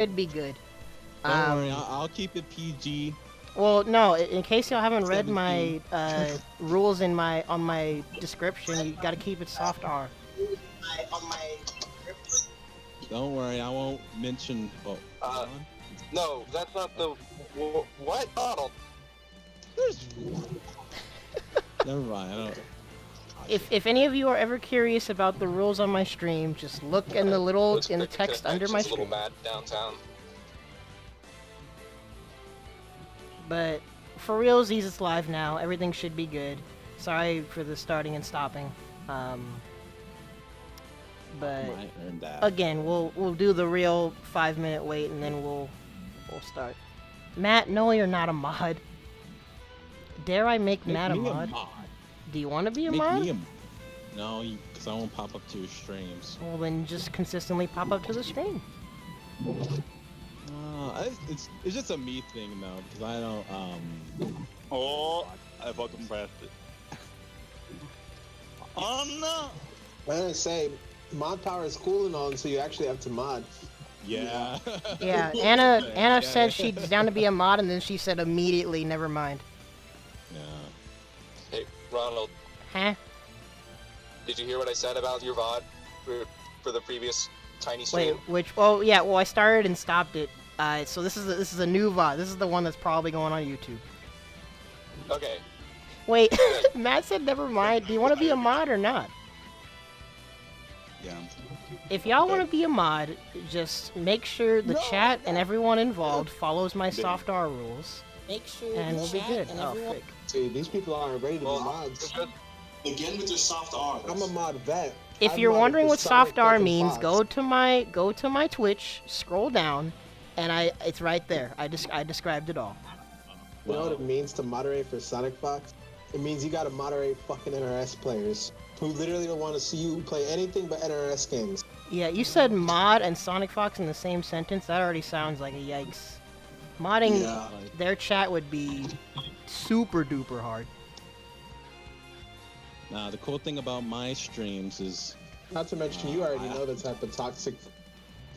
should be good. Don't worry, I'll keep it PG. Well, no, in case y'all haven't read 17. my rules on my description, you gotta keep it soft R. Don't worry, I won't mention. Oh, no, that's not the. What? Oh, never mind. I don't. If any of you are ever curious about the rules on my stream, just look in the text under my stream. A little mad downtown. But for realsies, it's live now. Everything should be good. Sorry for the starting and stopping. But again, we'll do the real 5-minute wait, and then we'll start. Matt, no, you're not a mod. Dare I make Matt a mod? Do you want to be a mod? No, because I won't pop up to your streams. Well, then just consistently pop up to the stream. It's just a me thing though, because I don't Oh, I fucking pressed it. Oh no! I was gonna say, mod power is cool and all, and so you actually have to mod. Yeah. Yeah, Anna said she's down to be a mod, and then she said immediately, never mind. Yeah. Hey, Ronald. Huh? Did you hear what I said about your VOD for the previous tiny stream? Wait, which? Oh, yeah. Well, I started and stopped it. So this is a new VOD. This is the one that's probably going on YouTube. Okay. Wait, Matt said never mind. Do you want to be a mod or not? Yeah. If y'all want to be a mod, just make sure the chat and everyone involved follows my soft R rules. Make sure and we'll be good. Oh, frick. See, these people aren't ready to be mods. Again with your soft R. I'm a mod vet. If you're wondering what soft R means, go to my Twitch, scroll down, and it's right there. I described it all. You know what it means to moderate for Sonic Fox? It means you gotta moderate fucking NRS players who literally don't want to see you play anything but NRS games. Yeah, you said mod and Sonic Fox in the same sentence. That already sounds like a yikes. Modding their chat would be super duper hard. Nah, the cool thing about my streams is... Not to mention, you already know the type of toxic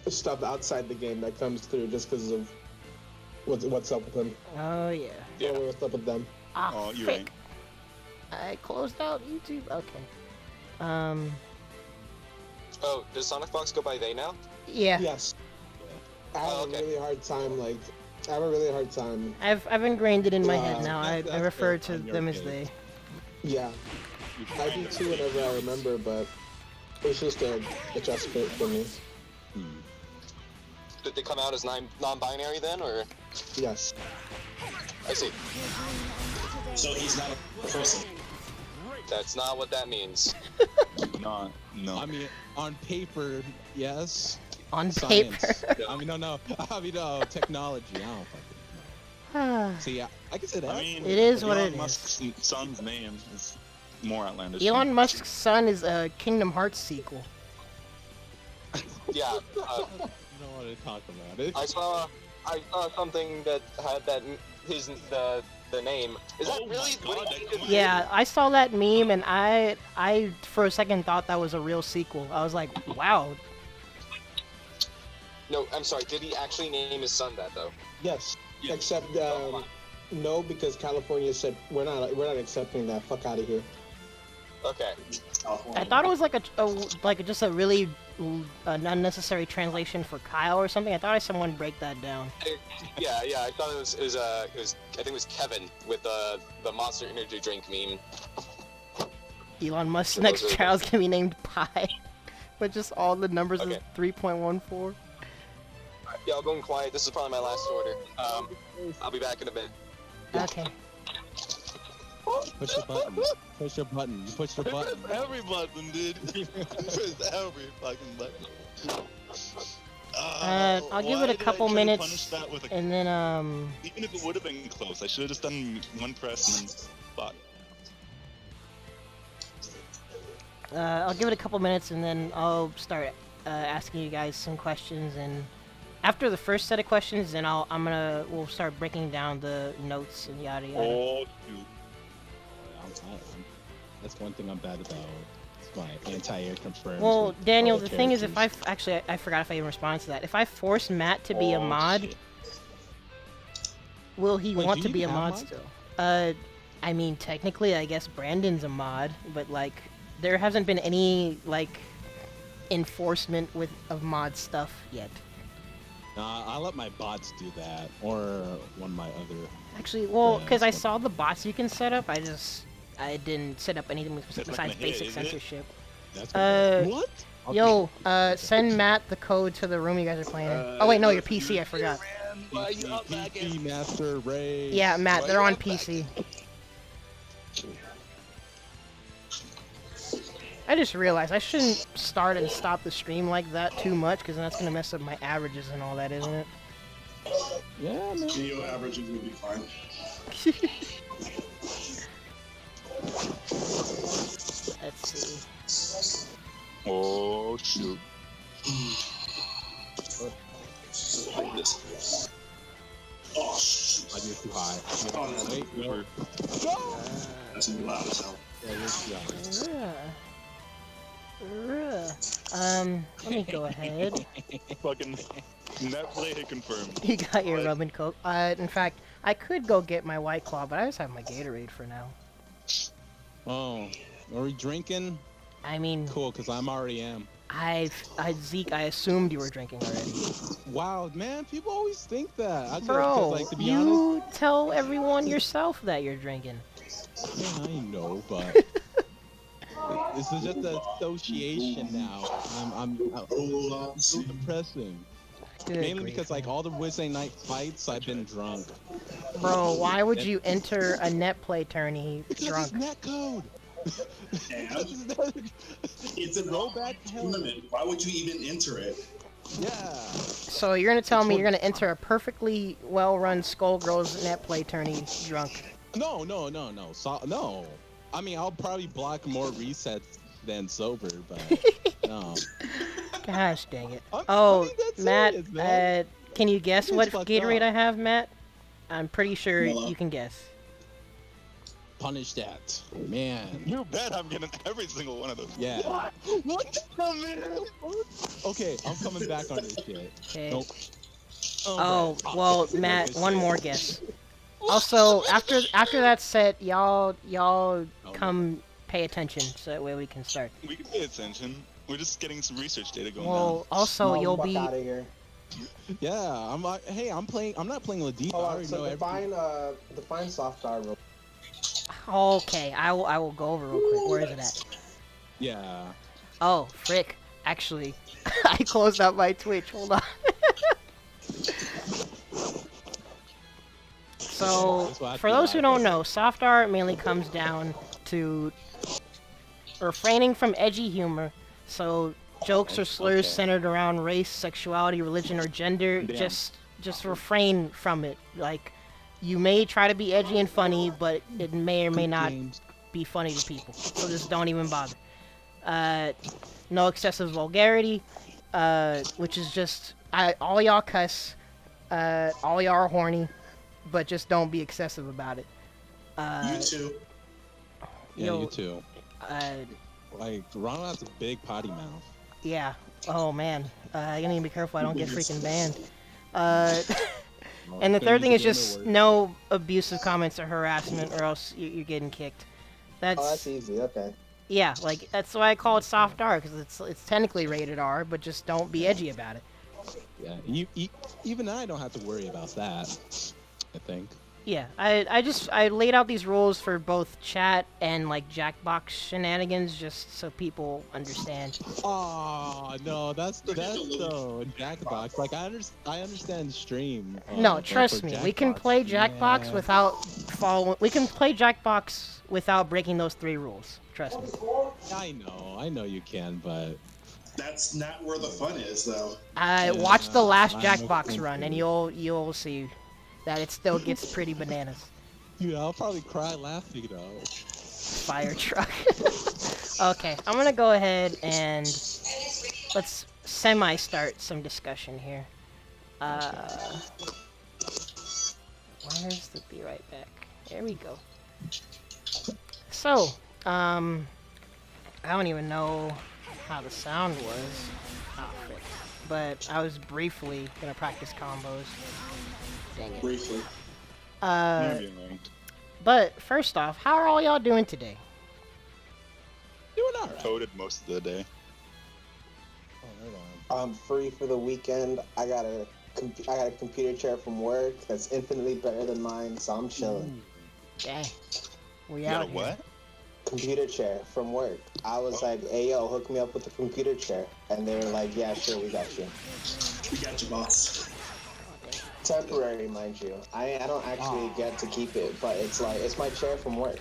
stuff outside the game that comes through just because of what's up with them. Oh, yeah. What's up with them. Oh, you're right. I closed out YouTube. Okay. Oh, does Sonic Fox go by they now? Yeah. Yes. I have a really hard time, I've ingrained it in my head now. I refer to them as they. Yeah. I do too whenever I remember, but it's just a adjustment for me. Did they come out as non-binary then, or? Yes. I see. So he's not a person. That's not what that means. No. I mean, on paper, yes. On Science. paper. I mean, no. I mean, technology. I don't fucking know. See, I can say that. I mean, it is what it Musk's son's name is more outlandish. Elon Musk's son is a Kingdom Hearts sequel. Yeah. You don't want to talk about it. I saw something that had the name. Is that really what he did? Yeah, I saw that meme and I for a second thought that was a real sequel. I was like, wow. No, I'm sorry. Did he actually name his son that though? Yes. Except no, because California said we're not accepting that. Fuck out of here. Okay. I thought it was like just a really unnecessary translation for Kyle or something. I thought I saw someone break that down. Yeah. I thought it was I think it was Kevin with the Monster Energy drink meme. Elon Musk's next child's gonna be named Pi, but just all the numbers is 3.14. Yeah, I'll go in quiet. This is probably my last order. I'll be back in a bit. Okay. Push the button. Push your button. Push your button. Every button, dude. Press every fucking button. I'll give it a couple minutes, and then Even if it would have been close, I should have just done one press and then spot. I'll give it a couple minutes, and then I'll start asking you guys some questions. And after the first set of questions, then we'll start breaking down the notes and yada yada. Oh, dude. That's one thing I'm bad about. my anti-air confirms. Well, with Daniel, other the thing is, if characters. I forgot if I even responded to that. If I force Matt to be a mod, shit. will he Wait, want do to you be a even have mod mods? still? I mean, technically, I guess Brandon's a mod, but like, there hasn't been any like enforcement of mod stuff yet. Nah, I'll let my bots do that, or one of my other. Actually, well, because I Friends, saw the bots you can set up, I didn't set up anything That's not besides gonna hit, basic is it? censorship. That's What? Okay. Yo, send Matt the code to the room you guys are playing in. Oh wait, no, your PC. I forgot. Why you up again? PC Master Race. Yeah, Matt, Why they're you on up back? PC. I just realized I shouldn't start and stop the stream like that too much, because that's gonna mess up my averages and all that, isn't it? Yeah, man. Video averages will be fine. Let's see. Oh shoot! Like this. Oh, shoot. I did too high. Oh, no. Wait, no. That's loud as hell. Yeah, you're too high. Let me go ahead. Fucking net play hit confirmed. You got your What? rum and coke. In fact, I could go get my White Claw, but I just have my Gatorade for now. Oh, are we drinking? I mean, Cool, because I'm already am. Zeke, I assumed you were drinking already. Wow, man, people always think that. I Bro, like, to be you tell everyone yourself that you're drinking. honest, I know, but this is just an association now. It's so depressing. Good Mainly grief, because like man. all the Wednesday night fights, I've been drunk. Bro, why would you enter a net play tourney Because drunk? it's net code. And it's a Throwback tournament. Why would you even enter it? Yeah. So you're gonna tell me you're gonna enter a perfectly well-run Skullgirls net play tourney drunk? No. So, no. I mean, I'll probably block more resets than sober, but no. Gosh dang it. I'm Oh, being dead Matt, serious, man. can you guess It's what fucked Gatorade up. I have, Matt? I'm pretty sure Hello? you can guess. Punish that, man. You bet I'm getting every single one of those. Yeah. What the man? Okay, I'm coming back on this shit. Okay. Nope. Oh, bro. well, Okay, Matt, okay, one shit. more guess. Also, after that set, y'all Oh. come pay attention so that way we can start. We can pay attention. We're just getting some research data going Well, also you'll be out of here. Yeah, I'm like, hey, I'm not playing Ladiva. I Oh, already know so everything. define soft R real. okay. I will go over real quick. Where is it at? Yeah. Oh, frick. Actually, I closed out my Twitch. Hold on. So, That's what I for feel those who like. don't know, soft art mainly comes down to refraining from edgy humor. So, jokes or slurs Okay. centered around race, sexuality, religion, or gender, Damn. just refrain from it. Like, you may try to be edgy and funny, but it may or may not Games. be funny to people. So just don't even bother. No excessive vulgarity, which is just all y'all cuss, all y'all are horny, but just don't be excessive about it. You too. Yeah, yo, you too. Like, Ronald has a big potty mouth. Yeah. Oh man, I gotta be careful I don't get freaking banned. And the Couldn't third thing use is the just underword. no abusive comments or harassment, or else you're getting kicked. Oh, that's easy. Okay. Yeah, like that's why I call it soft R, because it's technically rated R, but just don't be edgy about it. Yeah, even I don't have to worry about that. I think. Yeah, I laid out these rules for both chat and like Jackbox shenanigans, just so people understand. Oh no, that's so Jackbox. Like I understand stream. No, but trust for me, we can Jackbox, play Jackbox yeah. without following. We can play Jackbox without breaking those 3 rules. Trust me. I know you can, but That's not where the fun is, though. Watch the last I'm Jackbox okay. run, and you'll see that it still gets pretty bananas. yeah, I'll probably cry laughing though. Fire truck. Okay, I'm gonna go ahead and let's semi-start some discussion here. Where's the be right back? There we go. So, I don't even know how the sound was. Oh, frick. But I was briefly gonna practice combos. Dang it. Briefly. But first off, how are all y'all doing today? Doing alright. Coded most of the day. Oh, hold on. I'm free for the weekend. I got a computer chair from work that's infinitely better than mine, so I'm chilling. Dang. We You got out a here. what? Computer chair from work. I was like, hey yo, hook me up with a computer chair. And they were like, yeah, sure, we got you. We got you, boss. Temporary, mind you. I don't actually get to keep it, but it's like, it's my chair from work.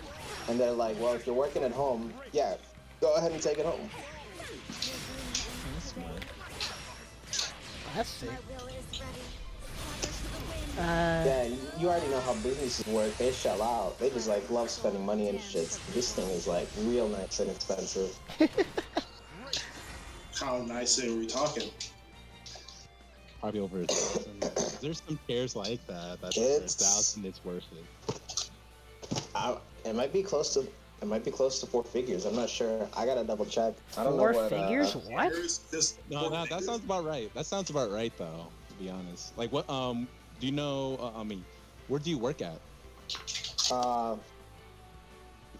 And they're like, well, if you're working at home, yeah, go ahead and take it home. That's smart. That's sick. Yeah, you already know how businesses work. They shell out. They just like love spending money and shit. This thing is like real nice and expensive. How nice are we talking? Probably over 1,000. There's some chairs like that. That's over 1,000. It's worth it. It might be close to. It might be close to 4 figures. I'm not sure. I gotta double check. I don't know 4 what. figures? What? No, that sounds about right. That sounds about right, though. To be honest, like what? Do you know? I mean, where do you work at? If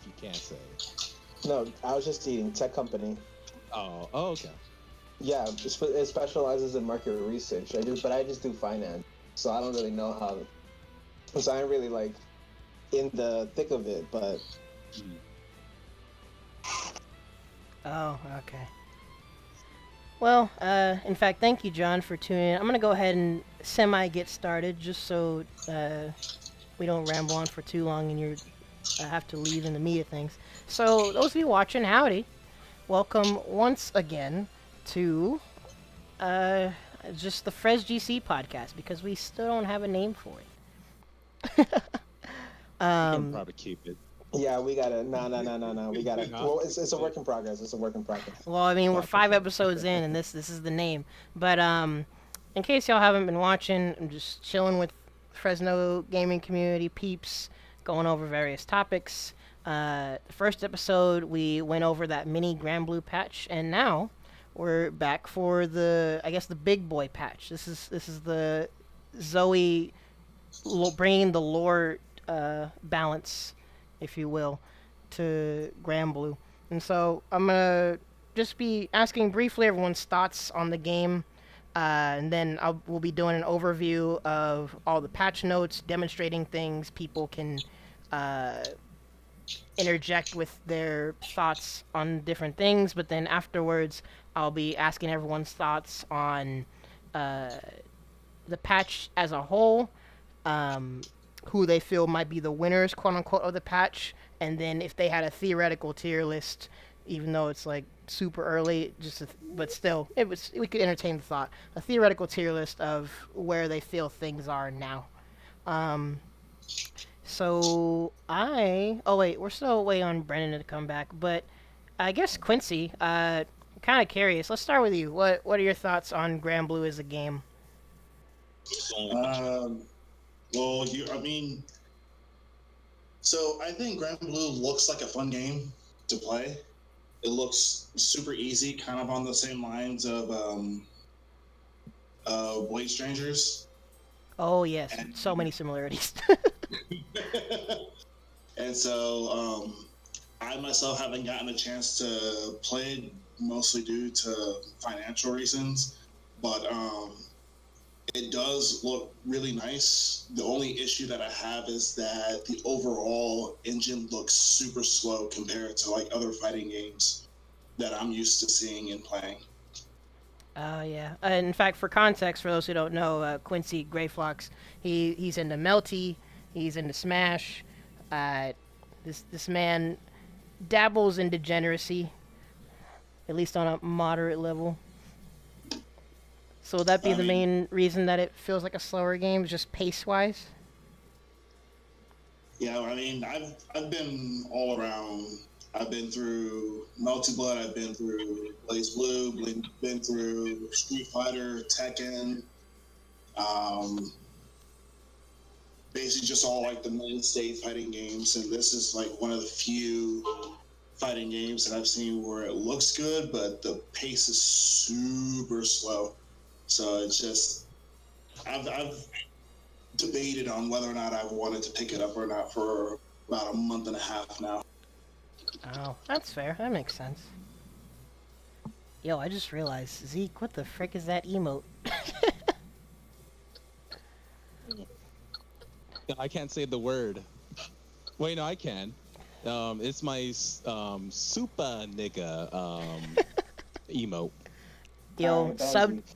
you can't say. No, I was just eating tech company. Oh, okay. Yeah, it specializes in market research. I just do finance, so I don't really know how. So I'm really like in the thick of it, but. Oh, okay. Well, in fact, thank you, John, for tuning in. I'm going to go ahead and get started just so we don't ramble on for too long and you have to leave in the meat of things. So, those of you watching, howdy. Welcome once again to just the FresGC podcast because we still don't have a name for it. You can probably keep it. Yeah, we gotta. No. We gotta. Well, it's a work in progress. It's a work in progress. Well, I mean, we're 5 episodes in, and this is the name. But in case y'all haven't been watching, I'm just chilling with Fresno gaming community peeps, going over various topics. The first episode, we went over that mini Gran Blue patch, and now we're back for the big boy patch. This is the Zooey bringing the lore balance, if you will, to Gran Blue. And so I'm going to just be asking briefly everyone's thoughts on the game, and then we'll be doing an overview of all the patch notes, demonstrating things. People can interject with their thoughts on different things, but then afterwards I'll be asking everyone's thoughts on the patch as a whole, who they feel might be the winners, quote-unquote, of the patch, and then if they had a theoretical tier list, even though it's like super early, but still, we could entertain the thought. A theoretical tier list of where they feel things are now. So oh wait, we're still waiting on Brendan to come back, but I guess Quincy, kind of curious. Let's start with you. What are your thoughts on Gran Blue as a game? Well, so I think Gran Blue looks like a fun game to play. It looks super easy, kind of on the same lines of Blade Strangers. Oh yes, so many similarities. And so I myself haven't gotten a chance to play it, mostly due to financial reasons, but it does look really nice. The only issue that I have is that the overall engine looks super slow compared to like other fighting games that I'm used to seeing and playing. Yeah. In fact, for context, for those who don't know, Quincy Greyflox, he's into Melty, he's into Smash. This man dabbles in degeneracy, at least on a moderate level. So would that be the main reason that it feels like a slower game, just pace-wise? Yeah, I mean, I've been all around. I've been through Melty Blood, I've been through Blaze Blue, been through Street Fighter, Tekken, basically just all like the mainstay fighting games, and this is like one of the few fighting games that I've seen where it looks good, but the pace is super slow. So it's just, I've debated on whether or not I've wanted to pick it up or not for about a month and a half now. Oh, that's fair. That makes sense. Yo, I just realized, Zeke, what the frick is that emote? I can't say the word. Wait, no, I can. It's my super nigga emote. Yo,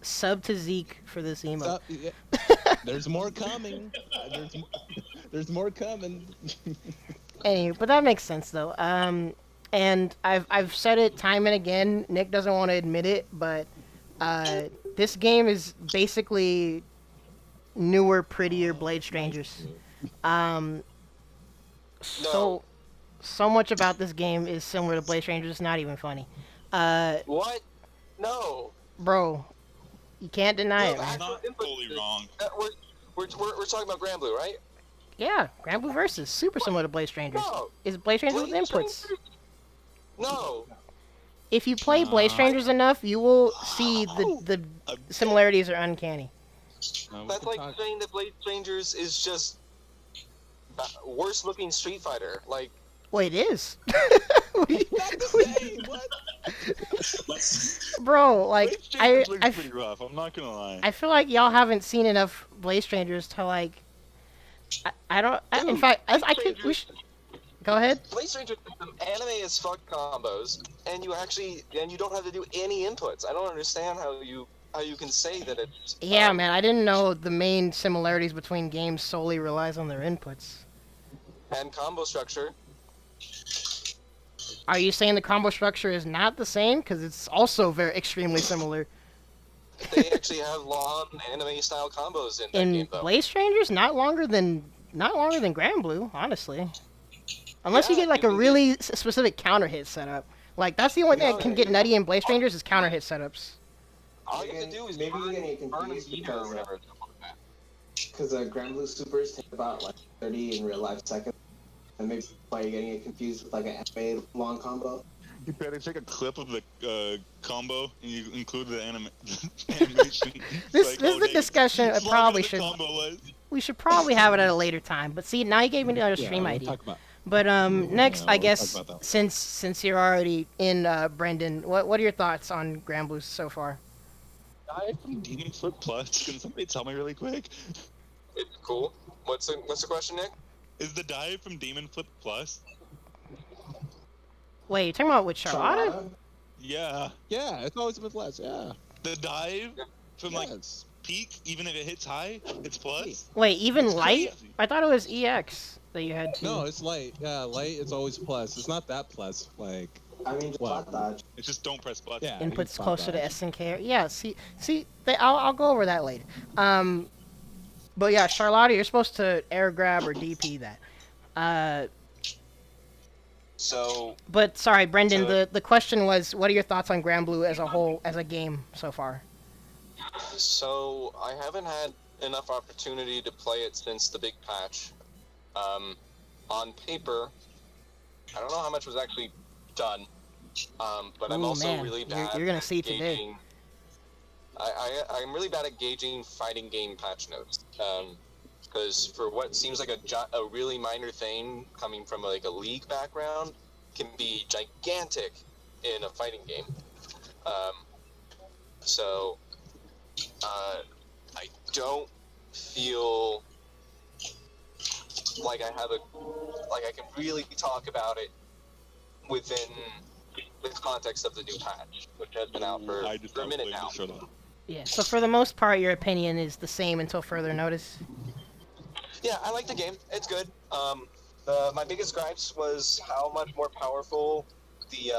sub to Zeke for this emote. Yeah. There's more coming. There's more coming. Anyway, but that makes sense though. And I've said it time and again. Nick doesn't want to admit it, but this game is basically newer, prettier Blade Strangers. So much about this game is similar to Blade Strangers. It's not even funny. What? No. Bro, you can't deny it. That's not totally wrong. We're talking about Gran Blue, right? Yeah, Gran Blue Versus, super similar to Blade Strangers. No. Is Blade Strangers with Blade inputs? Strangers? No. If you play Blade Strangers enough, you will see the similarities are uncanny. That's like saying that Blade Strangers is just worse looking Street Fighter. Like, wait, it is. Let's Bro, like Looks pretty rough. I'm not gonna lie. I feel like y'all haven't seen enough Blade Strangers to like. I don't. In fact, I could. We should, go ahead. Blade Strangers has some anime as fuck combos, and you don't have to do any inputs. I don't understand how you can say that it's. Yeah, man, I didn't know the main similarities between games solely relies on their inputs. And combo structure. Are you saying the combo structure is not the same? Because it's also extremely similar. They actually have long anime-style combos in that game, though. Blade Strangers, not longer than Gran Blue, honestly. Unless you get like a really specific counter hit setup. Like that's the only thing that can get nutty in Blade Strangers is counter hit setups. All you can do is maybe you're getting confused because Gran Blue Supers take about like 30 in real life seconds. And maybe why you're getting it confused with like an anime long combo. You better take a clip of the combo and you include the animation. This is a discussion. I probably should. We should probably have it at a later time. But see, now you gave me another stream idea. But next, I guess since you're already in, Brendan, what are your thoughts on Gran Blue so far? Dive from Demon Flip Plus. Can somebody tell me really quick? It's cool. What's the question, Nick? Is the dive from Demon Flip Plus? Wait, you're talking about with Charlotta? Yeah. Yeah, it's always been plus. Yeah. The dive from like peak, even if it hits high, it's plus. Wait, even It's light? crazy. I thought it was EX that you had to. No, it's light. Yeah, light. It's always plus. It's not that plus. Like. I mean, just spot dodge. It's just don't press plus. Yeah. you can Inputs spot closer to dodge. S and K. Yeah, I'll go over that later. But yeah, Charlotta, you're supposed to air grab or DP that. But sorry, Brendan. The question was, what are your thoughts on Gran Blue as a whole, as a game so far? So I haven't had enough opportunity to play it since the big patch. On paper, I don't know how much was actually done. But I'm also really bad. You're gonna see today. gauging. I'm really bad at gauging fighting game patch notes. Because for what seems like a really minor thing coming from like a league background can be gigantic in a fighting game. So I don't feel like I can really talk about it within the context of the new patch, which has been out for a minute now. Yeah. So for the most part, your opinion is the same until further notice. Yeah, I like the game. It's good. My biggest gripes was how much more powerful the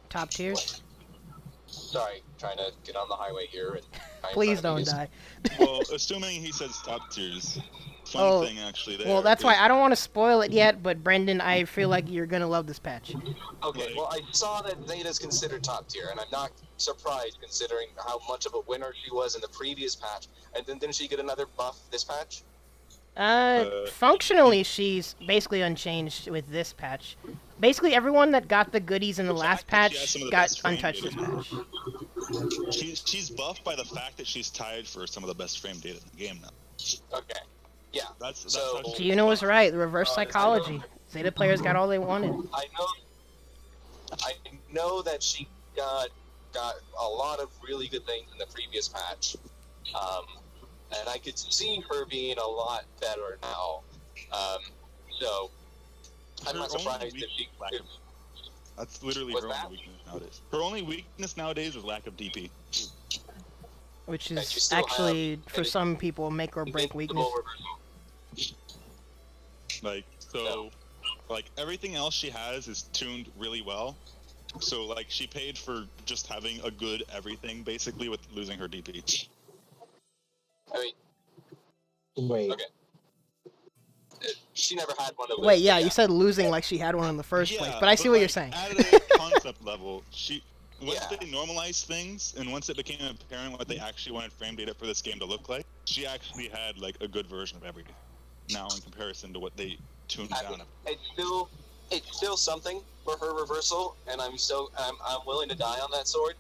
top tiers. Sorry, trying to get on the highway here. And Please don't die. Well, assuming he says top tiers. Fun thing actually there. Well, that's why I don't want to spoil it yet, but Brendan, I feel like you're gonna love this patch. Okay, well, I saw that Zeta's considered top tier, and I'm not surprised considering how much of a winner she was in the previous patch. And then didn't she get another buff this patch? Functionally, she's basically unchanged with this patch. Basically, everyone that got the goodies in the last patch got untouched this patch. She's buffed by the fact that she's tied for some of the best frame data in the game now. Okay. Yeah. That's So Gino was right. The reverse psychology. Zeta players got all they wanted. I know that she got a lot of really good things in the previous patch, and I could see her being a lot better now. So I'm not surprised if she. That's literally her only weakness nowadays. Her only weakness nowadays is lack of DP. Which is actually, for some people, a make or break weakness. Like, everything else she has is tuned really well. So, like, she paid for just having a good everything, basically, with losing her DP. Wait. Okay. She never had one of those. Wait, yeah, you said losing like she had one in the first place, but I see what you're saying. At a concept level, once they normalized things, and once it became apparent what they actually wanted frame data for this game to look like, she actually had, like, a good version of everything. Now, in comparison to what they tuned down. It's still something for her reversal, and I'm willing to die on that sword.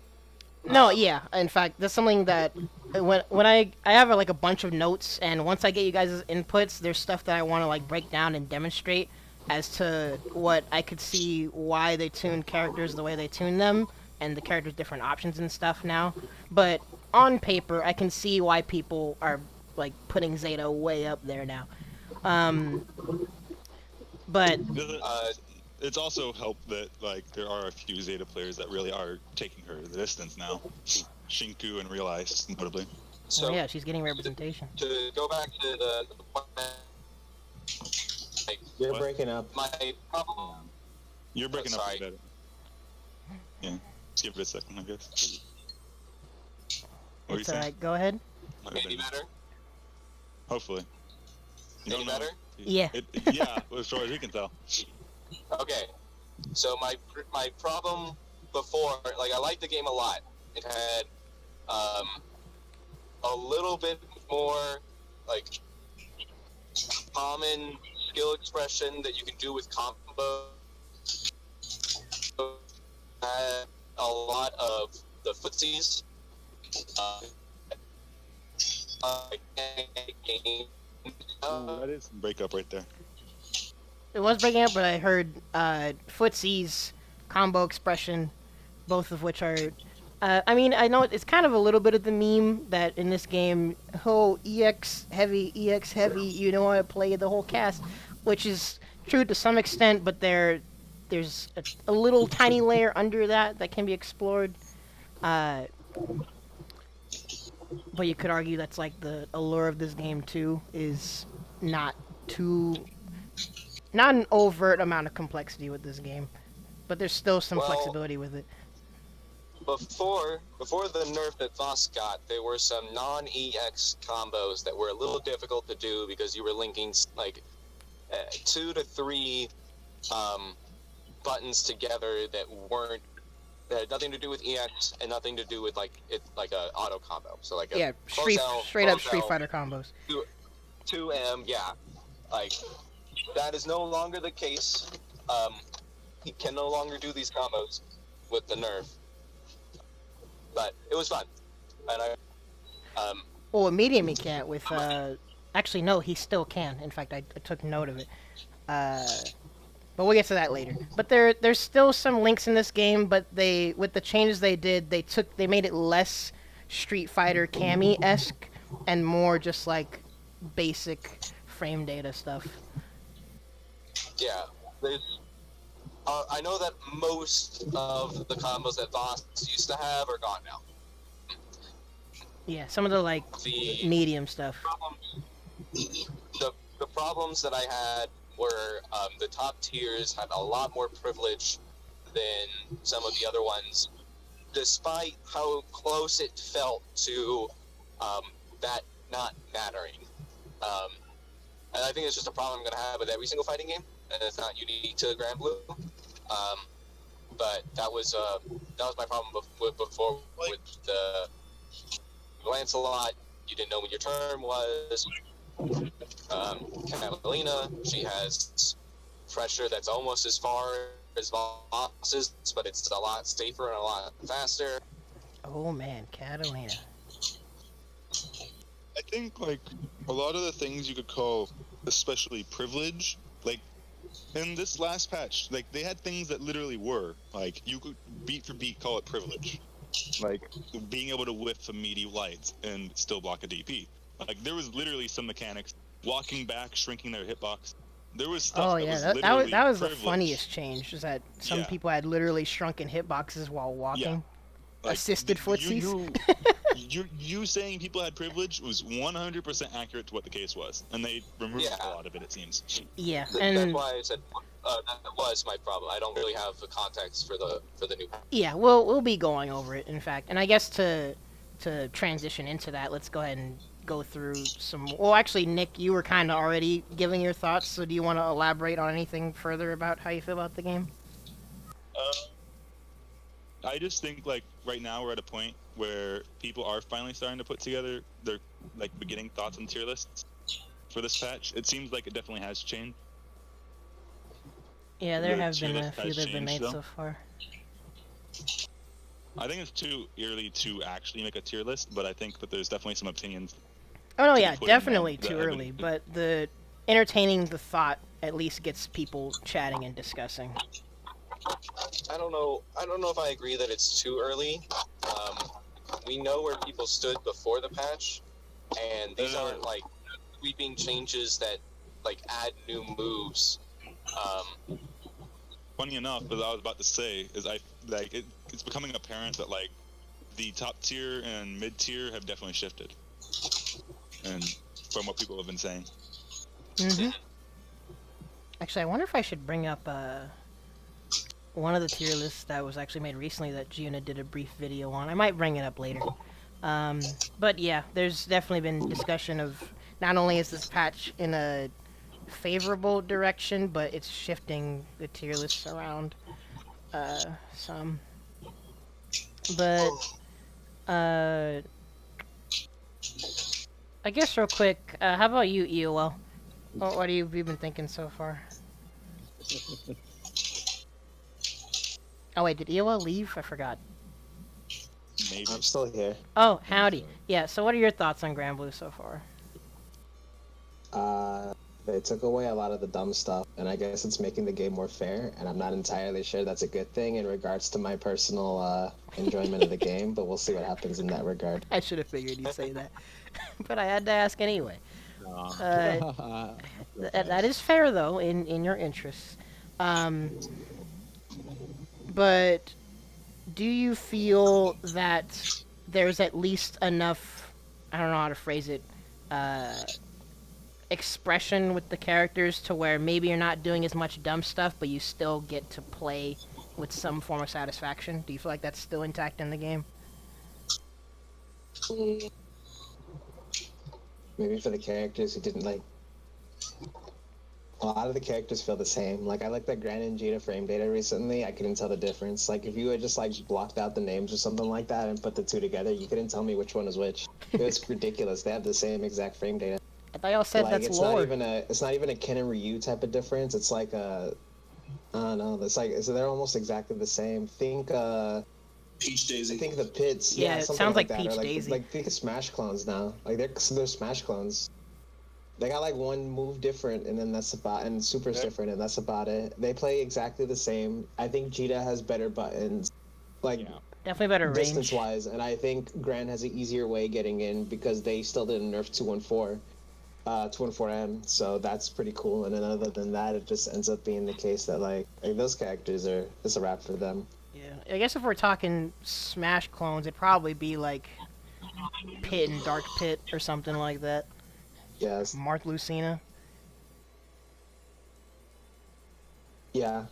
No, yeah. In fact, that's something that when I have like a bunch of notes, and once I get you guys' inputs, there's stuff that I want to like break down and demonstrate as to what I could see why they tune characters the way they tune them, and the characters' different options and stuff now. But on paper, I can see why people are like putting Zeta way up there now. But it's also helped that like there are a few Zeta players that really are taking her the distance now. Shinku and Real Ice, notably. So yeah, she's getting representation. To go back to the You're breaking up. My problem. You're breaking up better. Yeah, just give it a second, I guess. It's alright. Go ahead. Any better? Hopefully. Any better? Yeah. Yeah, as far as we can tell. Okay, so my problem before, like, I liked the game a lot. It had a little bit more like common skill expression that you can do with combo. Had a lot of the footsies. That is some breakup right there. It was breaking up, but I heard footsies, combo expression, both of which are... I mean, I know it's kind of a little bit of the meme that in this game, EX heavy, you don't want to play the whole cast, which is true to some extent, but there's a little tiny layer under that can be explored. But you could argue that's like the allure of this game too, is not an overt amount of complexity with this game, but there's still some flexibility with it. Before the nerf that Voss got, there were some non-EX combos that were a little difficult to do because you were linking like 2 to 3 buttons together that had nothing to do with EX and nothing to do with like a auto combo. So like straight up Street Fighter combos. 2M, yeah, like that is no longer the case. You can no longer do these combos with the nerf. But it was fun, and well, with medium he can't. With actually no, he still can. In fact, I took note of it. But we'll get to that later. But there's still some links in this game. But with the changes they did, they made it less Street Fighter Cammy-esque and more just like basic frame data stuff. Yeah, I know that most of the combos that Voss used to have are gone now. Yeah, some of the medium stuff. The problems that I had were the top tiers had a lot more privilege than some of the other ones, despite how close it felt to that not mattering. And I think it's just a problem I'm going to have with every single fighting game, and it's not unique to Grand Blue. But that was my problem before with the Lancelot. You didn't know when your turn was. Katalina, she has pressure that's almost as far as Voss's, but it's a lot safer and a lot faster. Oh man, Katalina. I think like a lot of the things you could call especially privilege, like in this last patch, like they had things that literally were like you could beat for beat call it privilege, like being able to whiff a meaty light and still block a DP. Like there was literally some mechanics, walking back, shrinking their hitbox. There was stuff that was literally that was the privilege. funniest change. Is that some people had literally shrunken hitboxes while walking, assisted footsies. You saying people had privilege was 100% accurate to what the case was, and they removed a lot of it, it seems. Yeah, and that's why I said that was my problem. I don't really have the context for the new patch. Yeah, we'll be going over it, in fact. And I guess to transition into that, let's go ahead and go through some... Well, actually, Nick, you were kind of already giving your thoughts, so do you want to elaborate on anything further about how you feel about the game? I just think, like, right now we're at a point where people are finally starting to put together their, like, beginning thoughts on tier lists for this patch. It seems like it definitely has changed. Yeah, there have been a few that have been made so far. I think it's too early to actually make a tier list, but I think that there's definitely some opinions. Oh, no, yeah, definitely too early, but the entertaining the thought at least gets people chatting and discussing. I don't know if I agree that it's too early. We know where people stood before the patch, and these aren't like sweeping changes that like add new moves. Funny enough, as I was about to say, is it's becoming apparent that like the top tier and mid tier have definitely shifted, and from what people have been saying. Mm-hmm. Actually, I wonder if I should bring up one of the tier lists that was actually made recently that Giona did a brief video on. I might bring it up later. But yeah, there's definitely been discussion of not only is this patch in a favorable direction, but it's shifting the tier lists around some. But I guess real quick, how about you, EOL? What have you been thinking so far? Oh wait, did EOL leave? I forgot. Maybe. I'm still here. Oh, howdy. Yeah, so what are your thoughts on Gran Blue so far? They took away a lot of the dumb stuff, and I guess it's making the game more fair, and I'm not entirely sure that's a good thing in regards to my personal enjoyment of the game, but we'll see what happens in that regard. I should have figured you'd say that, but I had to ask anyway. That is fair, though, in your interests. But do you feel that there's at least enough, I don't know how to phrase it, expression with the characters to where maybe you're not doing as much dumb stuff, but you still get to play with some form of satisfaction? Do you feel like that's still intact in the game? Maybe for the characters who didn't like... A lot of the characters feel the same. Like, I looked at Gran and Zeta frame data recently, I couldn't tell the difference. Like, if you had just, like, blocked out the names or something like that and put the two together, you couldn't tell me which one is which. It was ridiculous. They have the same exact frame data. I thought y'all said like, that's lore. It's not even a Ken and Ryu type of difference. It's like a... I don't know. It's like... So they're almost exactly the same. Think, Peach Daisy. I think the Pits. Yeah, it sounds like Peach Daisy. Like, think of Smash clones now. Like, they're Smash clones. They got like one move different, and then that's about, and Super's different, and that's about it. They play exactly the same. I think Zeta has better buttons, like definitely better distance range wise, and I think Gran has an easier way getting in because they still didn't nerf 214M, so that's pretty cool. And then other than that, it just ends up being the case that like those characters it's a wrap for them. Yeah, I guess if we're talking Smash clones, it'd probably be like Pit and Dark Pit or something like that. Yes. Marth Lucina. Yeah.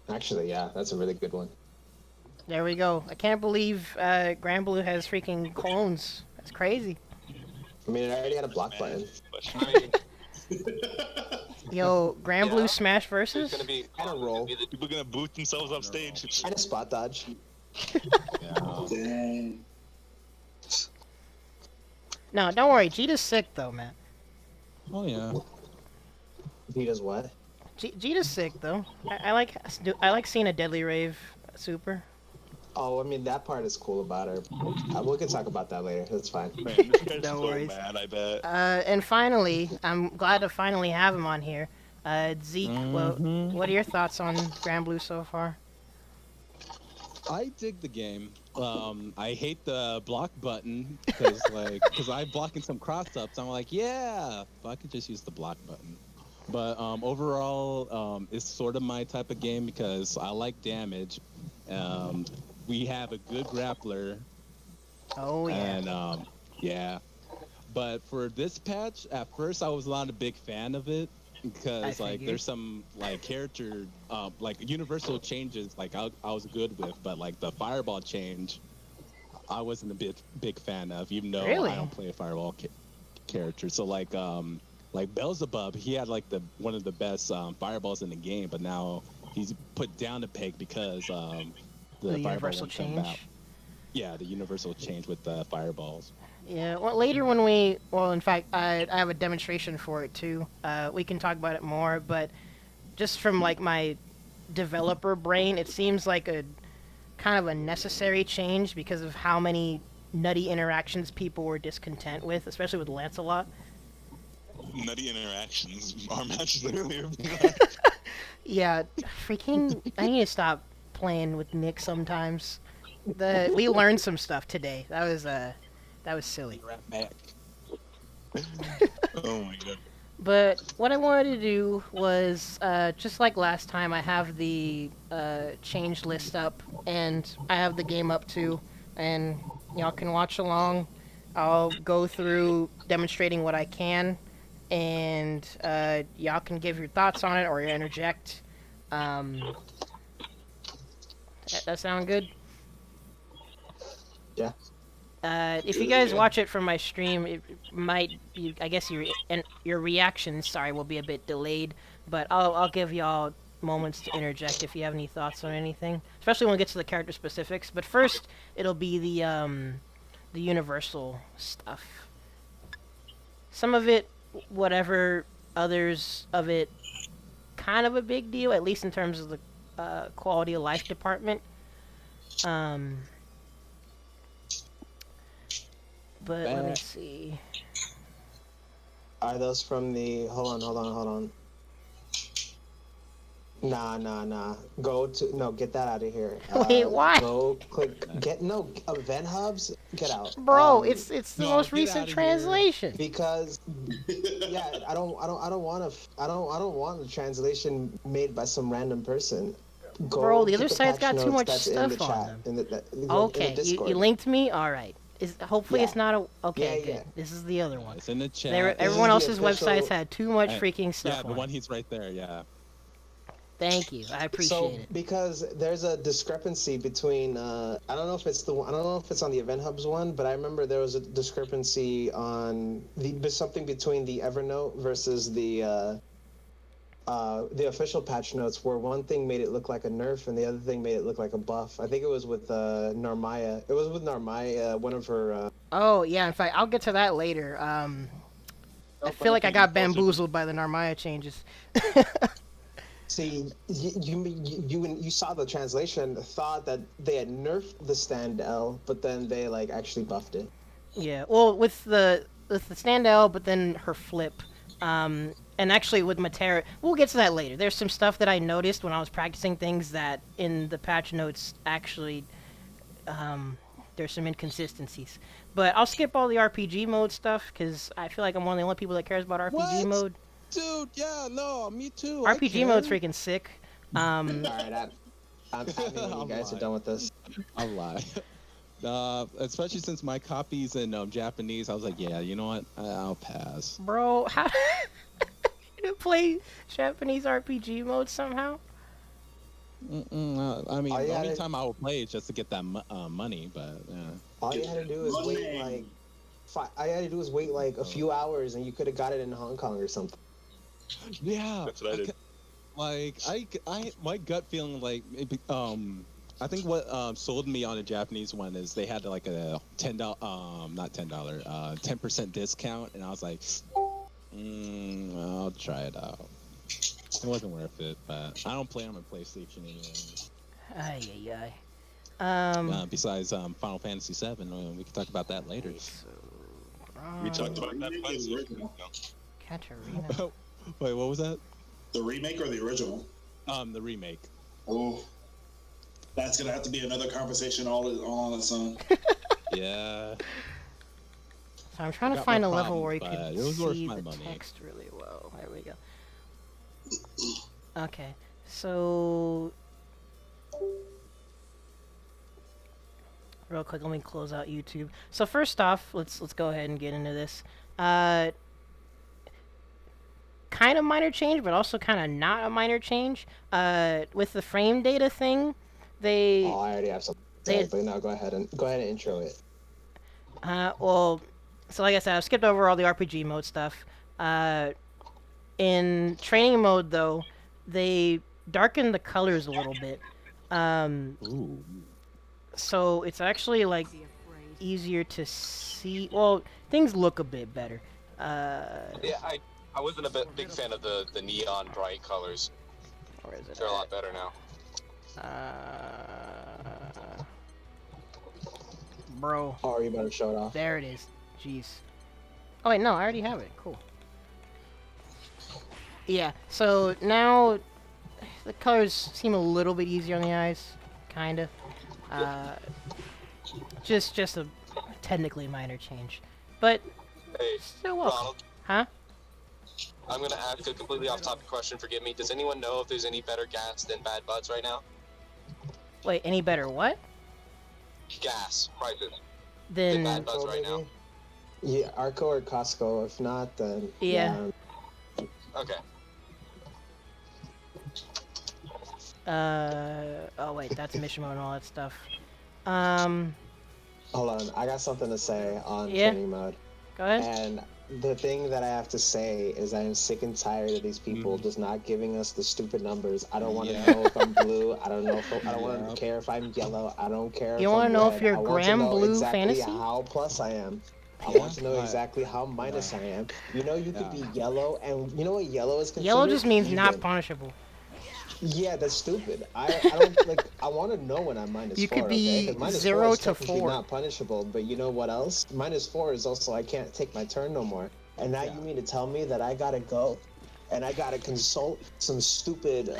Actually, yeah, that's a really good one. There we go. I can't believe Gran Blue has freaking clones. That's crazy. I mean, it already had a block button. Yo, Gran Blue Smash versus? Gonna be and a roll. People are gonna boot themselves off stage. And a spot dodge. Dang. No, don't worry. Cheetah's sick though, man. Oh yeah. Vita's what? Vita's sick though. I like seeing a Deadly Rave super. Oh, I mean that part is cool about her. We can talk about that later. That's fine. Man, this guy's No so worries. mad, I bet. And finally, I'm glad to finally have him on here. Zeke, well, what are your thoughts on Grand Blue so far? I dig the game. I hate the block button because I'm blocking some cross-ups. I'm like, yeah, if I could just use the block button. But overall, it's sort of my type of game because I like damage. We have a good grappler. Oh yeah. And yeah. But for this patch, at first I was not a big fan of it because like there's some like character like universal changes like I was good with, but like the fireball change I wasn't a big fan of, even though I don't play a fireball character. So like Beelzebub, he had like one of the best fireballs in the game, but now he's put down a peg because the universal change. Yeah, the universal change with the fireballs. Yeah, well, later when in fact, I have a demonstration for it too. We can talk about it more, but just from like my developer brain, it seems like a kind of a necessary change because of how many nutty interactions people were discontent with, especially with Lancelot. Nutty interactions. Our matches earlier. Yeah, freaking! I need to stop playing with Nick sometimes. We learned some stuff today. That was silly. Oh my god. But what I wanted to do was, just like last time, I have the change list up, and I have the game up too, and y'all can watch along. I'll go through demonstrating what I can, and y'all can give your thoughts on it or interject. That sound good? Yeah. If you guys watch it from my stream, it might be, I guess your reactions, will be a bit delayed, but I'll give y'all moments to interject if you have any thoughts on anything, especially when we get to the character specifics. But first, it'll be the universal stuff. Some of it, whatever, others of it, kind of a big deal, at least in terms of the quality of life department. But let me see. Are those from the... Hold on. Nah. Get that out of here. Wait, why? Go click... Event hubs? Get out. Bro, it's the most recent translation. Because... yeah, I don't want a translation made by some random person. Bro, the other side's got too much stuff on them. Okay, you linked me? Alright. Hopefully it's not a... Okay, good. Yeah. This is the other one. It's in the chat. Everyone else's websites had too much freaking stuff on. Yeah, the one he's right there, yeah. Thank you. I appreciate it. Because there's a discrepancy between... I don't know if it's on the Event Hubs one, but I remember there was a discrepancy on... something between the Evernote versus the official patch notes, where one thing made it look like a nerf and the other thing made it look like a buff. I think it was with Narmaya. It was with Narmaya, one of her... Oh, yeah, in fact, I'll get to that later. I feel like I got bamboozled by the Narmaya changes. See, you saw the translation, thought that they had nerfed the stand L, but then they actually buffed it. Yeah, well, with the stand L, but then her flip. And actually with Metera, we'll get to that later. There's some stuff that I noticed when I was practicing things that in the patch notes actually, there's some inconsistencies. But I'll skip all the RPG mode stuff because I feel like I'm one of the only people that cares about RPG mode. Dude, yeah, no, me too. RPG mode's freaking sick. Alright, I'm happy when you guys are done with this. I'll lie. Especially since my copy's in Japanese, I was like, yeah, you know what? I'll pass. Bro, how you play Japanese RPG mode somehow? I mean, the only time I will play is just to get that money, but yeah. All you had to do is wait like a few hours, and you could have got it in Hong Kong or something. Yeah, that's what I did. My gut feeling I think what sold me on a Japanese one is they had like a $10 10% discount, and I was like, I'll try it out. It wasn't worth it, but I don't play on my PlayStation anymore. Besides Final Fantasy VII, we can talk about that later. We talked about that Katarina. Wait, what was that? The remake or the original? The remake. Oh, that's gonna have to be another conversation all on its own. Yeah. So I'm trying to find a level where you but can it was worth see my the money. text really well. There we go. Okay, so real quick, let me close out YouTube. So first off, let's go ahead and get into this. Kind of minor change, but also kind of not a minor change. With the frame data thing, they. Oh, I already have something. But now go ahead and intro it. Well, so like I said, I've skipped over all the RPG mode stuff. In training mode, though, they darken the colors a little bit. Ooh. So it's actually like easier to see. Well, things look a bit better. Yeah, I wasn't a big fan of the neon bright colors. Where is it? They're a lot better now. Bro. Oh, are you about to show it off? There it is. Jeez. Oh wait, no, I already have it. Cool. Yeah. So now the colors seem a little bit easier on the eyes, kind of. Just a technically minor change, but Hey, still welcome. Ronald, Huh? I'm gonna ask a completely off-topic question. Forgive me. Does anyone know if there's any better gas than Bad Buds right now? Wait, any better what? Gas prices. Then Bad Buds right now. Yeah, Arco or Costco. If not, then Yeah. Okay. Oh wait, that's mission mode and all that stuff. Hold on, I got something to say on Yeah. training mode. Go ahead. And the thing that I have to say is I am sick and tired of these people just not giving us the stupid numbers. I don't want to know if I'm blue. I don't know if I don't want to care if I'm yellow. I don't care. You want to know if you're Gran Blue exactly Fantasy? how plus I am. I want to know exactly how minus I am. You know, you could be yellow, and you know what yellow is considered? Yellow just means not Even. punishable. Yeah, that's stupid. I don't like. I want to know when I'm minus You 4. could be okay? 'Cause minus 0 4 is to technically 4. not punishable, but you know what else? Minus 4 is also I can't take my turn no more. And now you mean to tell me that I gotta go and I gotta consult some stupid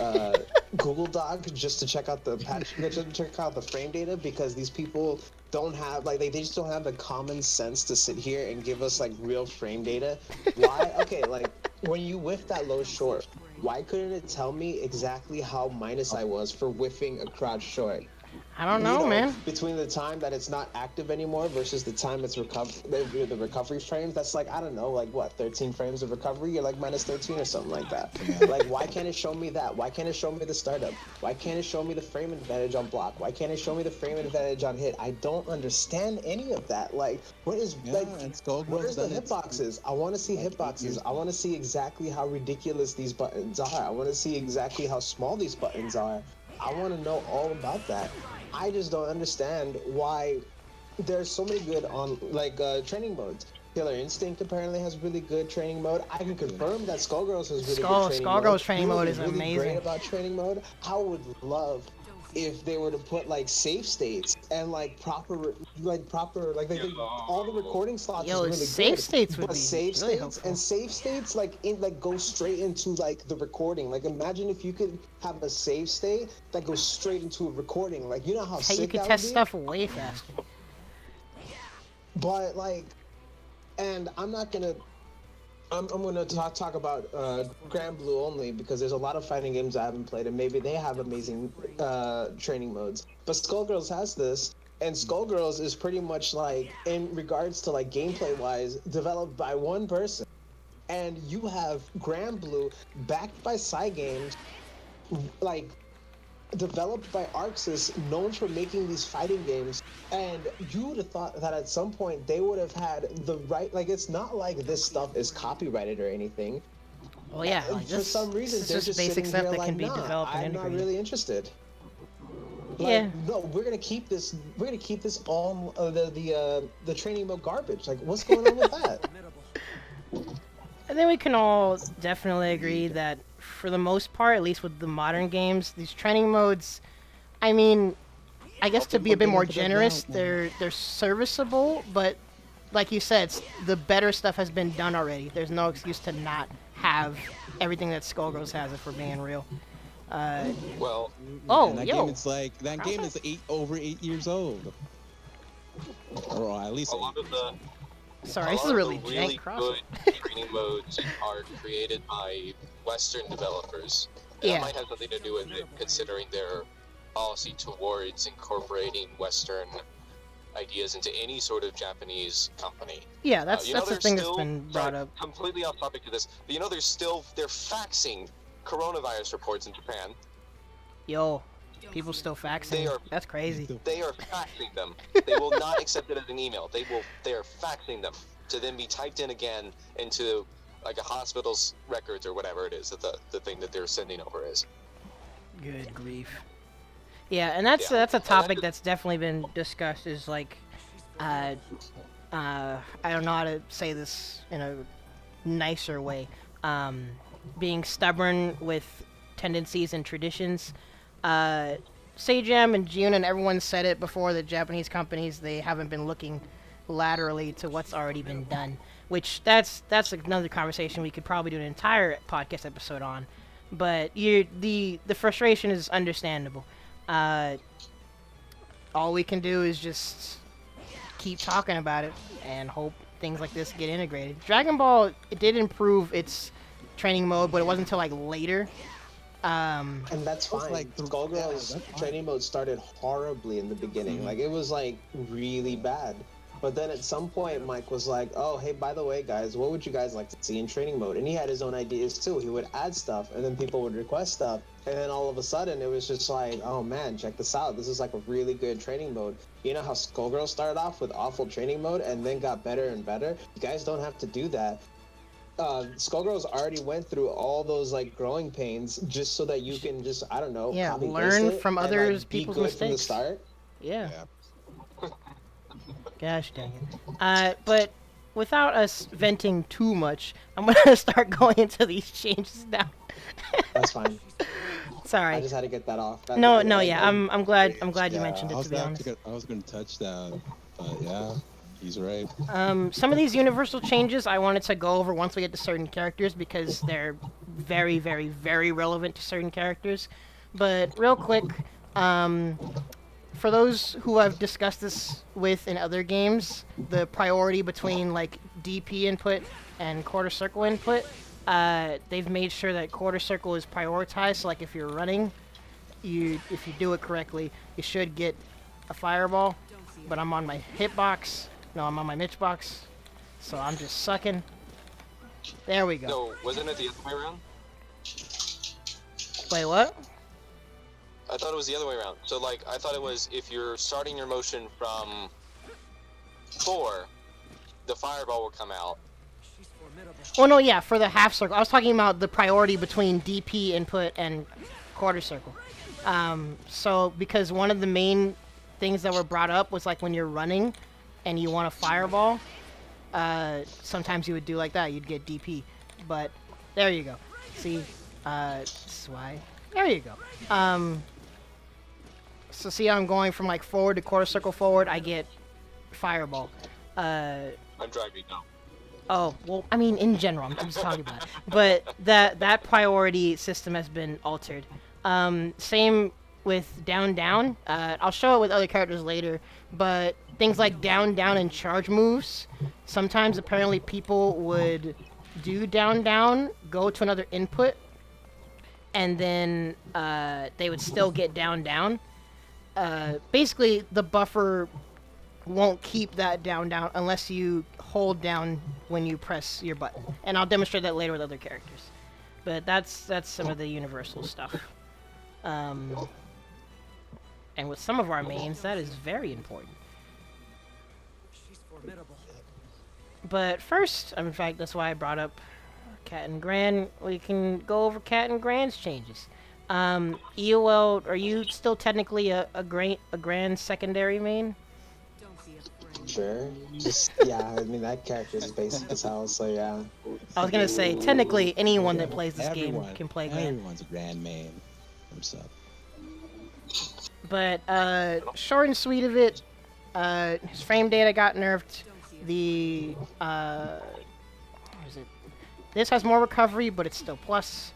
Google Doc just to check out the patch, just to check out the frame data because these people don't have they just don't have the common sense to sit here and give us like real frame data. Why? Okay, like when you whiff that low short, why couldn't it tell me exactly how minus I was for whiffing a crouch short? I don't know, man. Between the time that it's not active anymore versus the time it's the recovery frames, that's like, I don't know, like what, 13 frames of recovery? You're like minus 13 or something like that. Like, why can't it show me that? Why can't it show me the startup? Why can't it show me the frame advantage on block? Why can't it show me the frame advantage on hit? I don't understand any of that. Like, what is, where's the hitboxes? I want to see hitboxes. I want to see exactly how ridiculous these buttons are. I want to see exactly how small these buttons are. I want to know all about that. I just don't understand why there's so many good on training modes. Killer Instinct apparently has really good training mode. I can confirm that Skullgirls has really good training mode. Skullgirls training mode is really amazing. Great about training mode. I would love if they were to put like save states and proper all the recording slots is really save good. states would but be save really states helpful. and save states go straight into the recording. Like imagine if you could have a save state that goes straight into a recording. Like you know how sick you could that test would be? stuff way faster. But and I'm not gonna. I'm gonna talk about Gran Blue only because there's a lot of fighting games I haven't played and maybe they have amazing training modes. But Skullgirls has this, and Skullgirls is pretty much in regards to gameplay wise developed by one person, and you have Gran Blue backed by Cygames, developed by Arxis, known for making these fighting games, and you would have thought that at some point they would have had the right, it's not like this stuff is copyrighted or anything. Well, yeah, for some reason they're just just basic sitting stuff here that can be nah, developed and I'm integrated. not really interested. Yeah. No, we're gonna keep this all the training mode garbage. What's going on with that? think we can all definitely agree that for the most part, at least with the modern games, these training modes, I mean, I guess to be a bit more generous, they're serviceable, but like you said, the better stuff has been done already. There's no excuse to not have everything that Skullgirls has, if we're being real. Well, game is like that game is over 8 years old, or at least a lot of the. Sorry, this is really good training modes are created by Western developers. And that might have something to do with it, considering their policy towards incorporating Western ideas into any sort of Japanese company. Yeah, that's the thing that's been brought up. Completely off topic to this, but they're faxing coronavirus reports in Japan. Yo, people still faxing. That's crazy. They are faxing them. They will not accept it as an email. They are faxing them to then be typed in again into like a hospital's records or whatever it is that the thing that they're sending over is. Good grief. Yeah, and that's a topic that's definitely been discussed. Is like, I don't know how to say this in a nicer way. Being stubborn with tendencies and traditions. Sejam and June and everyone said it before, the Japanese companies, they haven't been looking laterally to what's already been done, which that's another conversation we could probably do an entire podcast episode on. But the frustration is understandable. All we can do is just keep talking about it and hope things like this get integrated. Dragon Ball, it did improve its training mode, but it wasn't until like later. And that's fine. Like Skullgirls training mode started horribly in the beginning. Like it was like really bad. But then at some point Mike was like, oh hey, by the way guys, what would you guys like to see in training mode? And he had his own ideas too. He would add stuff and then people would request stuff. And then all of a sudden it was just like, oh man, check this out. This is like a really good training mode. You know how Skullgirls started off with awful training mode and then got better and better? You guys don't have to do that. Skullgirls already went through all those like growing pains just so that you can just, I don't know, learn from others, people's mistakes from the start. Yeah. Gosh dang it. But without us venting too much, I'm gonna start going into these changes now. That's fine. Sorry. I just had to get that off. I'm glad you mentioned it, to be honest. I was gonna touch that, but yeah. He's right. Some of these universal changes I wanted to go over once we get to certain characters because they're very, very, very relevant to certain characters. But real quick, for those who I've discussed this with in other games, the priority between like DP input and quarter circle input, they've made sure that quarter circle is prioritized. So like if you're running, if you do it correctly, you should get a fireball. But I'm on my hitbox. No, I'm on my Mitch box, so I'm just sucking. There we go. No, wasn't it the other way around? Wait, what? I thought it was the other way around. So, like, I thought it was if you're starting your motion from 4, the fireball will come out. Oh, no, yeah, for the half circle. I was talking about the priority between DP input and quarter circle. So, because one of the main things that were brought up was, like, when you're running and you want a fireball, sometimes you would do like that. You'd get DP. But there you go. See, this is why. There you go. So see how I'm going from like forward to quarter circle forward. I get fireball. I'm driving now. Oh well, I mean in general. I'm just talking about it. But that priority system has been altered. Same with down. I'll show it with other characters later. But things like down, and charge moves, sometimes apparently people would do down, go to another input, and then they would still get down. Basically, the buffer won't keep that down unless you hold down when you press your button. And I'll demonstrate that later with other characters. But that's some of the universal stuff. And with some of our mains, that is very important. But first, in fact, that's why I brought up Cat and Gran. We can go over Cat and Gran's changes. EOL, are you still technically a Gran secondary main? sure. Just yeah, I mean that character is basic as hell, so yeah. I was gonna say technically anyone that plays this game can play Gran. Everyone's a Gran main. What's up? But short and sweet of it, his frame data got nerfed. The what is it? This has more recovery, but it's still plus.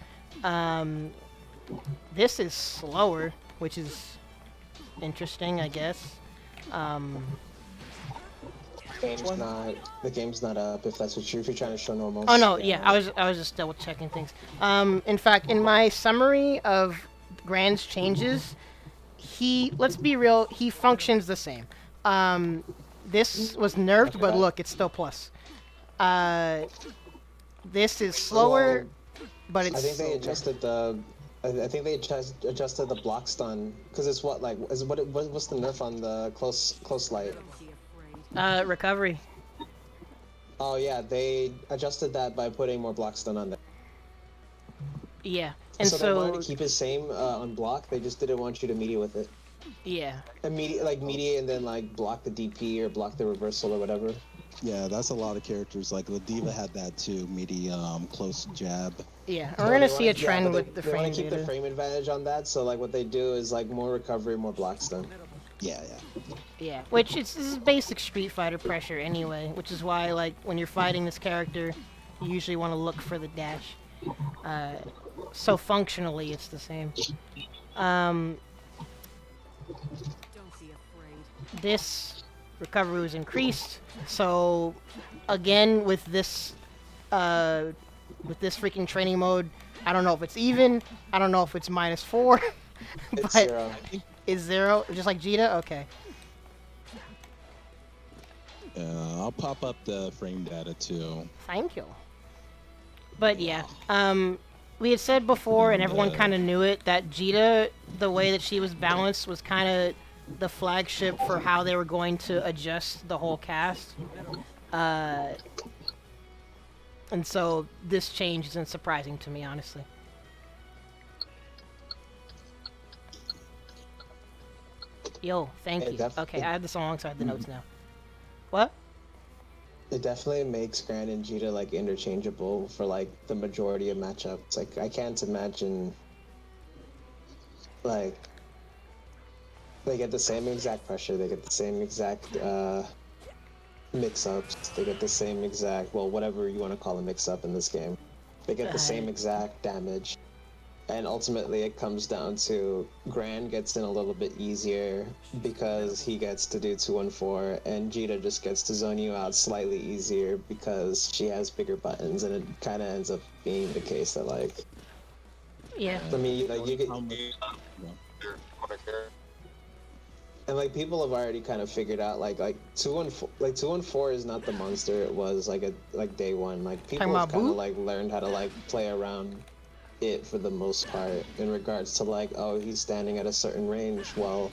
This is slower, which is interesting, I guess. The game's not up if that's what if you're trying to show normal. Oh no, yeah, I was just double checking things. In fact, in my summary of Gran's changes, let's be real, he functions the same. This was nerfed, but look, it's still plus. This is slower, but it's. I think they adjusted the. I think they adjusted the block stun because it's what's the nerf on the close light? Recovery. Oh yeah, they adjusted that by putting more block stun on there. Yeah, and so they wanted to keep it same on block. They just didn't want you to mediate with it. Yeah. Mediate and then like block the DP or block the reversal or whatever. Yeah, that's a lot of characters. Like Ladiva had that too, medium, close jab. Yeah, we're gonna see a trend with the frame. They want to keep the frame advantage on that, so like what they do is like more recovery, more block stun. Yeah. Yeah, which this is basic Street Fighter pressure anyway, which is why like when you're fighting this character, you usually want to look for the dash. So functionally, it's the same. This recovery was increased, so again with this freaking training mode, I don't know if it's even, I don't know if it's -4, It's but 0. It's 0, just like Zeta? Okay. I'll pop up the frame data too. Thank you. But yeah, we had said before, and everyone kind of knew it, that Zeta, the way that she was balanced, was kind of the flagship for how they were going to adjust the whole cast. And so this change isn't surprising to me, honestly. Yo, thank you. Okay, I have this alongside the notes now. What? It definitely makes Gran and Zeta like interchangeable for like the majority of matchups. Like I can't imagine like they get the same exact pressure, they get the same exact mix-ups, they get the same exact, well, whatever you want to call a mix-up in this game. They get the same exact damage. And ultimately it comes down to Gran gets in a little bit easier because he gets to do 2-1-4, and Zeta just gets to zone you out slightly easier because she has bigger buttons, and it kind of ends up being the case that like... Yeah. I mean, like you get... And like people have already kind of figured out like 2-1-4 is not the monster it was like day one. Like people have kind of like learned how to like play around it for the most part in regards to like, oh, he's standing at a certain range. Well,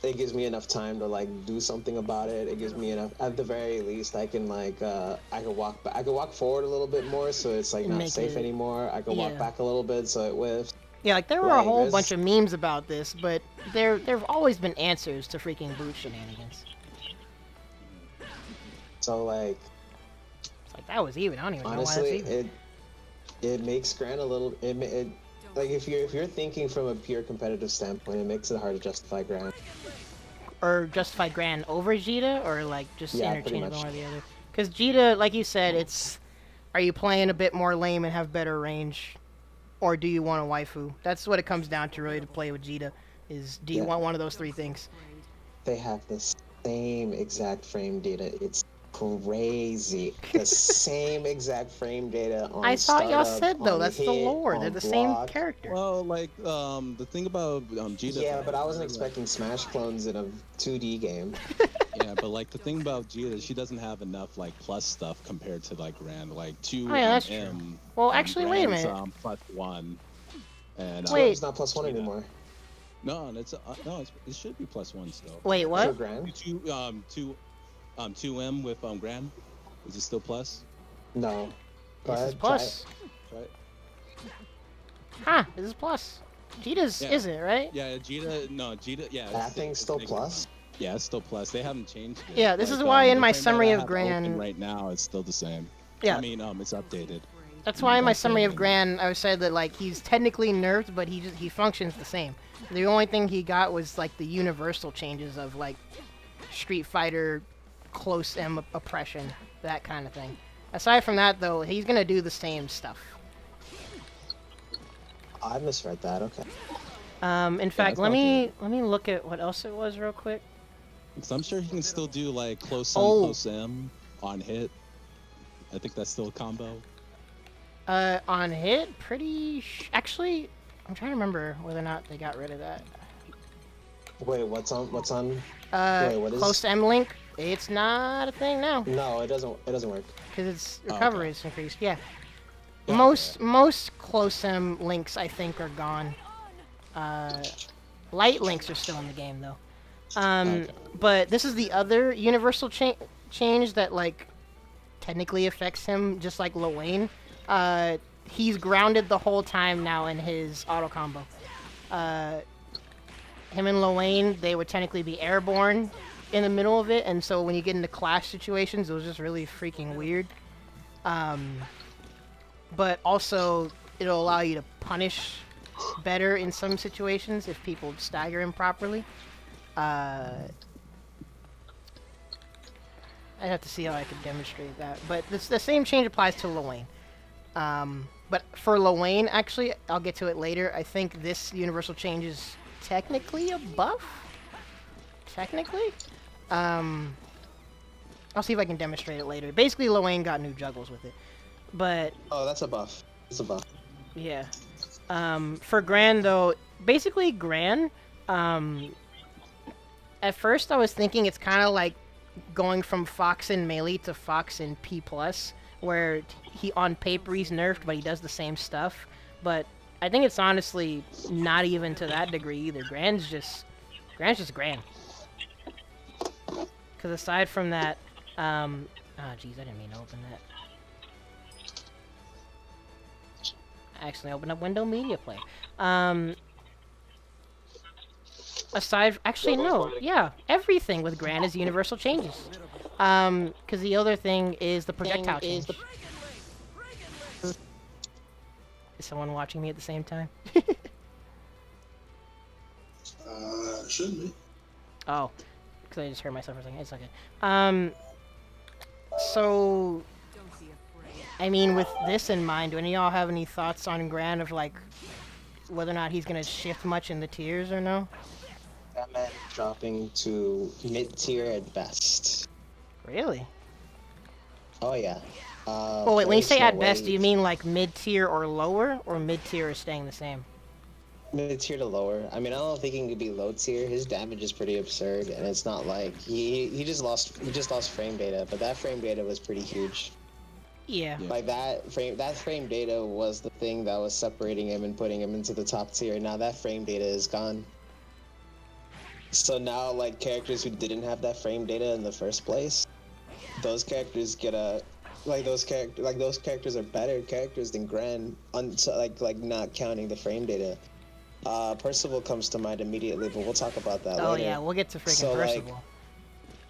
it gives me enough time to like do something about it. It gives me enough, at the very least, I can like I can walk back, I can walk forward a little bit more so it's like not safe anymore. I can walk back a little bit so it whiffs. Yeah, like there were a whole bunch of memes about this, but there've always been answers to freaking boot shenanigans. So like, it's like that was even. I don't even know why that's even. It makes Gran a little. It like if you're thinking from a pure competitive standpoint, it makes it hard to justify Gran. Or justify Gran over Zeta, or like just interchangeable one or the other. Because Zeta, like you said, it's are you playing a bit more lame and have better range, or do you want a waifu? That's what it comes down to really to play with Zeta. Is do you want one of those three things? They have the same exact frame data. It's crazy. The same exact frame data on I thought y'all said though that's the lore. They're the same character. Well, like the thing about Zeta. Yeah, but I wasn't expecting Smash clones in a 2D game. Yeah, but like the thing about Zeta, she doesn't have enough like plus stuff compared to like Gran. Like 2 that's true. Well, actually, wait a minute. +1, and wait, it's not +1 anymore. No, it should be +1 still. Wait, what? For Gran? 2M with Gran. Is it still plus? No. This is plus. Try it. Huh? This is plus. Zeta's isn't it, right? Yeah, Zeta. No, Zeta. Yeah. That thing's still plus. Yeah, it's still plus. They haven't changed it. Yeah, this is why in my summary of Gran Gran right now it's still the same. Yeah. I mean, it's updated. That's why in my summary of Gran I said that like he's technically nerfed, but he functions the same. The only thing he got was like the universal changes of like Street Fighter, close M oppression, that kind of thing. Aside from that, though, he's gonna do the same stuff. I misread that. Okay. In fact, let me look at what else it was real quick. So I'm sure he can still do like close M on hit. I think that's still a combo. On hit, actually, I'm trying to remember whether or not they got rid of that. Wait, what's on? Wait, what is? Close to M link. It's not a thing now. No, it doesn't. It doesn't work. Because its recovery is increased. Yeah. Most close M links I think are gone. Light links are still in the game though. But this is the other universal change that like technically affects him, just like Lowain. He's grounded the whole time now in his auto combo. Him and Lowain, they would technically be airborne in the middle of it, and so when you get into clash situations, it was just really freaking weird. But also, it'll allow you to punish better in some situations if people stagger him properly. I'd have to see how I could demonstrate that. But the same change applies to Lowain. But for Lowain, actually, I'll get to it later. I think this universal change is technically a buff. Technically? I'll see if I can demonstrate it later. Basically, Lowain got new juggles with it. But... Oh, that's a buff. It's a buff. Yeah. For Gran, though, basically Gran, at first I was thinking it's kind of like going from Fox in Melee to Fox in P+, where he, on paper, he's nerfed, but he does the same stuff. But I think it's honestly not even to that degree either. Gran's just Gran. Because aside from that, oh jeez, I didn't mean to open that. I accidentally opened up Window Media Player. Actually no, yeah, everything with Gran is universal changes. Because the other thing is the projectile change. Is someone watching me at the same time? Shouldn't be. Oh, because I just heard myself for a second. It's okay. So, I mean, with this in mind, do any of y'all have any thoughts on Gran of, like, whether or not he's going to shift much in the tiers or no? That man dropping to mid-tier at best. Really? Oh, yeah. Well, wait, when you say at best, do you mean, like, mid-tier or lower, or mid-tier is staying the same? Mid-tier to lower. I mean, I don't think he could be low-tier. His damage is pretty absurd, and it's not like... He just lost frame data, but that frame data was pretty huge. Yeah. Like that frame data was the thing that was separating him and putting him into the top tier. Now that frame data is gone. So now, like, characters who didn't have that frame data in the first place, those characters get a those characters are better characters than Gran, like not counting the frame data. Percival comes to mind immediately, but we'll talk about that later. Oh yeah, we'll get to freaking Percival. Like,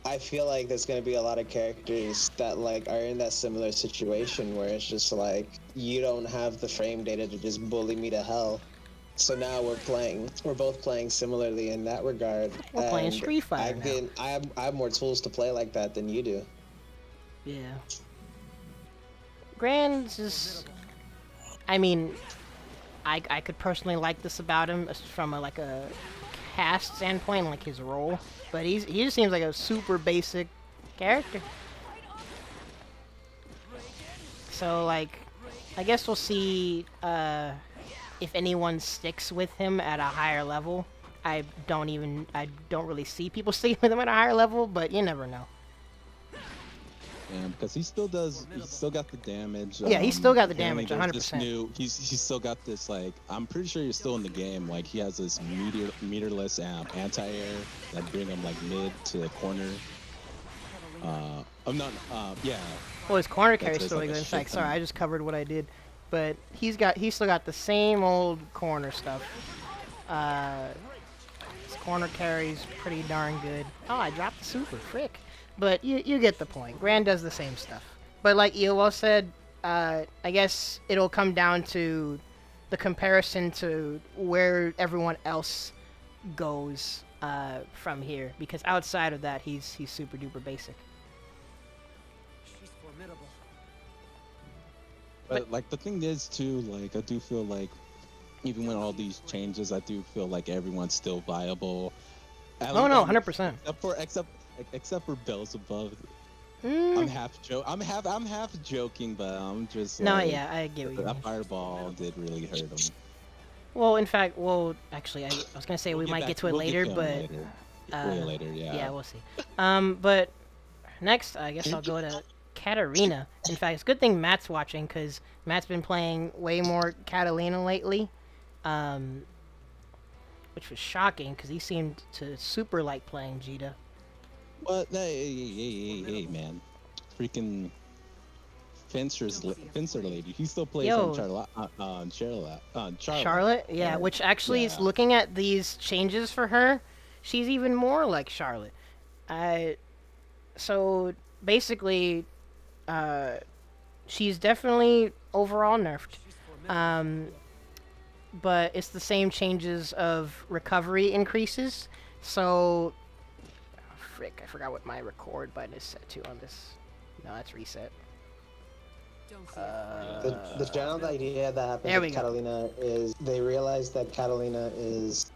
I feel like there's gonna be a lot of characters that like are in that similar situation where it's just like you don't have the frame data to just bully me to hell. So now we're both playing similarly in that regard. We're playing Street Fighter now. I have more tools to play like that than you do. Yeah. Gran's just... I mean, I could personally like this about him from a cast standpoint, like his role, but he just seems like a super basic character. So like, I guess we'll see if anyone sticks with him at a higher level. I don't really see people sticking with him at a higher level, but you never know. Yeah, because he still got the damage. Yeah, he's still got the damage, 100%. He's still got this, like, I'm pretty sure he's still in the game. Like, he has this meterless anti-air that bring him, like, mid to the corner. Yeah. Well, his corner carry's still really good. In fact, sorry, I just covered what I did. But he's still got the same old corner stuff. His corner carry's pretty darn good. Oh, I dropped the super, frick. But you get the point. Gran does the same stuff. But like EOL said, I guess it'll come down to the comparison to where everyone else goes from here. Because outside of that, he's super duper basic. She's formidable. But like the thing is too, like I do feel like even with all these changes, I do feel like everyone's still viable. Oh no, 100%. Except for Beelzebub. I'm half joking, but I'm just no, like, yeah, I get what you mean. That fireball did really hurt him. Well, in fact, actually, I was gonna say we might get to it later, but later, yeah. Yeah, we'll see. But next, I guess I'll go to Katarina. In fact, it's a good thing Matt's watching because Matt's been playing way more Katalina lately, which was shocking because he seemed to super like playing Zeta. What? Hey, man. Freaking Fencer lady. He still plays on Charlotte. Yeah, which actually is looking at these changes for her, she's even more like Charlotte. So basically, she's definitely overall nerfed. But it's the same changes of recovery increases. So frick, I forgot what my record button is set to on this. No, that's reset. The general idea that happens with Katalina is they realize that Katalina is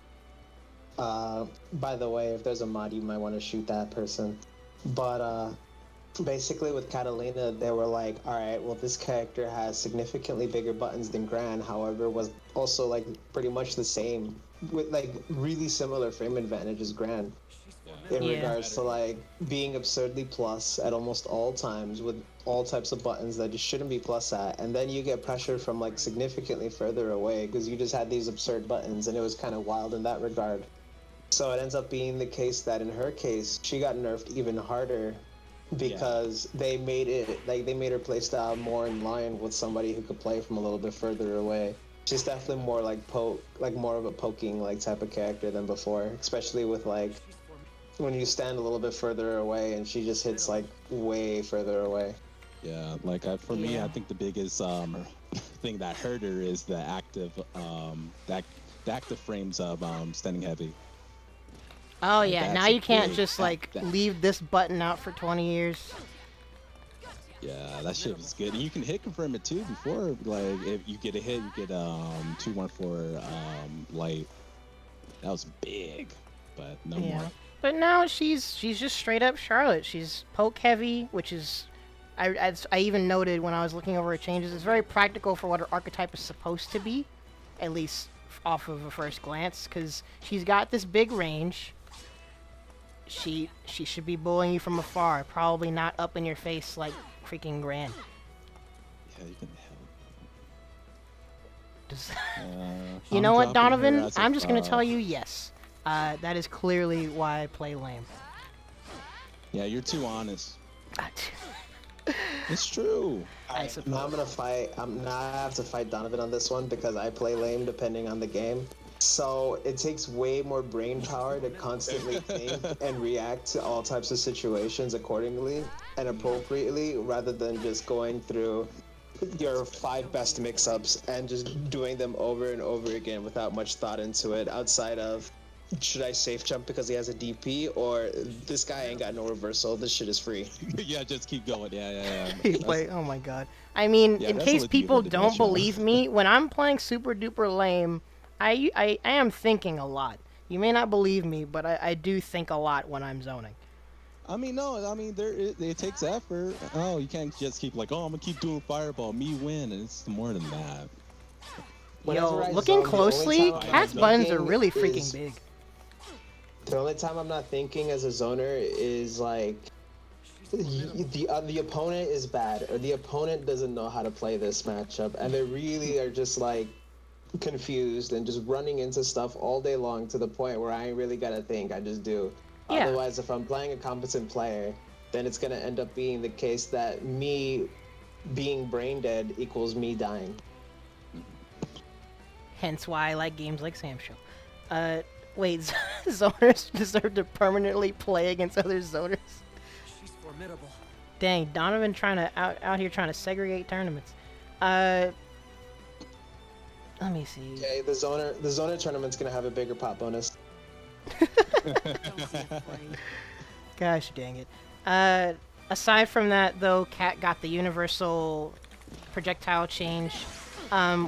by the way, if there's a mod you might want to shoot that person. But basically with Katalina they were like, alright, well this character has significantly bigger buttons than Gran, however was also like pretty much the same with like really similar frame advantage as Gran. In regards to like being absurdly plus at almost all times with all types of buttons that just shouldn't be plus at, and then you get pressure from like significantly further away because you just had these absurd buttons, and it was kind of wild in that regard. So it ends up being the case that in her case she got nerfed even harder because they made it like they made her playstyle more in line with somebody who could play from a little bit further away. She's definitely more like more of a poking like type of character than before, especially with like when you stand a little bit further away and she just hits like way further away. Yeah, like for me, I think the biggest thing that hurt her is the active frames of standing heavy. Oh yeah, now you can't just like leave this button out for 20 years. Yeah, that shit was good. And you can hit confirm it too before, like if you get a hit, you get 214 light. That was big, but no more. But now she's just straight up Charlotte. She's poke heavy, which is, I even noted when I was looking over her changes, it's very practical for what her archetype is supposed to be, at least off of a first glance, because she's got this big range. She should be bullying you from afar, probably not up in your face like freaking Gran. Yeah, you can help. You know what, Donovan? I'm just gonna tell you yes. That is clearly why I play lame. Yeah, you're too honest. It's true. I have to fight Donovan on this one because I play lame depending on the game. So it takes way more brain power to constantly think and react to all types of situations accordingly and appropriately, rather than just going through your 5 best mix-ups and just doing them over and over again without much thought into it, outside of should I safe jump because he has a DP, or this guy ain't got no reversal, this shit is free. Yeah, just keep going. Yeah. Like, oh my god. I mean, in case people don't believe me, when I'm playing super duper lame, I am thinking a lot. You may not believe me, but I do think a lot when I'm zoning. I mean, it takes effort. Oh, you can't just keep like, oh, I'm gonna keep doing fireball, me win, and it's more than that. Yo, looking closely, Cat's buttons are really freaking big. The only time I'm not thinking as a zoner is like the opponent is bad, or the opponent doesn't know how to play this matchup, and they really are just like confused and just running into stuff all day long to the point where I ain't really gotta think, I just do. Yeah. Otherwise, if I'm playing a competent player, then it's gonna end up being the case that me being brain dead equals me dying. Hence why I like games like Sam Show. Wait, zoners deserve to permanently play against other zoners? She's formidable. Dang, Donovan out here trying to segregate tournaments. Let me see. Okay, the zoner tournament's gonna have a bigger pop bonus. Gosh dang it. Aside from that, though, Cat got the universal projectile change,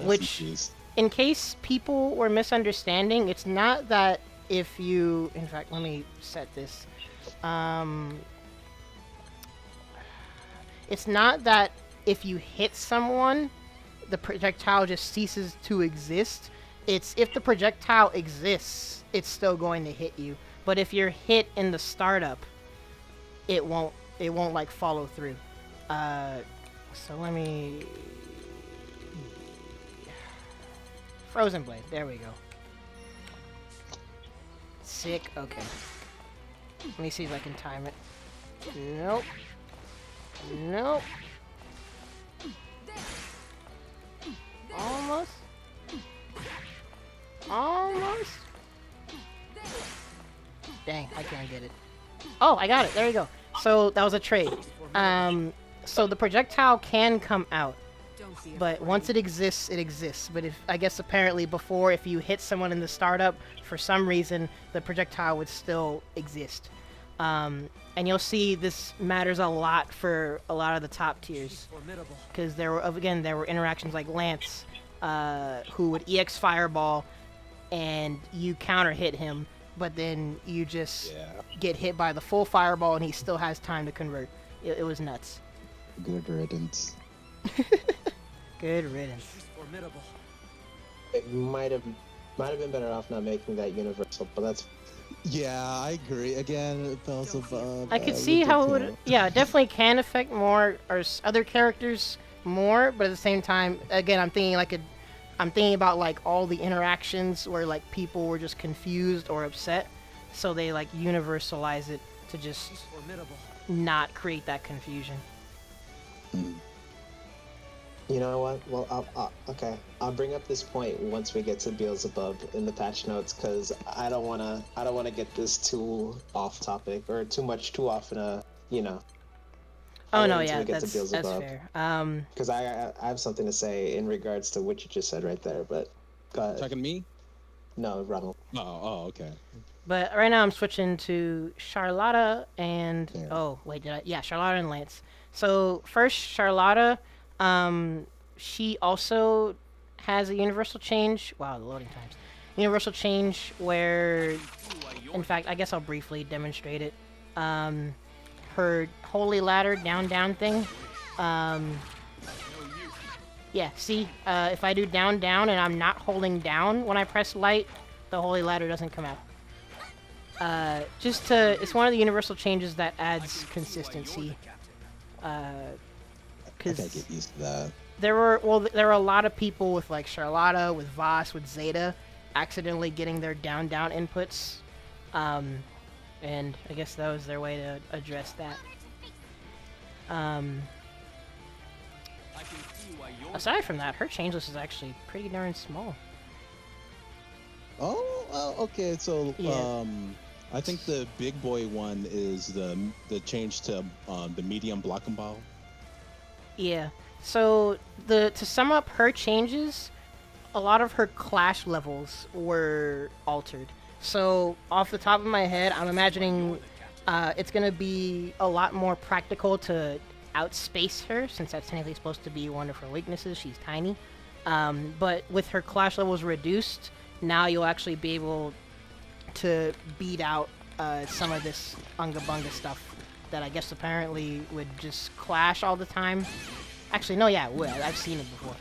which, in case people were misunderstanding, it's not that if you... In fact, let me set this. It's not that if you hit someone, the projectile just ceases to exist. It's if the projectile exists, it's still going to hit you. But if you're hit in the startup, it won't like follow through. So let me... Frozen Blade, there we go. Sick, okay. Let me see if I can time it. Nope. Nope. Almost. Almost. Dang, I can't get it. Oh, I got it. There you go. So that was a trade. So the projectile can come out, but once it exists, it exists. But I guess apparently before, if you hit someone in the startup, for some reason, the projectile would still exist. And you'll see this matters a lot for a lot of the top tiers, because there were interactions like Lance, who would EX Fireball, and you counter hit him, but then you just get hit by the full Fireball, and he still has time to convert. It was nuts. Good riddance. Good riddance. It might have been better off not making that universal, but that's... Yeah, I agree. Again, Beelzebub. I could see how it would... Yeah, it definitely can affect more, or other characters more, but at the same time, again, I'm thinking about like all the interactions where like people were just confused or upset, so they like universalize it to just not create that confusion. You know what? Well, I'll bring up this point once we get to Beelzebub in the patch notes, because I don't wanna get this too off topic or too often Oh no, yeah, that's fair. Because I have something to say in regards to what you just said right there, but go ahead. Talking to me? No, Ronald. Oh, okay. But right now I'm switching to Charlotta and Charlotta and Lance. So first, Charlotta, she also has a universal change. Wow, the loading times. Universal change where, in fact, I guess I'll briefly demonstrate it. Her holy ladder down thing. Yeah, see, if I do down and I'm not holding down when I press light, the holy ladder doesn't come out. It's one of the universal changes that adds consistency. Cause I get used to that. There were a lot of people with like Charlotta, with Voss, with Zeta, accidentally getting their down inputs. And I guess that was their way to address that. Aside from that, her change list is actually pretty darn small. Oh, well, okay. So, yeah. I think the big boy one is the change to the medium block and ball. Yeah. So to sum up her changes, a lot of her clash levels were altered. So off the top of my head, I'm imagining it's gonna be a lot more practical to outspace her, since that's technically supposed to be one of her weaknesses. She's tiny. But with her clash levels reduced, now you'll actually be able to beat out some of this unga bunga stuff that I guess apparently would just clash all the time. Actually, no, yeah, it would. I've seen it before.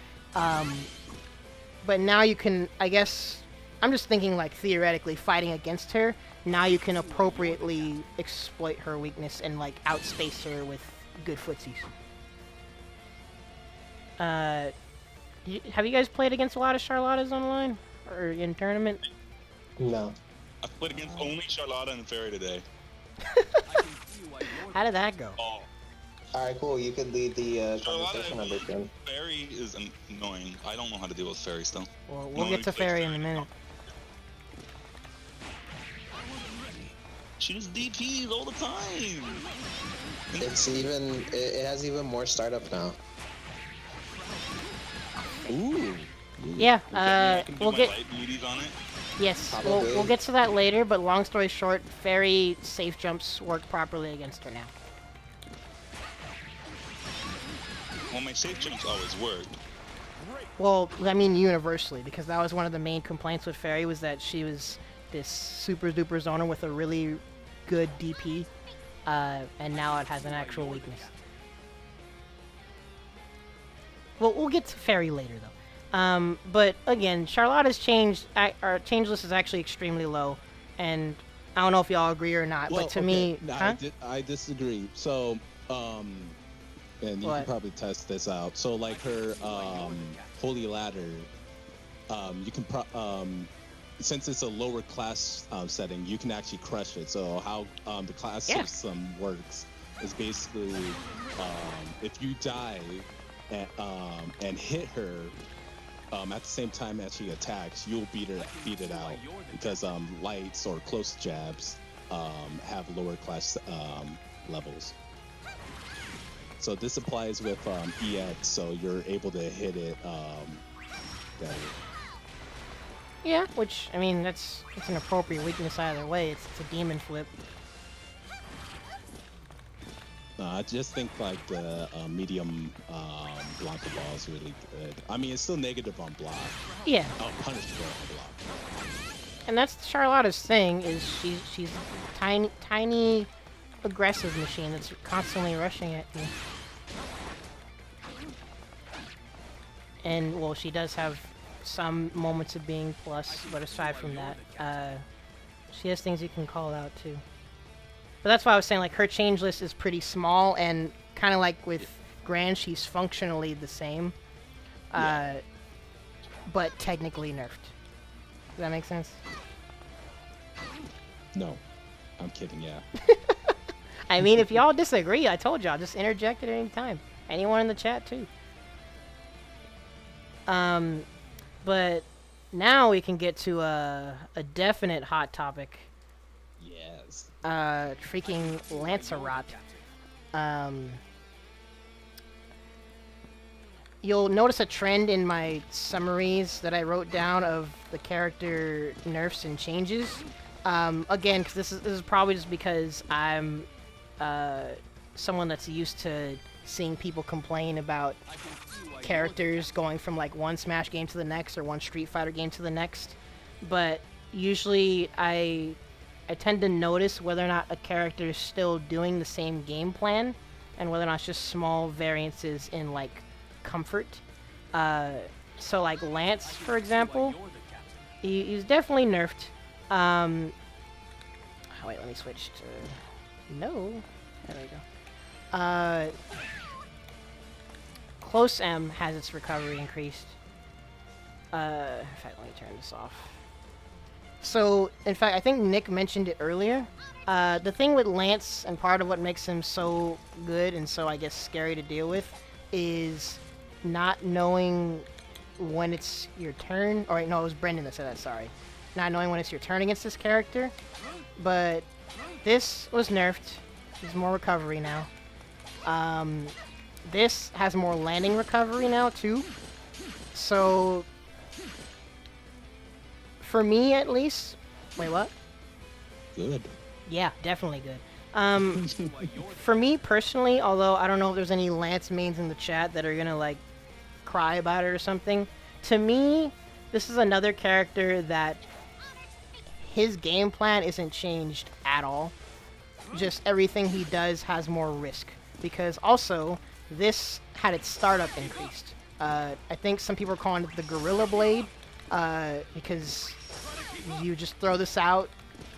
But now you can, I guess, I'm just thinking like theoretically fighting against her, now you can appropriately exploit her weakness and like outspace her with good footsies. Have you guys played against a lot of Charlottas online? Or in tournament? No. I played against only Charlotta and Ferry today. How did that go? Oh. Alright, cool. You could lead the conversation on this then. Ferry is annoying. I don't know how to deal with Ferry still. Well, we'll get to Ferry in a minute. She just DPs all the time. It has even more startup now. Ooh. Yeah, we'll get. Light beauties on it. Yes, we'll get to that later. But long story short, Ferry safe jumps work properly against her now. Well, my safe jumps always work. Well, I mean universally, because that was one of the main complaints with Ferry, was that she was this super duper zoner with a really good DP, and now it has an actual weakness. Well, we'll get to Ferry later though. But again, Charlotta's change list is actually extremely low, and I don't know if y'all agree or not, but to me, no, I disagree. So, and you can probably test this out. So, like her Holy Ladder, you can since it's a lower class setting, you can actually crush it. So how the class system works is basically if you die and hit her at the same time that she attacks, you'll beat it out, because lights or close jabs have lower class levels. So this applies with EX, so you're able to hit it better. Yeah, which, I mean, it's an appropriate weakness either way. It's a demon flip. I just think like the medium Blanca ball is really good. I mean, it's still negative on block. Yeah. Punishable on block. And that's Charlotta's thing, is she's a tiny aggressive machine that's constantly rushing at you. And, well, she does have some moments of being plus, but aside from that, she has things you can call out too. But that's why I was saying, like, her change list is pretty small, and kind of like with Gran, she's functionally the same, but technically nerfed. Does that make sense? No, I'm kidding. Yeah. I mean, if y'all disagree, I told y'all, just interject at any time. Anyone in the chat too. But now we can get to a definite hot topic. Yes. Freaking Lancelot. You'll notice a trend in my summaries that I wrote down of the character nerfs and changes. Again, because this is probably just because I'm someone that's used to seeing people complain about characters going from like one Smash game to the next or one Street Fighter game to the next. But usually I tend to notice whether or not a character is still doing the same game plan, and whether or not it's just small variances in like comfort. So like Lance, for example, he's definitely nerfed. Wait, let me switch to... No. There we go. Close M has its recovery increased. In fact, let me turn this off. So, in fact, I think Nick mentioned it earlier. The thing with Lance, and part of what makes him so good and so, I guess, scary to deal with, is not knowing when it's your turn. Or, no, it was Brendan that said that, sorry. Not knowing when it's your turn against this character. But this was nerfed. There's more recovery now. This has more landing recovery now, too. So, for me, at least... Wait, what? Good. Yeah, definitely good. For me, personally, although I don't know if there's any Lance mains in the chat that are gonna, like, cry about it or something, to me, this is another character that his game plan isn't changed at all. Just everything he does has more risk. Because also, this had its startup increased. I think some people are calling it the Gorilla Blade, because you just throw this out.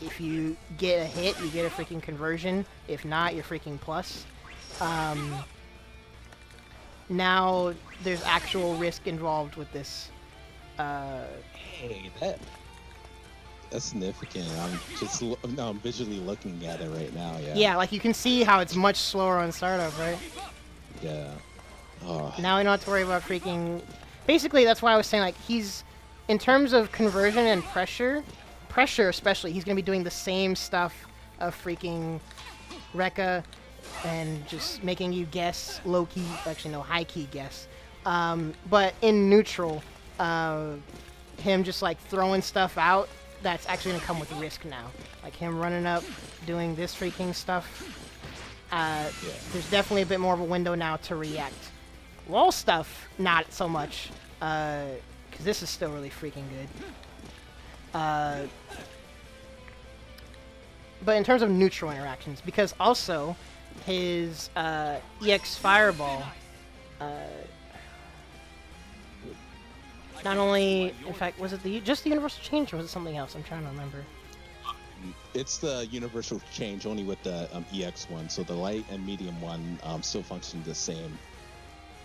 If you get a hit, you get a freaking conversion. If not, you're freaking plus. Now, there's actual risk involved with this. Hey, that's significant. I'm just visually looking at it right now. Yeah. Yeah, like you can see how it's much slower on startup, right? Yeah. Oh. Now we don't have to worry about freaking... Basically, that's why I was saying, like, he's... In terms of conversion and pressure especially, he's going to be doing the same stuff a freaking Rekka and just making you guess low-key, actually no, high-key guess. But in neutral, him just like throwing stuff out, that's actually gonna come with risk now. Like him running up, doing this freaking stuff. There's definitely a bit more of a window now to react. Wall stuff, not so much, because this is still really freaking good. But in terms of neutral interactions, because also his EX Fireball, not only, in fact, was it just the universal change or was it something else? I'm trying to remember. It's the universal change only with the EX one, so the light and medium one still function the same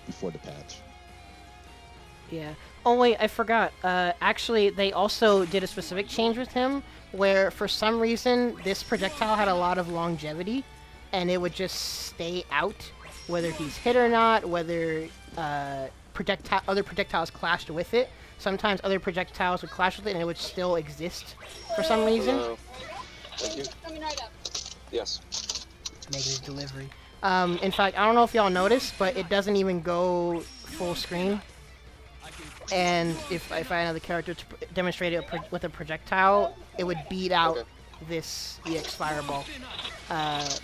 before the patch. Yeah. Oh wait, I forgot. Actually, they also did a specific change with him where for some reason this projectile had a lot of longevity and it would just stay out whether he's hit or not, whether other projectiles clashed with it. Sometimes other projectiles would clash with it and it would still exist for some reason. Hello. Thank you. Coming right up. Yes. Negative delivery. In fact, I don't know if y'all noticed, but it doesn't even go full screen. And if I had another character to demonstrate it with a projectile, it would beat out this EX Fireball. But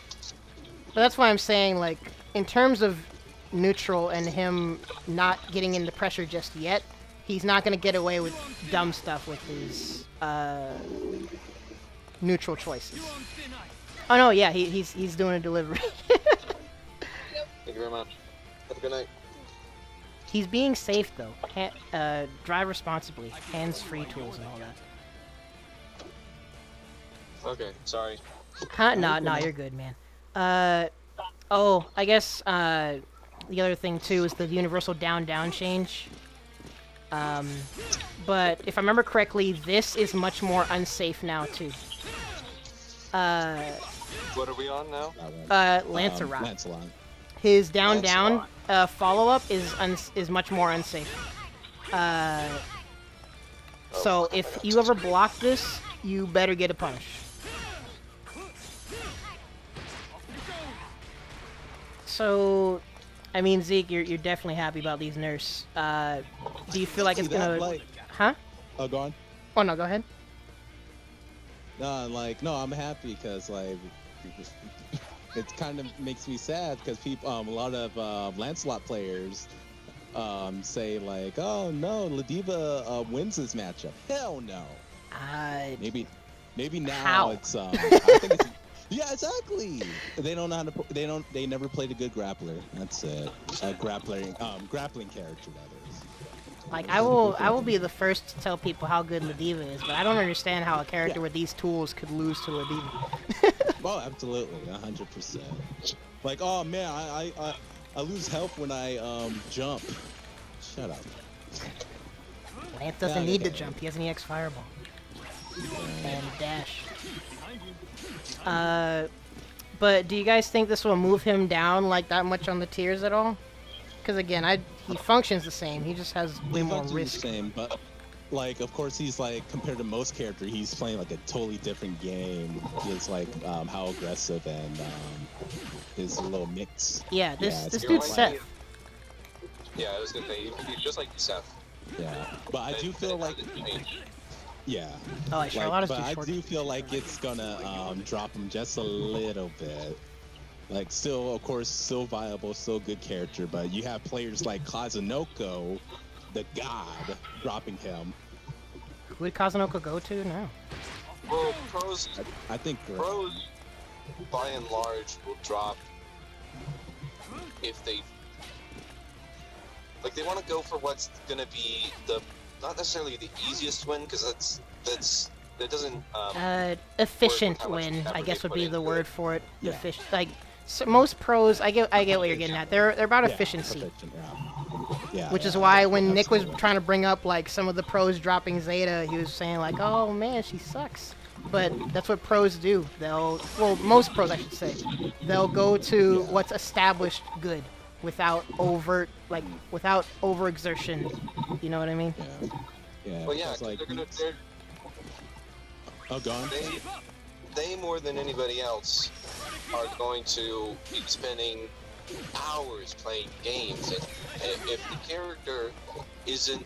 that's why I'm saying, like, in terms of neutral and him not getting into pressure just yet, he's not going to get away with dumb stuff with his neutral choices. Oh no, yeah, he's doing a delivery. Thank you very much. Have a good night. He's being safe though. Drive responsibly. Hands-free tools and all that. Okay, sorry. Huh? No, you're good, man. Oh, I guess the other thing too is the universal down change. But if I remember correctly, this is much more unsafe now too. What are we on now? Lancelot. His down follow-up is much more unsafe. So if you ever block this, you better get a punish. So, I mean, Zeke, you're definitely happy about these nerfs. Do you feel like it's gonna... Huh? Oh, go on. Oh, no, go ahead. No, I'm happy because, like, it kind of makes me sad because people, a lot of Lancelot players say, like, oh, no, Ladiva wins this matchup. Hell no. Maybe now how? It's, I think it's... Yeah, exactly. They don't know how to. They never played a good grappler. That's it. Grappling character, that is. Like I will be the first to tell people how good Ladiva is, but I don't understand how a character with these tools could lose to Ladiva. Oh, absolutely, 100%. Like, oh man, I lose health when I jump. Shut up. Lance doesn't need to jump. He has an EX Fireball and dash. But do you guys think this will move him down like that much on the tiers at all? Because again, he functions the same. He just has way more risk. The same, but like, of course, he's like compared to most characters, he's playing like a totally different game. Just like how aggressive and his little mix. Yeah, this dude's Seth. Yeah, I was gonna say he's just like Seth. Yeah, but I do feel like. Yeah. Oh, like Charlotta's but too I short. do feel like it's gonna drop him just a little bit. Like, still, of course, still viable, still good character, but you have players like Kazunoko, the god, dropping him. Who did Kazunoko go to now? Well, pros. I think pros, by and large, will drop if they like. They want to go for what's gonna be the. Not necessarily the easiest win, because that doesn't. Efficient win, I guess would be the word for it. Yeah. Efficient, like so most pros. I get what you're getting at. They're about efficiency. Yeah. Which is why when Nick was trying to bring up like some of the pros dropping Zeta, he was saying like, "Oh man, she sucks." But that's what pros do. Most pros I should say, they'll go to what's established good. Without overexertion, you know what I mean? Yeah. Well, yeah, like, they're. Oh, gone. they more than anybody else are going to be spending hours playing games, and if the character isn't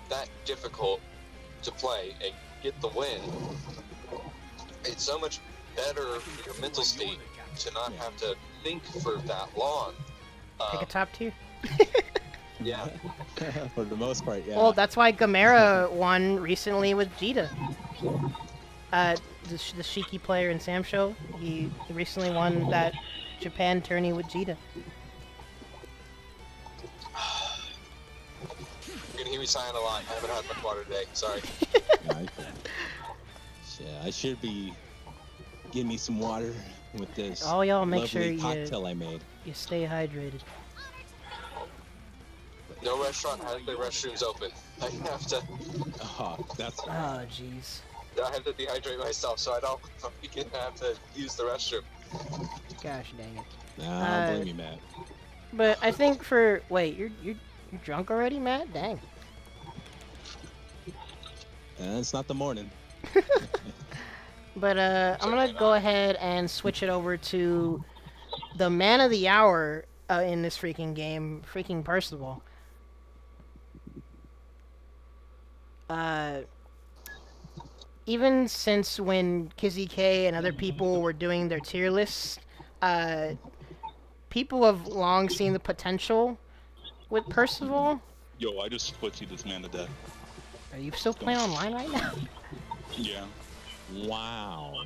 that difficult to play and get the win, it's so much better for your mental state to not have to think for that long. Pick a top tier. Yeah. For the most part, yeah. Well, that's why Gamera won recently with Zeta. The Shiki player in Sam Show, he recently won that Japan tourney with Zeta. You're gonna hear me sighing a lot. I haven't had much water today. Sorry. I should be getting me some water with this Oh, y'all make lovely sure cocktail I made. you stay hydrated. No restaurant has their restrooms open. I have to. Oh, that's Oh, jeez. I have to dehydrate myself, so I don't have to use the restroom. Gosh dang it. Nah, I don't blame you, Matt. But I think for wait, you're drunk already, Matt? Dang. It's not the morning. But I'm gonna go ahead and switch it over to the man of the hour in this freaking game, freaking Percival. Even since when Kizzy K and other people were doing their tier lists, people have long seen the potential with Percival. Yo, I just footsie this man to death. Are you still playing online right now? Yeah. Wow.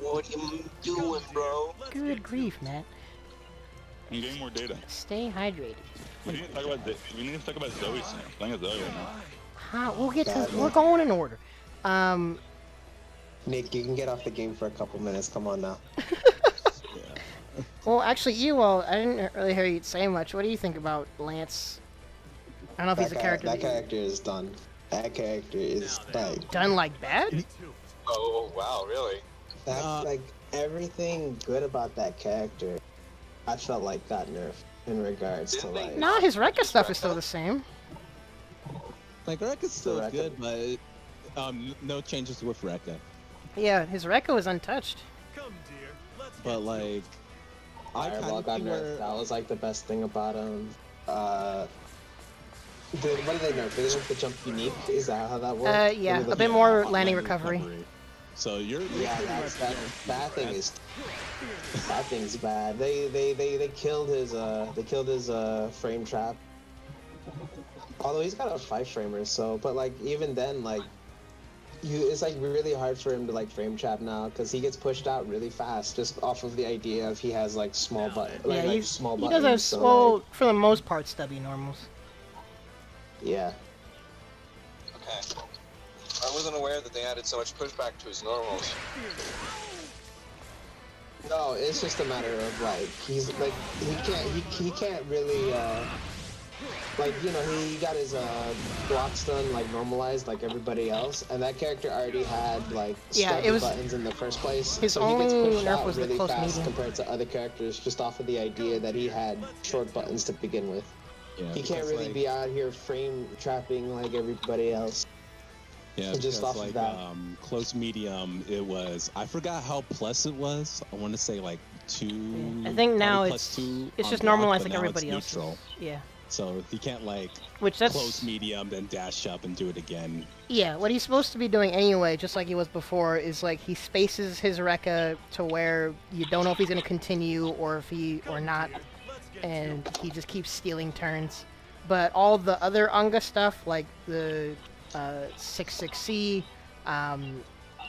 What are you doing, bro? Good grief, Matt. I'm getting more data. Stay hydrated. We need to talk about Zooey soon. I'm playing as Zooey right now. Huh, we'll get to. We're going in order. Nick, you can get off the game for a couple minutes. Come on now. Well, actually, I didn't really hear you say much. What do you think about Lance? I don't know if he's a character. That character is done. That character is like Done like bad? Oh, wow, really? that's like everything good about that character. I felt like got nerfed in regards to like. Nah, his Rekka stuff is still the same. Like, Rekka's still Rekka. good, but no changes with Rekka. Yeah, his Rekka was untouched. But, like, I kind Fireball of got think nerfed. That was like the best thing about him. What did they nerf? Did they nerf the jump unique? Is that how that works? Yeah, a bit more landing recovery. So you're that thing is that thing's bad. They killed his frame trap. Although he's got a 5-framer, so but like even then like it's like really hard for him to like frame trap now because he gets pushed out really fast just off of the idea of he has like small button small he buttons. does have so, well like, for the most part stubby normals. yeah. Okay. I wasn't aware that they added so much pushback to his normals. No, it's just a matter of like he's like he can't really like you know he got his block stun like normalized like everybody else, and that character already had like stubby buttons in the first place. His so only he gets pushed nerf out was the really close fast medium. compared to other characters just off of the idea that he had short buttons to begin with. Yeah, he can't really be out here frame trapping like everybody else. Yeah, just off like, of that. Close medium, it was. I forgot how plus it was. I want to say like 2. I think now plus 2 it's on just block, normalized but like now everybody it's else. neutral. Yeah. So he can't like that's close medium, then dash up and do it again. Yeah, what he's supposed to be doing anyway, just like he was before, is like he spaces his Rekka to where you don't know if he's gonna continue or not, and he just keeps stealing turns. But all the other Unga stuff, like the 6-6C,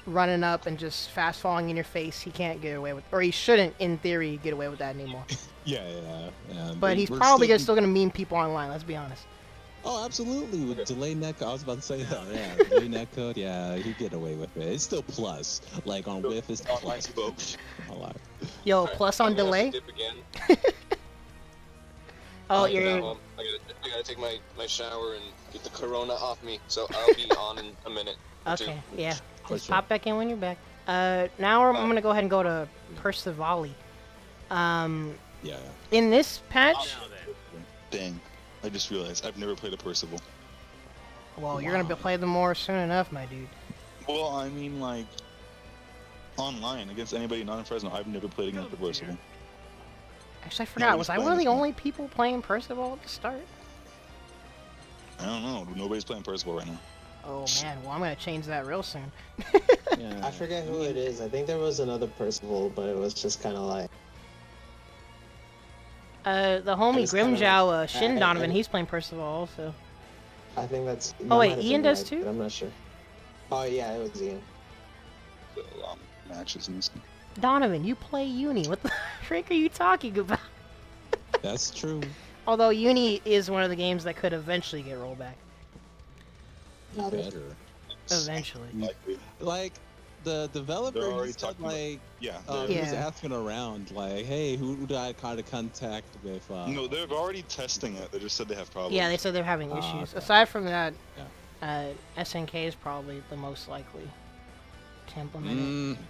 running up and just fast falling in your face, he can't get away with, or he shouldn't, in theory, get away with that anymore. Yeah. But he's probably still gonna meme people online. Let's be honest. Oh, absolutely. With delay netcode, I was about to say that. Yeah, delay netcode. Yeah, he get away with it. It's still plus. Like on whiff, it's plus. Yo, plus on delay. Oh, you're. I gotta take my shower and get the corona off me, so I'll be on in a minute. Okay, yeah. Just pop back in when you're back. Now I'm gonna go ahead and go to Percival. Yeah. In this patch. Dang, I just realized I've never played a Percival. Well, you're gonna play them more soon enough, my dude. Well, I mean, like, online against anybody not in Fresno. I've never played against the Percival. Actually, I forgot. Was I one of the only people playing Percival at the start? I don't know. Nobody's playing Percival right now. Oh man, well I'm gonna change that real soon. Yeah. I forget who it is. I think there was another Percival, but it was just kind of like. The homie Grimjow, Shin Donovan, he's playing Percival also. I think that's. Oh wait, Ian does too? But I'm not sure. Oh yeah, it was Ian. Matches and stuff. Donovan, you play Uni. What the frick are you talking about? That's true. Although Uni is one of the games that could eventually get rolled back. Better. Eventually. Like the developer said, like, he was asking around, like, hey, who do I kind of contact with? No, they're already testing it. They just said they have problems. Yeah, they said they're having issues. Okay. Aside from that, SNK is probably the most likely to implement it.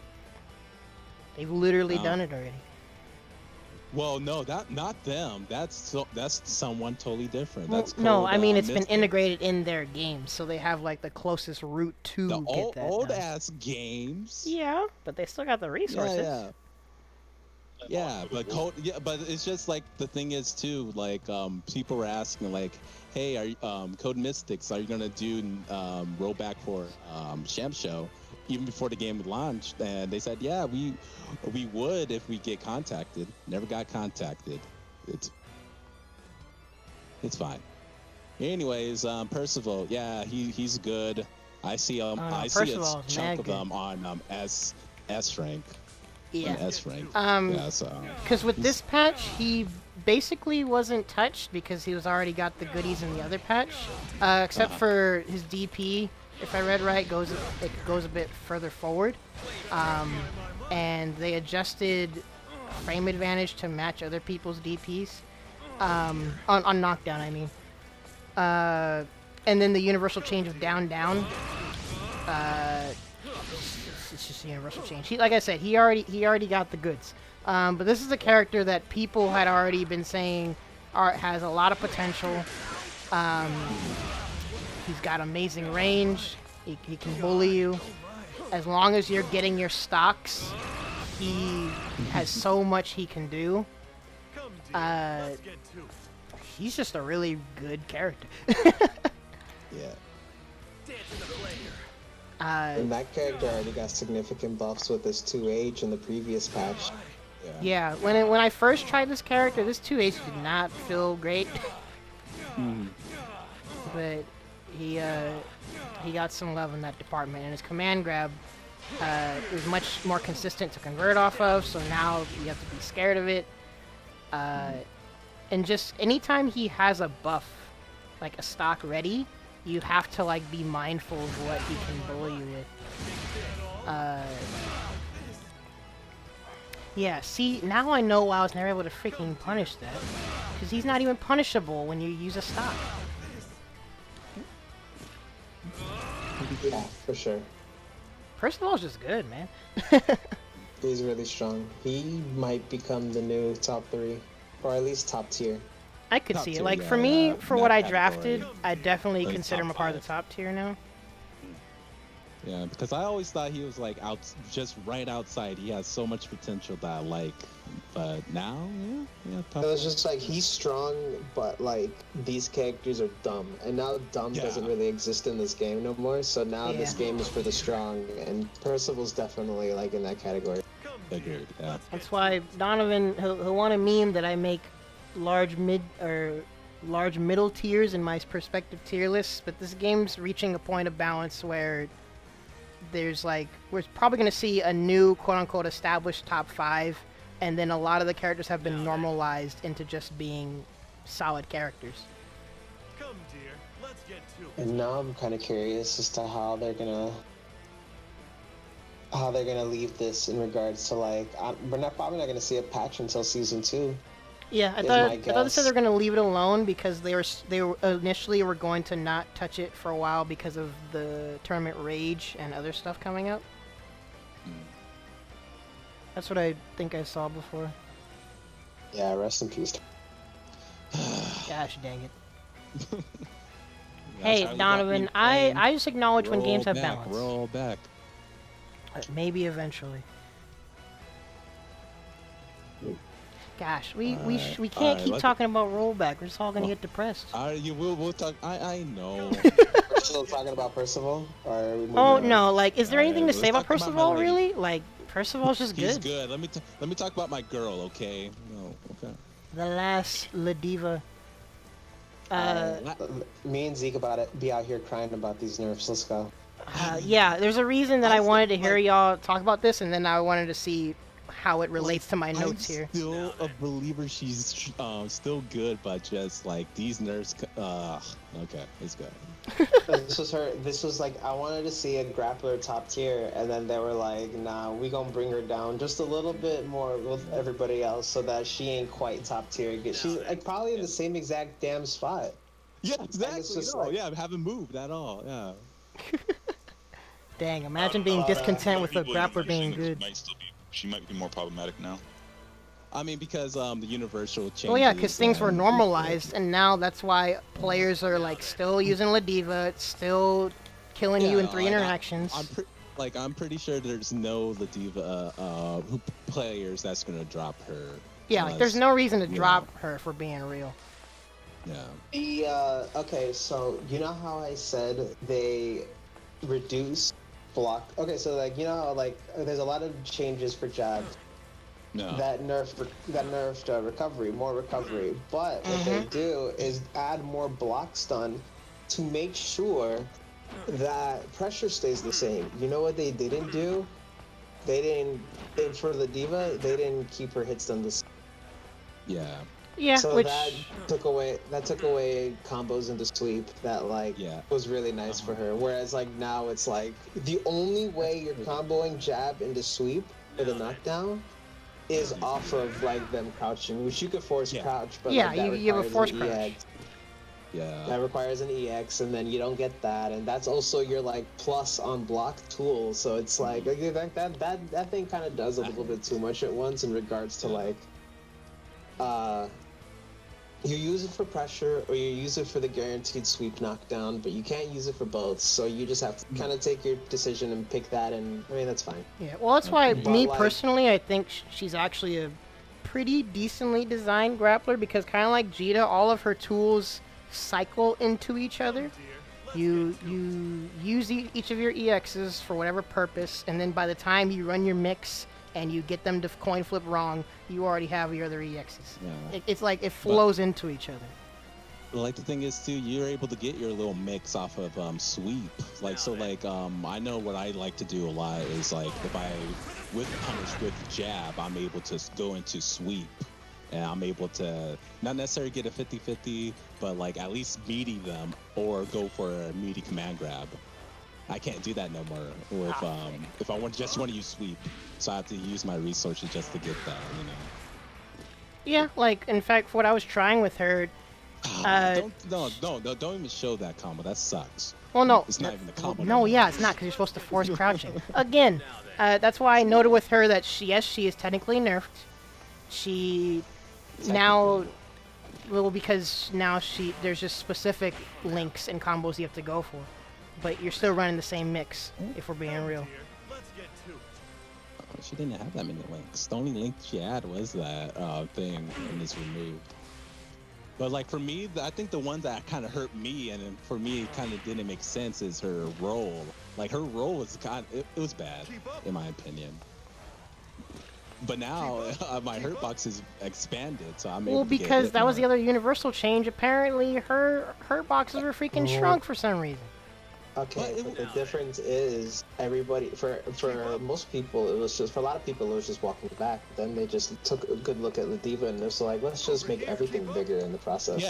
They've literally done it already. Well, no, not them. That's someone totally different. Well, That's no, I mean it's Mystic. been integrated in their games, so they have like the closest route to the get that old done. ass games. Yeah, but they still got the resources. Yeah, but but it's just like the thing is too, like people were asking like, hey, are you, Code Mystics, are you gonna do rollback for Sham Show even before the game would launch? And they said, yeah, we would if we get contacted. Never got contacted. It's fine. Anyways, Percival, yeah, he's good. I see I see a chunk of them on S rank. Yeah. S rank. Because with this patch, he basically wasn't touched because he was already got the goodies in the other patch, except for his DP. If I read right, it goes a bit further forward, and they adjusted frame advantage to match other people's DPs on knockdown. I mean, and then the universal change of down. It's just a universal change. Like I said, he already got the goods. But this is a character that people had already been saying has a lot of potential. He's got amazing range. He can bully you. As long as you're getting your stocks, he has so much he can do. He's just a really good character. Yeah. And that character already got significant buffs with his 2H in the previous patch. Yeah, when I first tried this character, this 2H did not feel great. But he got some love in that department, and his command grab is much more consistent to convert off of, so now you have to be scared of it. And just anytime he has a buff, like a stock ready, you have to like be mindful of what he can bully you with. Yeah, see, now I know why I was never able to freaking punish that. Because he's not even punishable when you use a stock. Yeah, for sure. Percival's just good, man. He's really strong. He might become the new top 3, or at least top tier. I could see it. Like, for me, for what I drafted, I definitely consider him a part of the top tier now. Yeah, because I always thought he was like just right outside. He has so much potential that I like, but now, yeah. It was just like he's strong, but like these characters are dumb, and now dumb doesn't really exist in this game no more. So now this game is for the strong, and Percival's definitely like in that category. Agreed. Yeah. That's why Donovan he'll want a meme that I make large middle tiers in my perspective tier lists, but this game's reaching a point of balance where we're probably going to see a new quote-unquote established top 5, and then a lot of the characters have been normalized into just being solid characters. Come, dear, let's get to it. And now I'm kind of curious as to how they're gonna leave this in regards to like we're probably not gonna see a patch until season 2. Yeah, I thought they said they were going to leave it alone because they were initially were going to not touch it for a while because of the tournament rage and other stuff coming up. That's what I think I saw before. Yeah, rest in peace. Gosh dang it. Hey, Donovan, I just acknowledge when games have balance. Roll back. Maybe eventually. Gosh, we can't keep talking about rollback. We're just all gonna get depressed. We'll talk. I know. We're still talking about Percival, or are we moving on? No, like, is there anything to say about Percival, really? Like, Percival's just good. He's good. Let me talk about my girl, okay? No, okay. The last Ladiva. Me and Zeke about it. Be out here crying about these nerfs. Let's go. Yeah, there's a reason that I wanted to hear y'all talk about this, and then I wanted to see how it relates to my notes here. I'm still a believer she's still good, but just like these nerfs. Okay, it's good. This was like, I wanted to see a grappler top tier, and then they were like, nah, we gonna bring her down just a little bit more with everybody else so that she ain't quite top tier. She's like probably in the same exact damn spot. Yeah, exactly. I haven't moved at all. Yeah. Dang, imagine being discontent with a grappler being good. She might be more problematic now. I mean, because the universal changes. Well, yeah, because things were normalized, and now that's why players are like still using Ladiva. It's still killing you in 3 interactions. I'm pretty sure there's no Ladiva players that's gonna drop her. Yeah, like there's no reason to drop her for being real. Yeah. Okay, so you know how I said they reduce block? Okay, so like, you know how like there's a lot of changes for jabs. No. That nerfed recovery, more recovery. But what they do is add more block stun to make sure that pressure stays the same. You know what they didn't do? They didn't, for Ladiva, they didn't keep her hit stun the same. Yeah. Yeah, so that took away combos into sweep that was really nice for her. Whereas like now it's like the only way you're comboing jab into sweep for the knockdown is off of like them crouching, which you could force crouch, but yeah, like, you have a force crouch. EX. Yeah. That requires an EX, and then you don't get that, and that's also your like plus on block tool. So it's like that thing kind of does a little bit too much at once in regards to like you use it for pressure or you use it for the guaranteed sweep knockdown, but you can't use it for both. So you just have to kind of take your decision and pick that, and I mean that's fine. Yeah, well that's why personally I think she's actually a pretty decently designed grappler, because kind of like Zeta, all of her tools cycle into each other. You use each of your EXs for whatever purpose, and then by the time you run your mix and you get them to coin flip wrong, you already have your other EXs. Yeah. It's like it flows into each other. Like the thing is too, you're able to get your little mix off of sweep. Like so, like I know what I like to do a lot is like if I punish with jab, I'm able to go into sweep, and I'm able to not necessarily get a 50-50, but like at least meaty them or go for a meaty command grab. I can't do that no more if I just want to use sweep, so I have to use my resources just to get that, you know. Yeah, like in fact, what I was trying with her. Don't even show that combo. That sucks. Well, no, it's not even a combo. No, yeah, it's not, because you're supposed to force crouching. Again, that's why I noted with her that she is technically nerfed. She now, well, because now there's just specific links and combos you have to go for. But you're still running the same mix, if we're being real. She didn't have that many links. The only link she had was that thing, and it's removed. But like for me, I think the one that kind of hurt me, and for me it kind of didn't make sense, is her roll. Like her roll was it was bad, in my opinion. But now my hurt box is expanded, so I'm able to get because that was the other universal change. Apparently, her hurt boxes were freaking shrunk for some reason. Okay, but the difference is everybody, for most people, it was just, for a lot of people, it was just walking back. Then they just took a good look at Ladiva and they're so like, let's just make everything bigger in the process.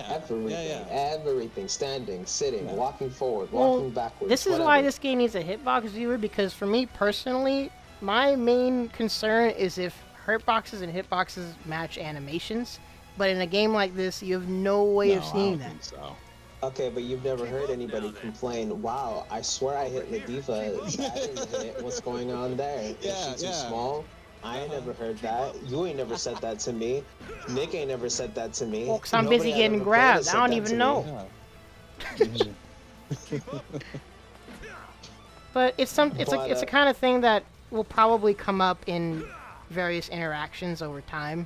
Everything, standing, sitting, walking forward, walking backwards. This is why this game needs a hitbox viewer, because for me personally, my main concern is if hurtboxes and hitboxes match animations. But in a game like this, you have no way of seeing that. Think so. Okay, but you've never heard anybody complain, wow, I swear I hit Ladiva, that didn't hit, what's going on there? Is she too small? I ain't never heard that. You ain't never said that to me. Nick ain't never said that to me. Well, because I'm busy getting grabbed. I don't even know. But it's a kind of thing that will probably come up in various interactions over time.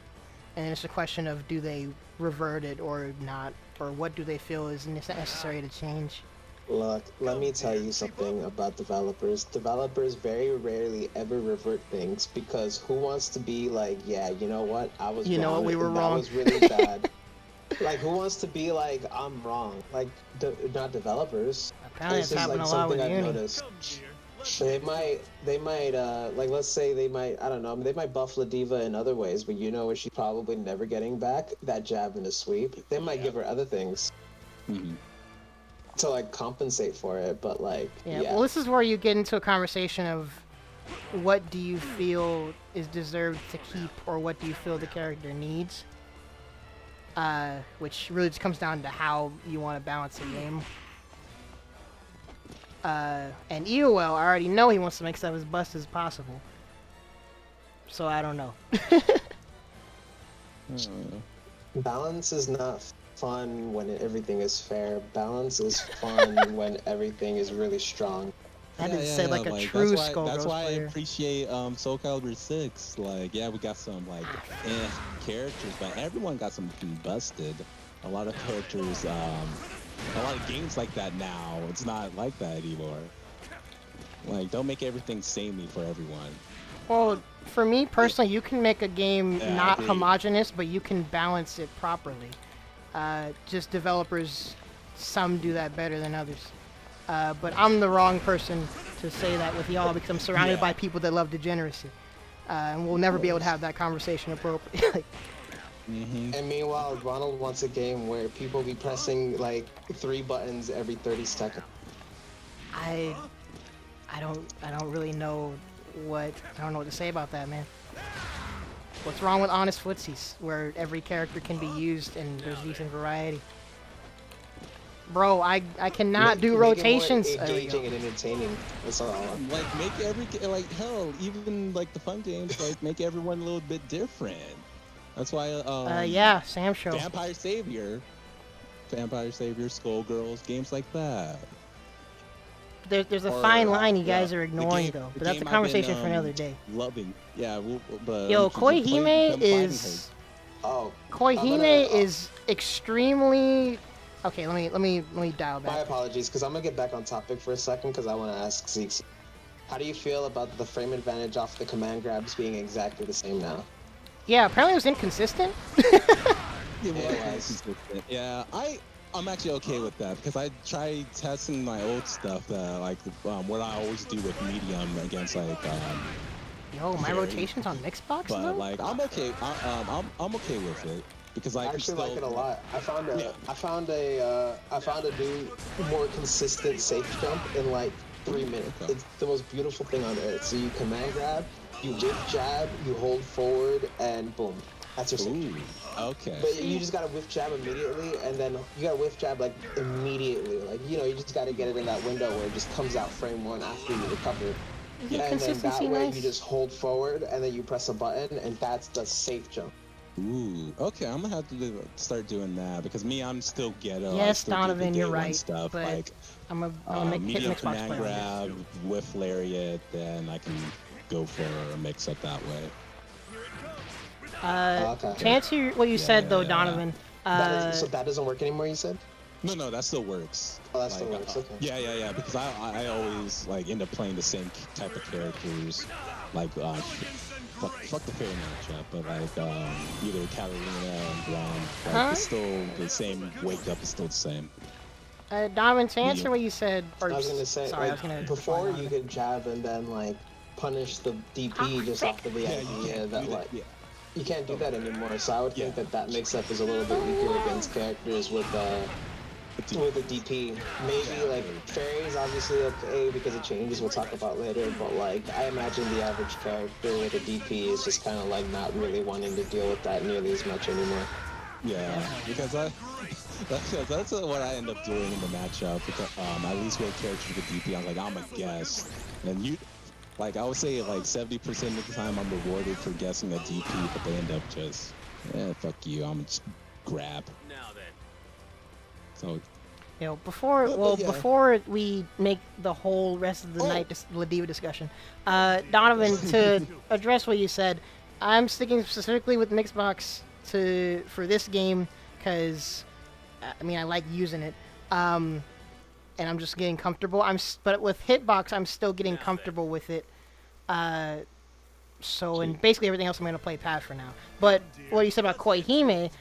and it's a question of do they revert it or not, or what do they feel is necessary to change. Look, let me tell you something about developers. Developers very rarely ever revert things because who wants to be like, yeah, you know what? I was wrong. You know what? We were wrong. That was really bad. Like, who wants to be like, I'm wrong? Like, not developers. Apparently it's happening a lot with Uni. Noticed. They might, like, let's say they might, I don't know, they might buff Ladiva in other ways, but you know what she's probably never getting back? That jab and a sweep. They might give her other things. Mm-hmm. To like compensate for it, but like yeah. Well, this is where you get into a conversation of what do you feel is deserved to keep, or what do you feel the character needs, which really just comes down to how you want to balance the game. And EOL, I already know he wants to make stuff as bust as possible, so I don't know. Balance is not fun when everything is fair. Balance is fun when everything is really strong. That is said like a true Skull That's why player. I appreciate Soul Calibur 6. Like, yeah, we got some like characters, but everyone got something busted. A lot of characters, a lot of games like that now. It's not like that anymore. Like, don't make everything samey for everyone. Well, for me personally, you can make a game not homogenous, but you can balance it properly. Just developers, some do that better than others. But I'm the wrong person to say that with y'all because I'm surrounded by people that love degeneracy. And we'll never be able to have that conversation appropriately. And meanwhile, Ronald wants a game where people be pressing like 3 buttons every 30 seconds. I don't really know what to say about that, man. What's wrong with honest footsies, where every character can be used and there's decent variety? Bro, I cannot do rotations. Make it more engaging and entertaining. That's all. Like, make hell, even like the fun games, like make everyone a little bit different. That's why. Yeah, Sam Show. Vampire Savior, Skullgirls, games like that. There's a fine line you guys are ignoring, though. But that's a conversation for another day. Loving, yeah. But yo, Koihime is. Oh. Koihime is extremely. Okay, let me dial back. My apologies, because I'm gonna get back on topic for a second, because I want to ask Zeke. How do you feel about the frame advantage off the command grabs being exactly the same now? Yeah, apparently it was inconsistent. It was. Yeah, I'm actually okay with that because I tried testing my old stuff, like what I always do with medium against like. Yo, my rotations on Mixbox. But though? like, I'm okay. I'm okay with it because I actually like it a lot. I found a new, more consistent safe jump in like 3 minutes. Okay. It's the most beautiful thing on earth. So you command grab, you whiff jab, you hold forward, and boom. That's your safe jump. Okay. But you just gotta whiff jab immediately, and then you gotta whiff jab like immediately. Like, you know, you just gotta get it in that window where it just comes out frame 1 after you recover. Yeah, and then that way nice? you just hold forward, and then you press a button, and that's the safe jump. Ooh, okay, I'm gonna have to start doing that because I'm still ghetto. Yes, Donovan, you're right. Stuff but like I'm a medium Xbox command player. grab, whiff lariat, then I can go for a mix-up that way. To answer what you said though, Donovan. So that doesn't work anymore, you said? No, that still works. Oh, that still works. Okay. Yeah. Because I always like end up playing the same type of characters, like fuck the Ferry matchup, but like either Katalina and Gran. Like, it's still the same. Wake up is still the same. Donovan, to answer what you said, I was gonna say, sorry, like, before you could jab and then like punish the DP just off of the idea that like. You can't do that anymore, so I would think that mix-up is a little bit weaker against characters with a DP. Maybe like Ferry's obviously okay because it changes, we'll talk about later, but like I imagine the average character with a DP is just kind of like not really wanting to deal with that nearly as much anymore. Yeah, because that's what I end up doing in the matchup. Because, at least with characters with DP, I'm like, I'm a guess, and you. Like, I would say, like, 70% of the time I'm rewarded for guessing a DP, but they end up just, fuck you, I'm just grab. Now then. So... You know, before we make the whole rest of the night Ladiva discussion, Donovan, to address what you said, I'm sticking specifically with Mixbox for this game because I mean I like using it, and I'm just getting comfortable. But with Hitbox, I'm still getting comfortable with it. So and basically everything else I'm gonna play Pad for now. But what you said about Koihime,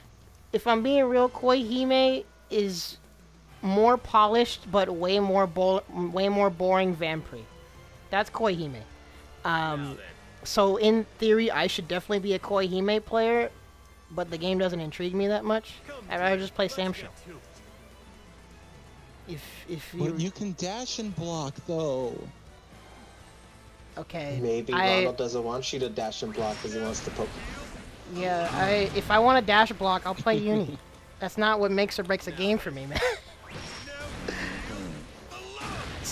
if I'm being real, Koihime is more polished but way more boring Vampire. That's Koihime. So in theory, I should definitely be a Koihime player, but the game doesn't intrigue me that much. I'd rather just play Samsho. If you can dash and block though. Okay. Maybe Ronald doesn't want you to dash and block because he wants to poke. Yeah, if I want to dash block, I'll play Uni. That's not what makes or breaks a game for me, man.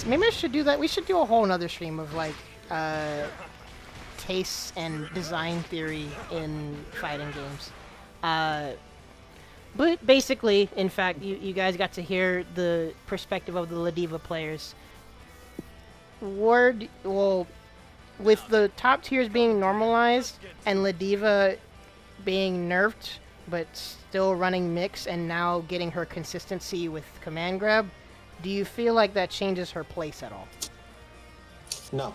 Maybe I should do that. We should do a whole nother stream of like tastes and design theory in fighting games. But basically, in fact, you guys got to hear the perspective of the Ladiva players. With the top tiers being normalized and Ladiva being nerfed, but still running mix and now getting her consistency with command grab, do you feel like that changes her place at all? No.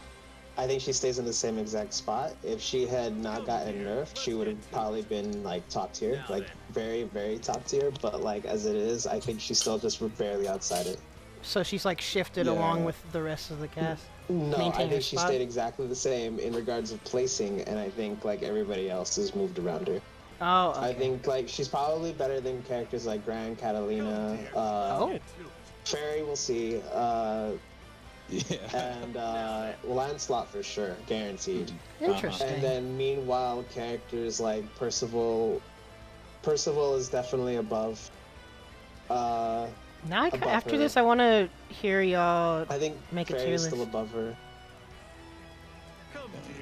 I think she stays in the same exact spot. If she had not gotten nerfed, she would have probably been like top tier, like very, very top tier. But like as it is, I think she's still just barely outside it. So she's like shifted along with the rest of the cast? No, I think she stayed exactly the same in regards of placing, and I think like everybody else has moved around her. Oh, okay. I think like she's probably better than characters like Gran, Katalina, Ferry, we'll see. And Lancelot for sure, guaranteed. Interesting. And then meanwhile, characters like Percival is definitely above. Now, after this, I want to hear y'all make a tier Ferry's list. still above her.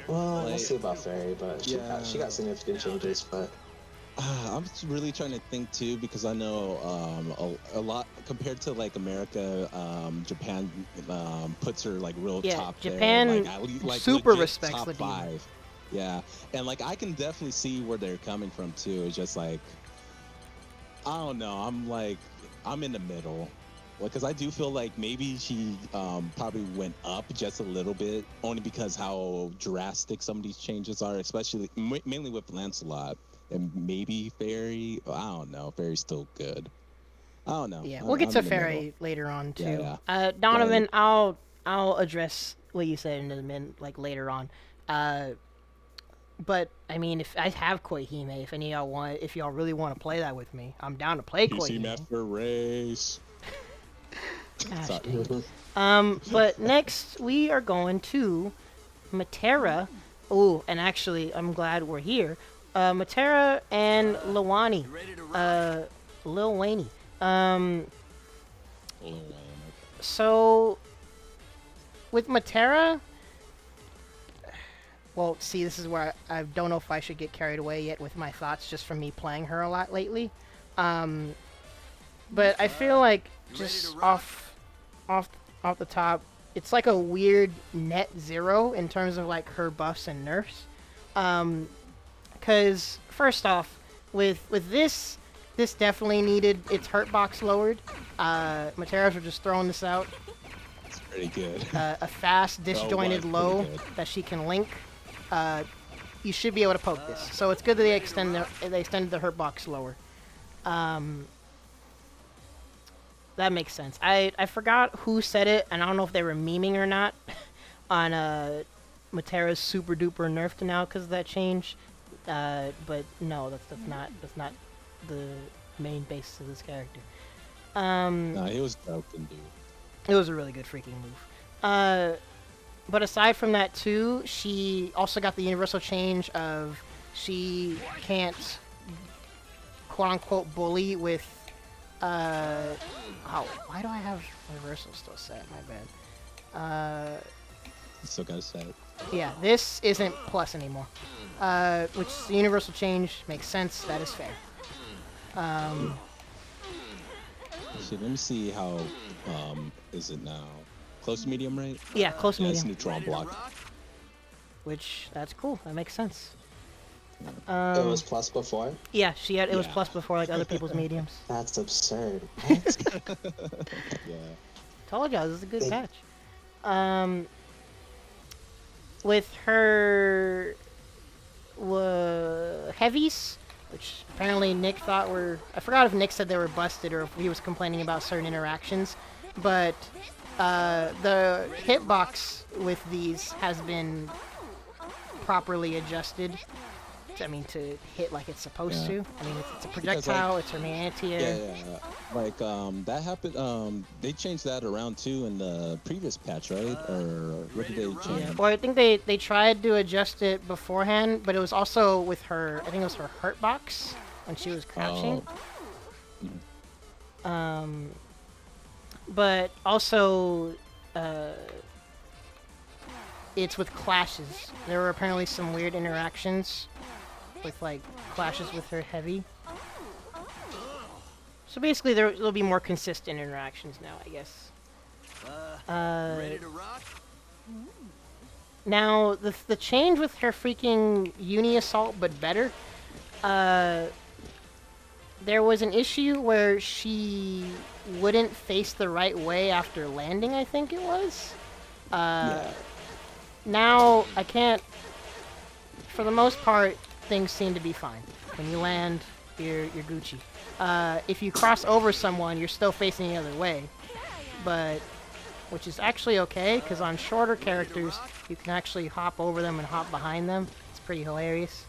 Well, we'll see about Ferry, but she got significant changes, but... I'm really trying to think too, because I know a lot compared to like America, Japan puts her like real top Japan there. Like super respects top Ladiva. 5. Yeah, and like I can definitely see where they're coming from too. It's just like I don't know. I'm in the middle, because I do feel like maybe she probably went up just a little bit, only because how drastic some of these changes are, especially mainly with Lancelot. And maybe Ferry. I don't know. Ferry's still good. I don't know. Yeah, we'll get to Ferry later on too. Yeah. Donovan, I'll address what you said in a minute, like later on. But I mean, if I have Koihime, if any of y'all if y'all really want to play that with me, I'm down to play Koihime. PC Master Race. But next we are going to Metera. Oh, and actually, I'm glad we're here. Metera and Lowain. Lowain. So with Metera, well, see, this is where I don't know if I should get carried away yet with my thoughts just from me playing her a lot lately. But I feel like just off the top, it's like a weird net zero in terms of like her buffs and nerfs. Because first off, with this definitely needed its hurt box lowered. Metera's were just throwing this out. It's pretty good. A fast disjointed low that she can link. You should be able to poke this. So it's good that they extended the hurt box lower. That makes sense. I forgot who said it, and I don't know if they were memeing or not on Metera's super duper nerf to now because of that change. But no, that's not the main basis of this character. Nah, he was broken, dude. It was a really good freaking move. But aside from that too, she also got the universal change of she can't quote unquote bully with why do I have reversal still set? My bad. Still gotta set it. Yeah, this isn't plus anymore. Which the universal change makes sense. That is fair. Let me see how is it now? Close to medium, right? Yeah, close to medium. It's neutron block. Which that's cool. That makes sense. It was plus before? Yeah, it was plus before like other people's mediums. That's absurd. What? Yeah. Told y'all, this is a good patch. With her heavies, which apparently Nick thought were... I forgot if Nick said they were busted or if he was complaining about certain interactions, but the hitbox with these has been properly adjusted. I mean, to hit like it's supposed to. I mean, it's a projectile, it's her main anti-air. Yeah. Like, that happened, they changed that around too in the previous patch, right? Or what did they change? Yeah. Well, I think they tried to adjust it beforehand, but it was also with her, I think it was her hurt box when she was crouching. But also, it's with clashes. There were apparently some weird interactions with like clashes with her heavy. So basically there'll be more consistent interactions now, I guess. Ready to rock? Now the change with her freaking uni assault but better, there was an issue where she wouldn't face the right way after landing, I think it was. Now I can't, for the most part, things seem to be fine. When you land, you're Gucci. If you cross over someone, you're still facing the other way, but which is actually okay, because on shorter characters, you can actually hop over them and hop behind them. It's pretty hilarious.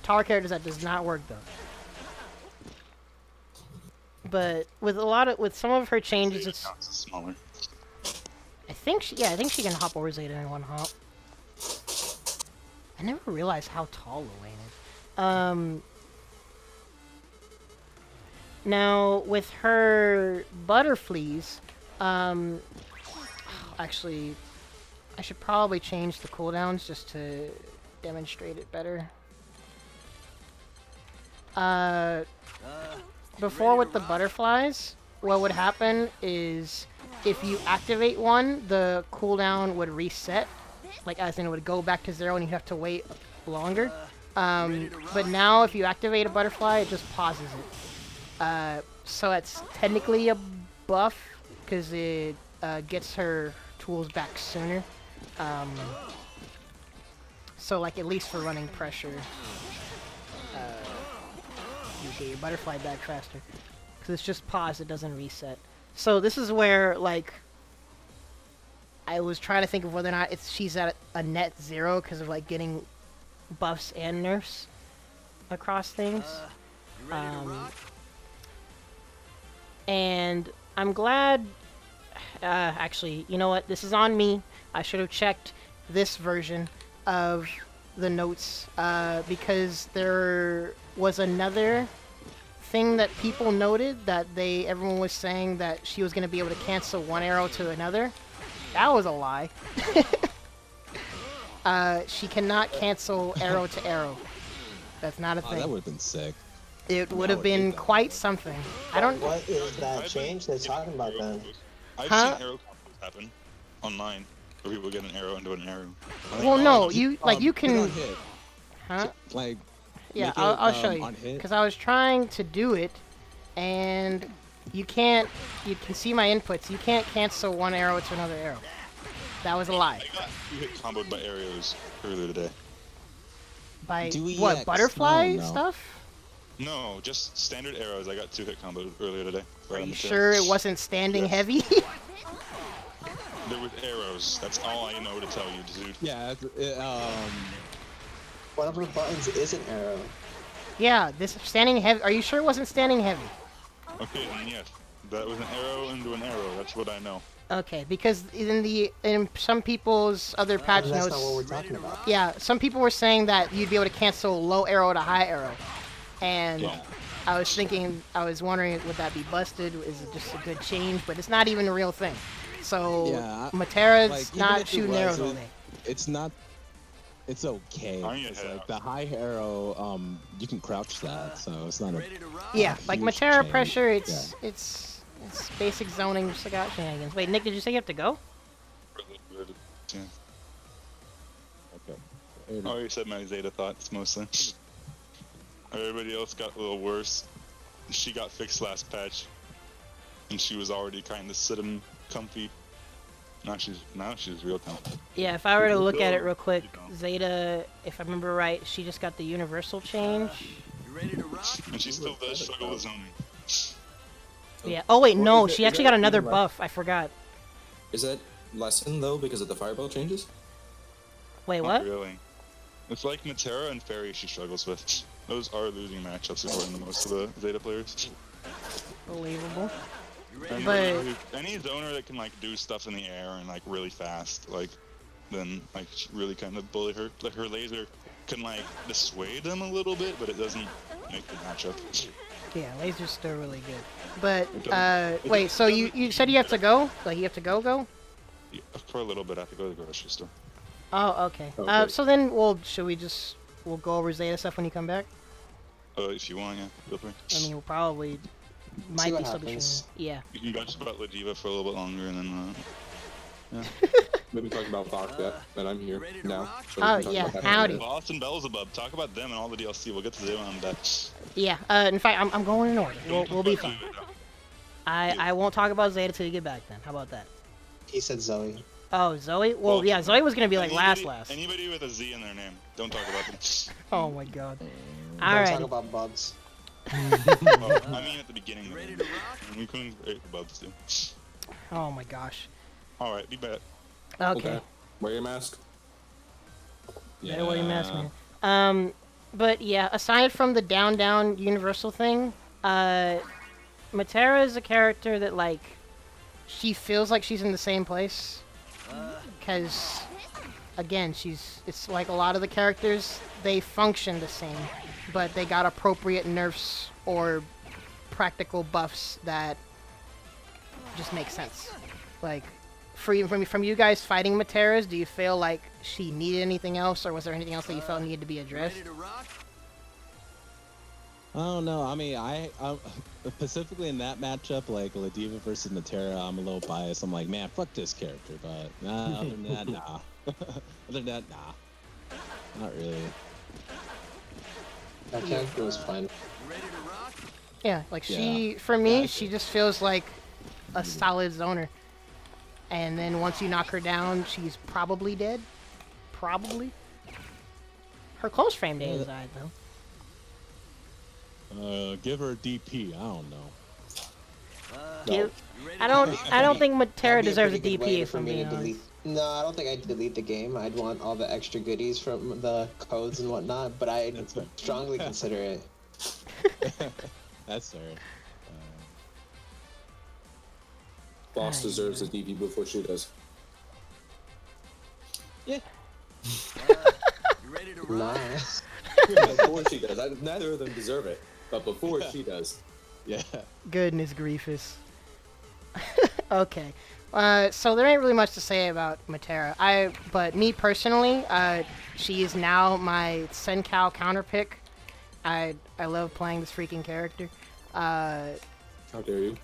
Taller characters, that does not work though. But with some of her changes, it's smaller. I think she can hop over Zeta in one hop. I never realized how tall Lowain is. Now with her butterflies, actually, I should probably change the cooldowns just to demonstrate it better. Before with the butterflies, what would happen is if you activate one, the cooldown would reset. Like, as in it would go back to 0 and you have to wait longer. But now if you activate a butterfly, it just pauses it. So it's technically a buff, because it gets her tools back sooner. So, like, at least for running pressure, you get your butterfly back faster. Because it's just paused, it doesn't reset. So this is where, like, I was trying to think of whether or not she's at a net 0 because of, like, getting buffs and nerfs across things. And I'm glad... actually, you know what? This is on me. I should have checked this version of the notes, because there was another thing that people noted that everyone was saying that she was going to be able to cancel one arrow to another. That was a lie. She cannot cancel arrow to arrow. That's not a thing. That would have been sick. It would have been quite something. I don't... What is that change they're talking about then? I've seen arrow combos happen online, where people get an arrow into an arrow. Well, no, you can... Huh? Like... Yeah, I'll show you. Because I was trying to do it, and you can't... You can see my inputs. You can't cancel one arrow to another arrow. That was a lie. I got hit comboed by arrows earlier today. By what, butterfly stuff? No, just standard arrows. I got 2 hit combos earlier today. Are you sure it wasn't standing heavy? There was arrows. That's all I know to tell you, dude. Yeah, one of the buttons is an arrow. Yeah, this standing heavy. Are you sure it wasn't standing heavy? Okay, then yes. That was an arrow into an arrow. That's what I know. Okay, because in some people's other patch notes... That's not what we're talking about. Yeah, some people were saying that you'd be able to cancel low arrow to high arrow. And I was wondering, would that be busted? Is it just a good change? But it's not even a real thing. So, yeah, Metera's like, not shooting arrows all day. It's not... It's okay. Like the high arrow, you can crouch that, so it's not a... Yeah, like Metera pressure, it's basic zoning, just like shenanigans. Wait, Nick, did you say you have to go? Yeah. Okay. I already said my Zeta thoughts mostly. Everybody else got a little worse. She got fixed last patch, and she was already kind of sitting comfy. Now she's real comfy. Yeah, if I were to look at it real quick, Zeta, if I remember right, she just got the universal change. You ready to rock? And she still does struggle with zoning. Yeah. Oh wait, no, she actually got another buff. I forgot. Is that lesson though because of the fireball changes? Wait, Not what? really. It's like Metera and Ferry she struggles with. Those are losing matchups according to most of the Zeta players. Believable. Any, But any zoner that can like do stuff in the air and like really fast, like then like really kind of bully her. Like her laser can like dissuade them a little bit, but it doesn't make the matchup. yeah, laser's still really good. But wait, so you said you have to go? Like you have to go? Yeah, for a little bit, I have to go to the grocery store. Oh, okay. Okay. So then we'll go over Zeta stuff when you come back? If you want, yeah, feel free. I mean, we'll probably See what be still be happens. yeah. You can gush about Ladiva for a little bit longer, and then yeah. Maybe talk about Fox and I'm here Ready to now. rock? So we Oh, can talk yeah, about that. howdy. Boss and Beelzebub, talk about them and all the DLC. We'll get to them on that. Yeah. In fact, I'm going in order. We'll be fine. I won't talk about Zeta till you get back then. How about that? He said Zoe. Oh, Zoe? Well, yeah, Zoe was gonna be like last. Anybody with a Z in their name, don't talk about them. Oh my god. Don't Alright. talk about bugs. Well, I mean at the beginning. You of ready it. to rock? We couldn't rate the Bubs too. Oh my gosh. All right, be back. Okay. Wear your mask. Better wear your mask, man. But yeah, aside from the down universal thing, Metera is a character that like she feels like she's in the same place. Because again, it's like a lot of the characters, they function the same, but they got appropriate nerfs or practical buffs that just make sense. Like, from you guys fighting Meteras, do you feel like she needed anything else, or was there anything else that you felt needed to be addressed? Ready to rock? I don't know. I mean, I specifically in that matchup, like Ladiva versus Metera, I'm a little biased. I'm like, man, fuck this character. But other than that, nah. Other than that, nah. Not really. That character was fun. You ready to rock? Yeah, like Yeah. for me, Yeah, she just feels like a solid zoner. And then once you knock her down, she's probably dead. Probably. Her close frame data is alright though. Give her a DP. I don't know. Give- You ready I to don't. rock? I don't think That'd Matera be a deserves a pretty good way DP if for I'm me being to honest. delete. No, I don't think I'd delete the game. I'd want all the extra goodies from the codes and whatnot, but I'd That's right. strongly consider it. That's fair. Boss deserves a DP before she does. You ready to Nah. rock? Before she does. Neither of them deserve it, but before she does. Yeah. Goodness griefus. Okay. So there ain't really much to say about Metera. But me personally, she is now my Senkow counter pick. I love playing this freaking character. How dare you?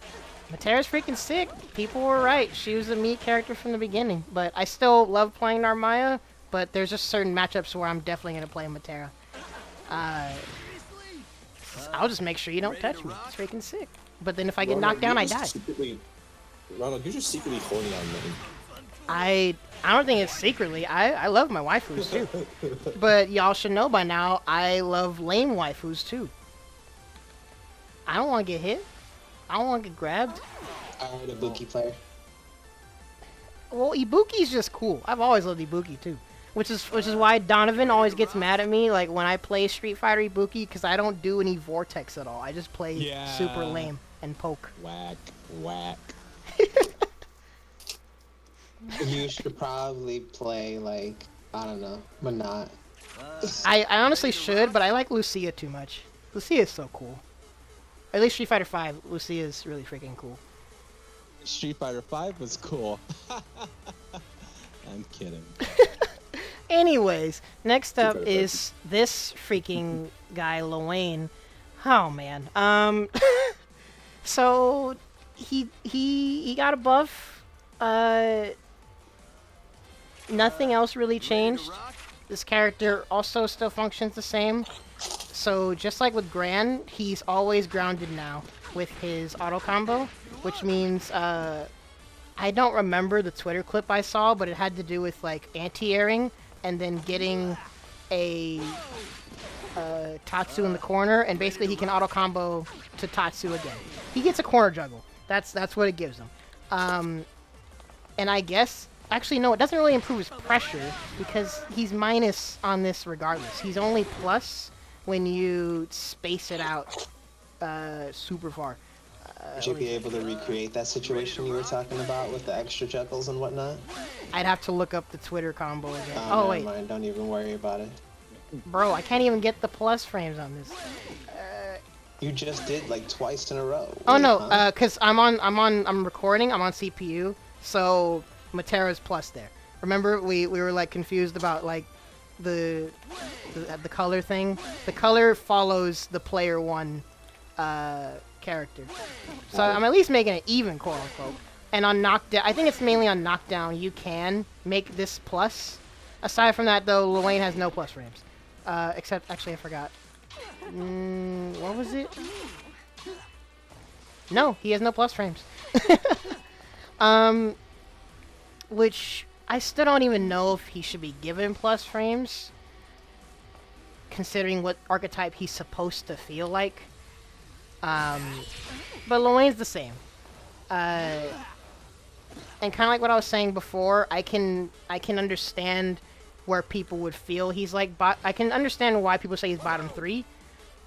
Metera's freaking sick. People were right. She was a meat character from the beginning. But I still love playing Narmaya. But there's just certain matchups where I'm definitely gonna play Metera. I'll just make sure you don't touch me. It's freaking sick. But then if I get knocked down, I die. Ronald, you're just secretly horny on me. I don't think it's secretly. I love my waifus too. But y'all should know by now, I love lame waifus too. I don't want to get hit. I don't want to get grabbed. I'm a Ibuki player. Well, Ibuki's just cool. I've always loved Ibuki too. Which is why Donovan always gets mad at me like when I play Street Fighter Ibuki because I don't do any vortex at all. I just play super lame and poke. Whack. Whack. You should probably play like, I don't know, but not. I honestly should, but I like Lucia too much. Lucia is so cool. At least Street Fighter 5, Lucia is really freaking cool. Street Fighter 5 was cool. I'm kidding. Anyways, next up is this freaking guy, Lowain. Oh man. So he got a buff. Nothing else really changed. this character also still functions the same. So just like with Gran, he's always grounded now with his auto combo, which means I don't remember the Twitter clip I saw, but it had to do with like anti-airing and then getting a Tatsu in the corner, and basically he can auto combo to Tatsu again. He gets a corner juggle. That's what it gives him. And I guess actually no, it doesn't really improve his pressure because he's minus on this regardless. He's only plus when you space it out super far. Would you be able to recreate that situation you were talking about with the extra juggles and whatnot? I'd have to look up the Twitter combo again. Oh, wait. never mind. Don't even worry about it. Bro, I can't even get the plus frames on this. You just did like twice in a row. Oh no, cause I'm recording. I'm on CPU, so Metera's plus there. Remember, we were like confused about like the color thing. The color follows the player one character, so I'm at least making it even, quote unquote. And on knockdown, I think it's mainly on knockdown. You can make this plus. Aside from that, though, Lowain has no plus frames. Except, actually, I forgot. What was it? No, he has no plus frames. Which I still don't even know if he should be given plus frames, considering what archetype he's supposed to feel like. But Lowain's the same. And kind of like what I was saying before, I can understand where people would feel he's like I can understand why people say he's bottom 3.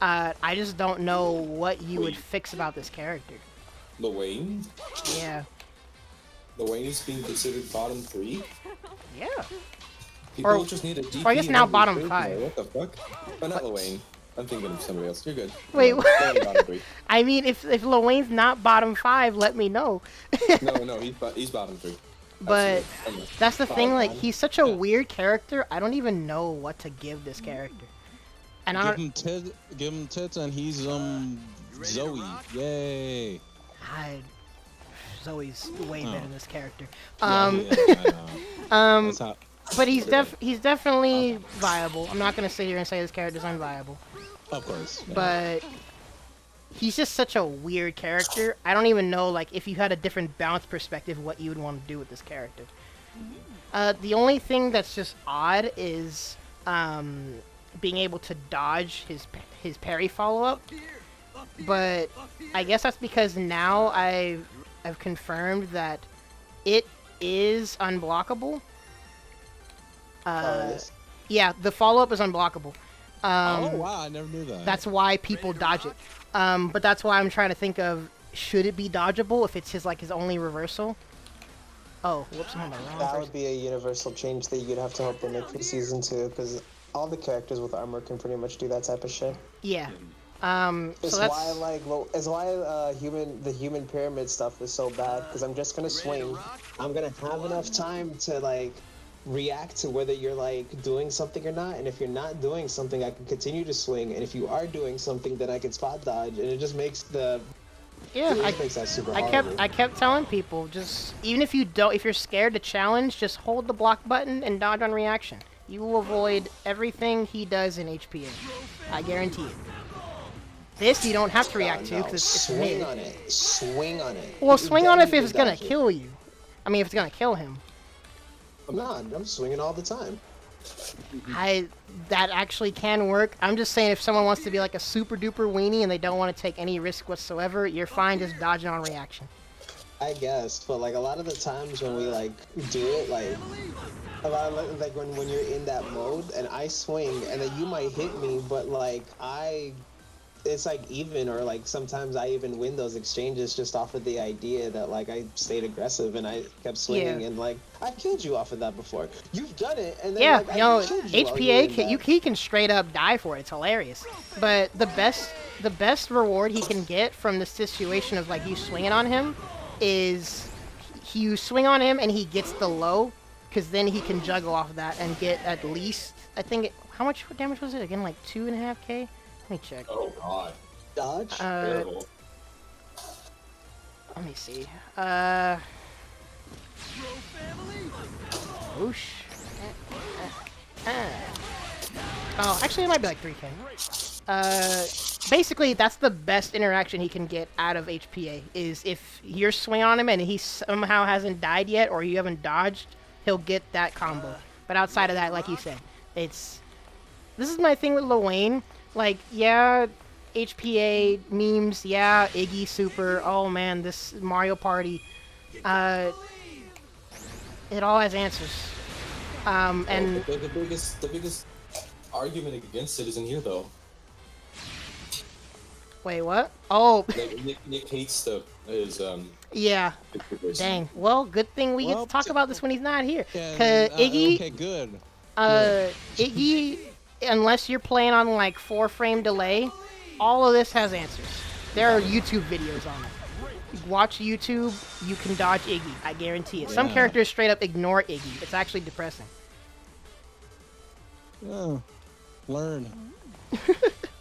I just don't know what you would fix about this character. Lowain? Yeah. Lowain is being considered bottom 3? Yeah. People just need a DP. Or I guess now bottom 5. What the fuck? Oh, not Lowain. I'm thinking of somebody else. You're good. Wait, bottom 3. I mean, if Lowain's not bottom 5, let me know. No, he's bottom 3. But that's the thing, like, man. he's such a weird character, I don't even know what to give this character. And give him tits and he's Zooey. Yay. Zoe's way better than this character. Yeah, but he's definitely viable. I'm not gonna sit here and say this character's unviable. of course. Yeah. But he's just such a weird character. I don't even know, like, if you had a different balance perspective, what you would want to do with this character. The only thing that's just odd is being able to dodge his parry follow-up. But I guess that's because now I've confirmed that it is unblockable. Yeah, the follow-up is unblockable. Oh wow, I never knew that. That's why people dodge it. But that's why I'm trying to think of, should it be dodgeable if it's his only reversal? Oh, whoops, I'm on the wrong That person. would be a universal change that you'd have to hope they make for season 2, because all the characters with armor can pretty much do that type of shit. Yeah. It's why the human pyramid stuff is so bad, because I'm just gonna swing. I'm gonna have enough time to react to whether you're doing something or not, and if you're not doing something, I can continue to swing, and if you are doing something, then I can spot dodge, and it just makes the makes that super hard. I kept telling people, just even if you're scared to challenge, just hold the block button and dodge on reaction. You will avoid everything he does in HPA. I guarantee it. This you don't have to react to because it's swing mid. on it. Swing on it. Well, swing on it if it's gonna kill you. I mean, if it's gonna kill him. I'm swinging all the time. That actually can work. I'm just saying, if someone wants to be like a super duper weenie and they don't want to take any risk whatsoever, you're fine just dodging on reaction. I guess, but a lot of the times when we do it, a lot of when you're in that mode and I swing and then you might hit me, but it's even, or sometimes I even win those exchanges just off of the idea that I stayed aggressive and I kept swinging, and I've killed you off of that before. You've done it, and then I killed you HPA he can straight up die for it. It's hilarious. But the best reward he can get from the situation of you swinging on him is you swing on him and he gets the low, because then he can juggle off of that and get at least, I think how much damage was it again? 2.5k. Let me check. Oh god. Dodge? Terrible. Let me see. Whoosh. Oh, actually, it might be like 3K. Basically, that's the best interaction he can get out of HPA, is if you're swinging on him and he somehow hasn't died yet, or you haven't dodged, he'll get that combo. But outside of that, like you said, this is my thing with Lowain. Like, yeah, HPA memes, yeah, Iggy Super, oh man, this Mario Party, it all has answers. And the biggest argument against it isn't here though. Wait, what? Oh, Nick hates his yeah. Dang. Well, good thing we get to talk about this when he's not here. Cause Iggy. Okay, good. Iggy, unless you're playing on like 4-frame delay, all of this has answers. There are YouTube videos on it. Watch YouTube, you can dodge Iggy. I guarantee it. Some characters straight up ignore Iggy. It's actually depressing. Yeah. Learn.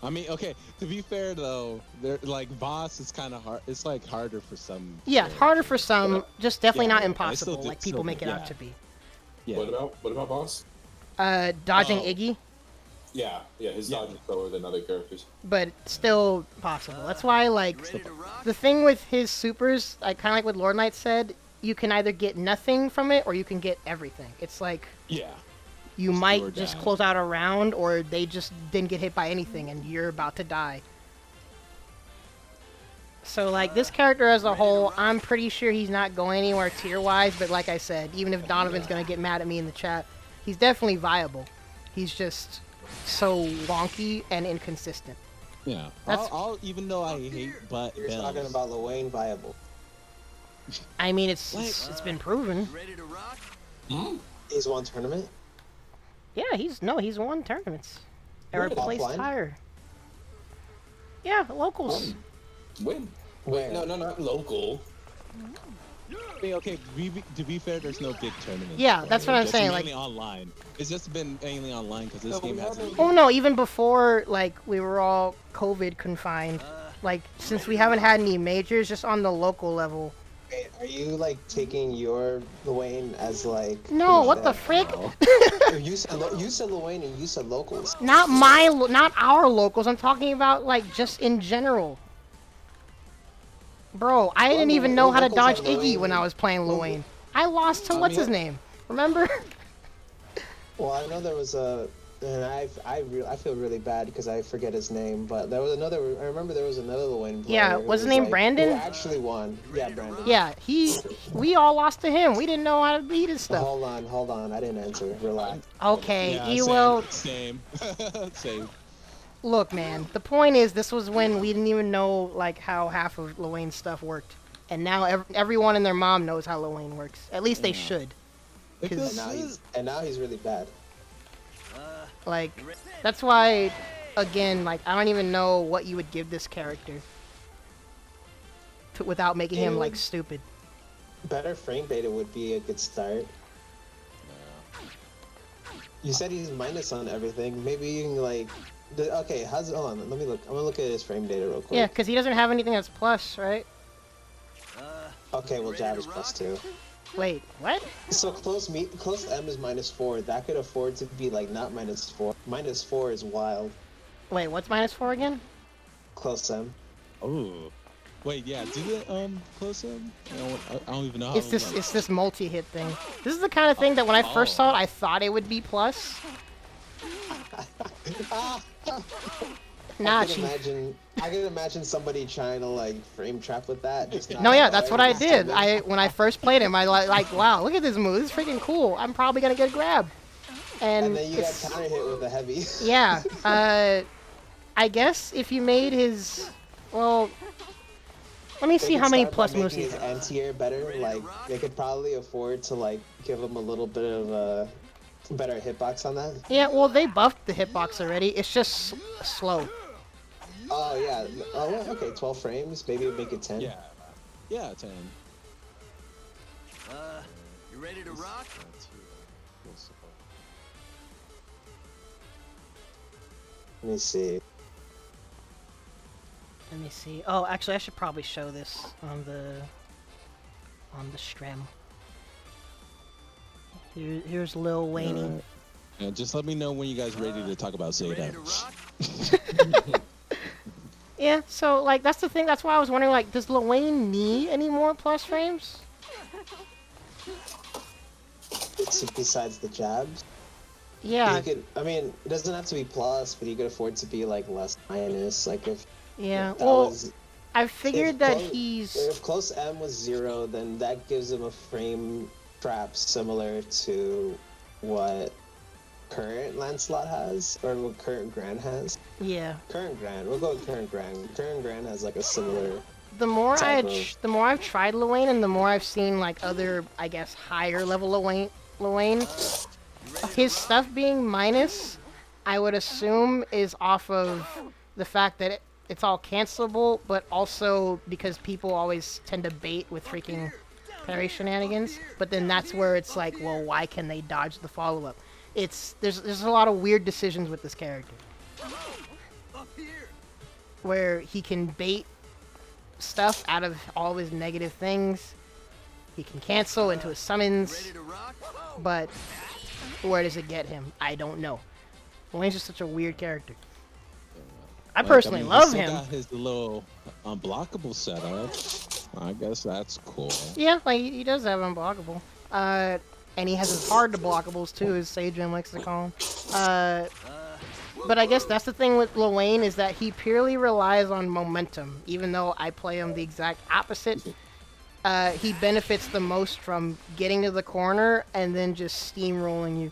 I mean, okay. To be fair though, like boss is kind of hard. It's like harder for some. Yeah, harder for some. Just definitely not impossible, like people make it out to be. Yeah. What about boss? Dodging Iggy. Yeah, his dodge is slower than other characters. But still possible. That's why, like, the thing with his supers, like kind of like what Lord Knight said, you can either get nothing from it or you can get everything. It's like, you might just close out a round, or they just didn't get hit by anything and you're about to die. So, like, this character as a whole, I'm pretty sure he's not going anywhere tier-wise, but like I said, even if Donovan's going to get mad at me in the chat, he's definitely viable. He's just so wonky and inconsistent. Yeah. I'll even though I hate You're talking about Lowain viable. I mean, it's been proven. Ready to rock? He's won tournament? Yeah, he's won tournaments. Or placed higher. Yeah, locals. Win. Wait, no, not local. I mean, okay, to be fair, there's no big tournament. Yeah, that's what I'm saying. Mainly Like online. It's just been mainly online because this game hasn't. Oh no, even before like we were all COVID confined, like since we haven't had any majors, just on the local level. Wait, are you like taking your Lowain as like? No, what the frick? you said Lowain and you said locals. Not our locals. I'm talking about like just in general. Bro, I didn't even know how to dodge Iggy when I was playing Lowain. I lost to what's his name? Remember? Well, I know there was and I feel really bad because I forget his name, but there was another. I remember there was another Lowain player. Yeah, was his name Brandon? Who actually won? Yeah, Brandon. Yeah, we all lost to him. We didn't know how to beat his stuff. Hold on. I didn't answer. Relax. Okay, Same. Same. Look, man, the point is this was when we didn't even know like how half of Lowain's stuff worked. And now everyone and their mom knows how Lowain works. At least they should. And now he's really bad. Like, that's why, again, like, I don't even know what you would give this character without making him, like, stupid. Better frame data would be a good start. You said he's minus on everything. Maybe you can, like... Okay, hold on, let me look. I'm gonna look at his frame data real quick. Yeah, because he doesn't have anything that's plus, right? Okay, well, Jab is plus 2. Wait, what? So close M is -4. That could afford to be like not -4. -4 is wild. Wait, what's -4 again? Close M. Oh. Wait, yeah, do the close M? I don't even know how. It's this multi-hit thing. This is the kind of thing that when I first saw it, I thought it would be plus. Nah, I can imagine somebody trying to like frame trap with that. No, yeah, that's what I did. When I first played him, I like, wow, look at this move. This is freaking cool. I'm probably gonna get a grab. And then you got counter hit with a heavy. Yeah. I guess if you made his, well, let me see how many plus moves he has. Anti-air better. Like they could probably afford to like give him a little bit of better hitbox on that. Yeah, well, they buffed the hitbox already. It's just slow. Oh, yeah. Oh, okay, 12 frames. Maybe we'll make it 10. Yeah. Yeah, 10. You ready to rock? Let me see. Let me see. Oh, actually, I should probably show this on the stream. Here's Lil Wayne. And just let me know when you guys ready to talk about Zeta. Yeah, so like that's the thing. That's why I was wondering, like, does Lowain need any more plus frames? It's besides the jabs. Yeah. He could. I mean, it doesn't have to be plus, but he could afford to be like less minus. Like if. Yeah. If that Well, was, I figured that he's. If close M was 0, then that gives him a frame trap similar to what current Lancelot has, or what current Gran has. Yeah. Current Gran. We'll go with current Gran. Current Gran has like a similar. The more I've tried Lowain, and the more I've seen like other, I guess, higher level Lowain, his stuff being minus, I would assume is off of the fact that it's all cancelable, but also because people always tend to bait with freaking parry shenanigans. But then that's where it's like, well, why can they dodge the follow-up? There's a lot of weird decisions with this character, where he can bait stuff out of all of his negative things. He can cancel into his summons, but where does it get him? I don't know. Lowain's just such a weird character. I personally love him. Got his little unblockable setup. I guess that's cool. Yeah, like he does have unblockable. And he has his hard to blockables too, as Sajin likes to call him. But I guess that's the thing with Lowain, is that he purely relies on momentum. Even though I play him the exact opposite, he benefits the most from getting to the corner and then just steamrolling you.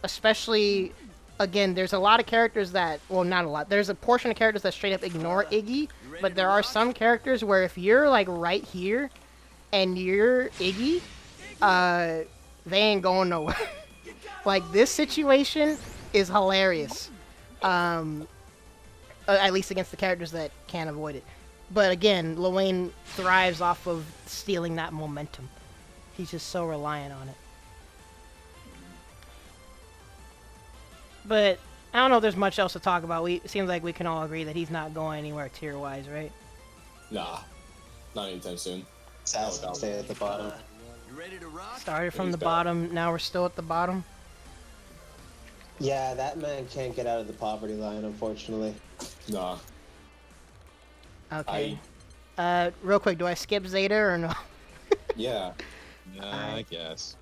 Especially, again, there's a lot of characters that, well, not a lot. There's a portion of characters that straight up ignore Iggy, but there are some characters where if you're like right here and you're Iggy, they ain't going nowhere. Like, this situation is hilarious. At least against the characters that can't avoid it. But again, Lowain thrives off of stealing that momentum. He's just so reliant on it. But I don't know if there's much else to talk about. It seems like we can all agree that he's not going anywhere tier-wise, right? Nah. Not anytime soon. I'll stay at the bottom. You ready to rock? Started from the bottom, now we're still at the bottom. Yeah, that man can't get out of the poverty line, unfortunately. Nah. Okay. Real quick, do I skip Zeta or no? Yeah. Nah, I guess.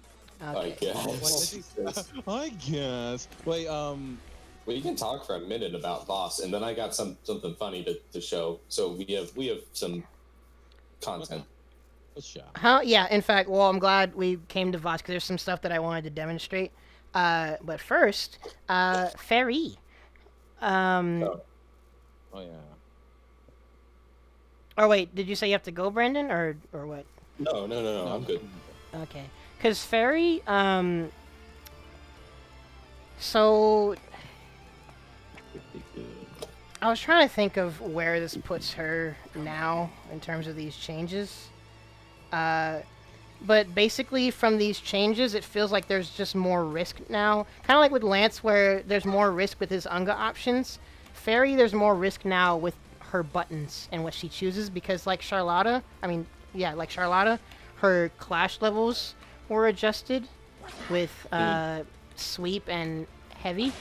Okay. I guess. I guess. Wait, Well, you can talk for a minute about Voss, and then I got something funny to show. So we have some content. Let's show. Yeah, in fact, well, I'm glad we came to Voss, because there's some stuff that I wanted to demonstrate. But first, Ferry. Oh yeah. Or wait, did you say you have to go, Brandon, or what? No, I'm good. Okay, because Ferry, so I was trying to think of where this puts her now in terms of these changes. But basically, from these changes, it feels like there's just more risk now. Kind of like with Lance, where there's more risk with his Unga options. Ferry, there's more risk now with her buttons and what she chooses, because like Charlotta, her clash levels were adjusted with sweep and heavy.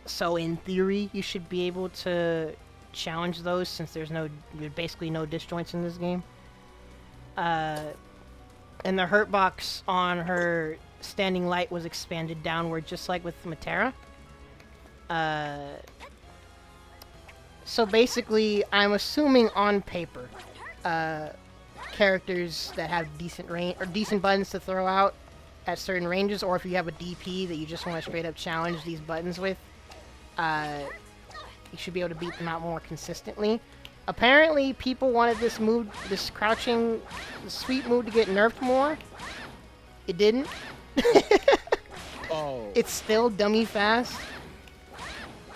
So in theory, you should be able to challenge those, since there's basically no disjoints in this game. And the hurt box on her standing light was expanded downward, just like with Metera. So basically, I'm assuming on paper, characters that have decent range or decent buttons to throw out at certain ranges, or if you have a DP that you just want to straight up challenge these buttons with, you should be able to beat them out more consistently. Apparently, people wanted this move, this crouching sweep move, to get nerfed more. It didn't. Oh. It's still dummy fast.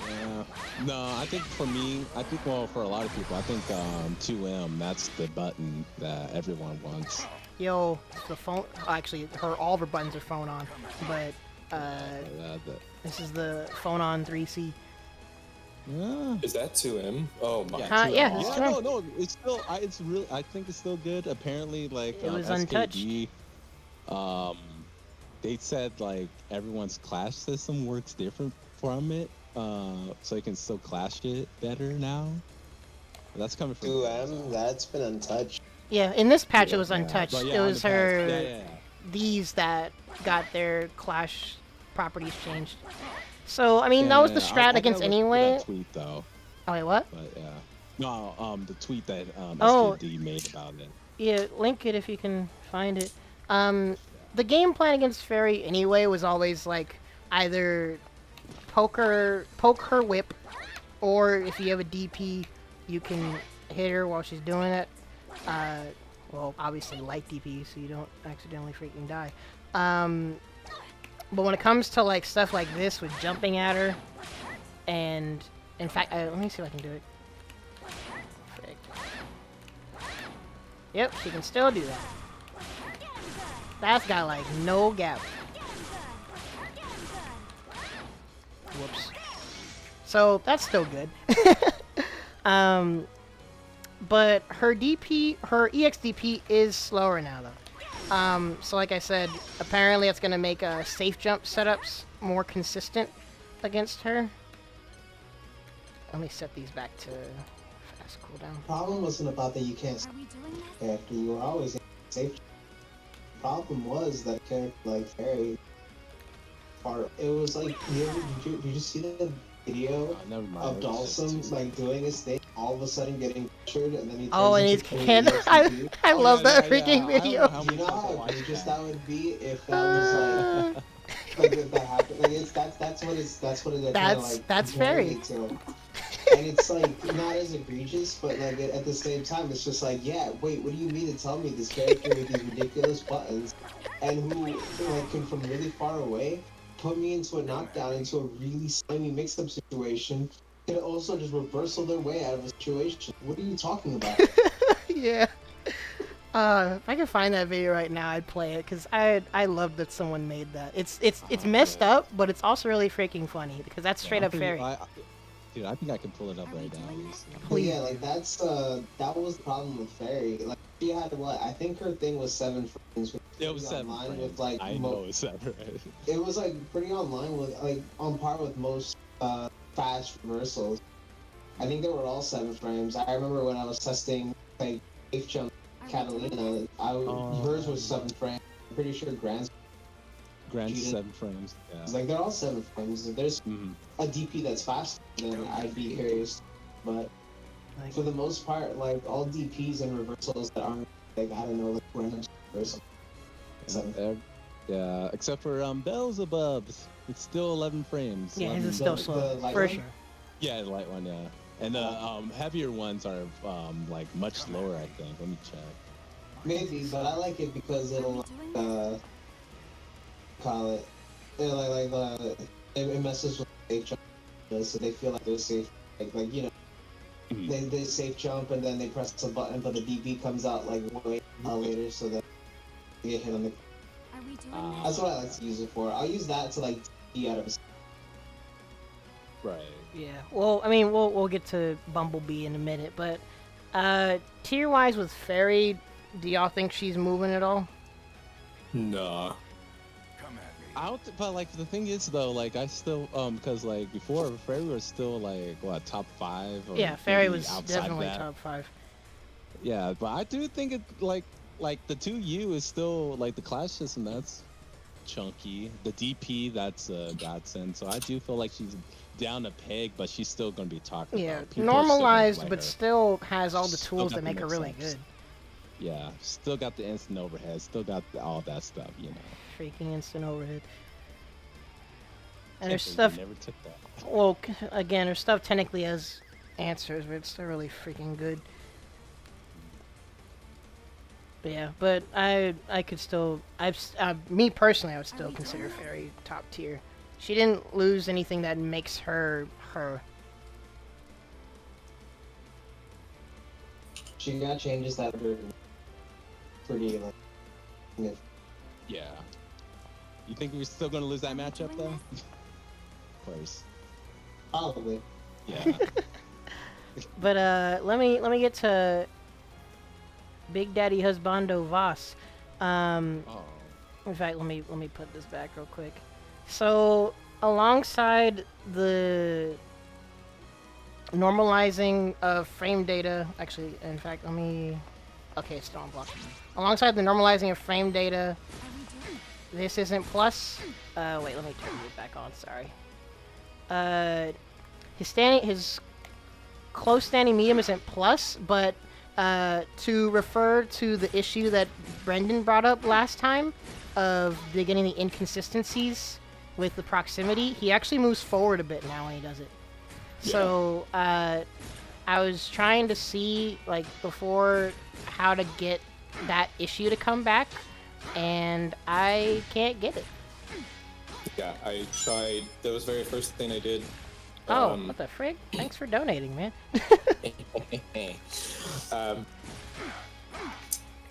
Yeah. No, I think for me, well, for a lot of people, I think 2M, that's the button that everyone wants. Yo, the phone. Actually, all of her buttons are phone on, but this is the phone on 3C. Yeah. Is that 2M? Oh my. Yeah, it's 2M. No, it's still. I think it's still good. Apparently, like it was SKD, untouched. um, they said like everyone's clash system works different from it, so you can still clash it better now. That's coming from 2M. That's been untouched. Yeah, in this patch it was untouched. But It was her yeah. these that got their clash properties changed. So I mean that was the strat against anyway. That tweet though. Oh wait, what? But yeah, no, the tweet that Oh. SGD made about it. Yeah, link it if you can find it. The game plan against Ferry anyway was always like either poke her whip, or if you have a DP, you can hit her while she's doing it. Well, obviously light DP so you don't accidentally freaking die. But when it comes to like stuff like this with jumping at her, and in fact, let me see if I can do it. Frick. Yep, she can still do that. That's got like no gap. Whoops. So that's still good. But her DP, her EX DP is slower now though. So like I said, apparently it's gonna make safe jump setups more consistent against her. Let me set these back to fast cooldown. The problem wasn't about that you can't character. You were always in safe. The problem was that a character like Ferry, it was like, did you see the video of Dawson like doing his thing, all of a sudden getting pictured, and then he turns and he's can. I love that freaking video. You know how egregious that would be if that was like if that happened. Like that's what it that's Ferry. And it's like not as egregious, but like at the same time, it's just like, yeah, wait, what do you mean to tell me this character with these ridiculous buttons, and who like can from really far away put me into a knockdown, into a really slimy mix-up situation, can also just reversal their way out of a situation. What are you talking about? Yeah. If I could find that video right now, I'd play it because I love that someone made that. It's messed up, but it's also really freaking funny because that's straight up Ferry. Dude, I think I can pull it up right now. But yeah, like that was the problem with Ferry. Like she had what? I think her thing was 7 frames. It was 7 frames. With, like, I know it's 7. It was like pretty online with like on par with most fast reversals. I think they were all 7 frames. I remember when I was testing like safe jump Katalina, hers was 7 frames. I'm pretty sure Gran's 7 frames. Yeah. Like they're all 7 frames. If there's a DP that's faster, then I'd be curious. But for the most part, like all DPs and reversals that aren't like I don't know, like random or something. Yeah, except for Beelzebub, it's still 11 frames. Yeah, it's still slow for sure. Yeah, the light one, yeah. And the heavier ones are like much slower, I think. Let me check. Maybe, but I like it because it'll call it. It messes with safe jump, so they feel like they're safe. Like you know, they safe jump and then they press a button, but the DB comes out like way later, so that they get hit on the. That's what I like to use it for. I'll use that to like DP out of a. Right. Yeah. Well, I mean, we'll get to Bumblebee in a minute, but tier wise with Ferry, do y'all think she's moving at all? Nah. But like the thing is though, like I still because like before Ferry was still like what top 5. Or yeah, Ferry was outside definitely that. top 5. Yeah, but I do think it like the 2U is still like the clash system that's chunky. The DP that's a godsend. So I do feel like she's down a peg, but she's still gonna be talked about. People normalized, but her. still has all the tools that make her really good. Yeah, still got the instant overhead, still got all that stuff, you know. Freaking instant overhead. And her stuff. Never took that. Well, again, her stuff technically has answers, but it's still really freaking good. But yeah, but I could still, me personally, I would still consider Ferry top tier. She didn't lose anything that makes her her. She got changes that were pretty like. Yeah. You think we're still gonna lose that matchup though? Of course. Probably. Yeah. But let me get to Big Daddy Husbando Voss. In fact, let me put this back real quick. So, alongside the normalizing of frame data, actually, in fact, let me. Okay, it's still on block. Alongside the normalizing of frame data, this isn't plus. Wait, let me turn it back on. Sorry. His close standing medium isn't plus, but to refer to the issue that Brendan brought up last time of getting the inconsistencies with the proximity, he actually moves forward a bit now when he does it. Yeah. So I was trying to see like before how to get that issue to come back, and I can't get it. Yeah, I tried. That was the very first thing I did. Oh, what the frig? Thanks for donating, man.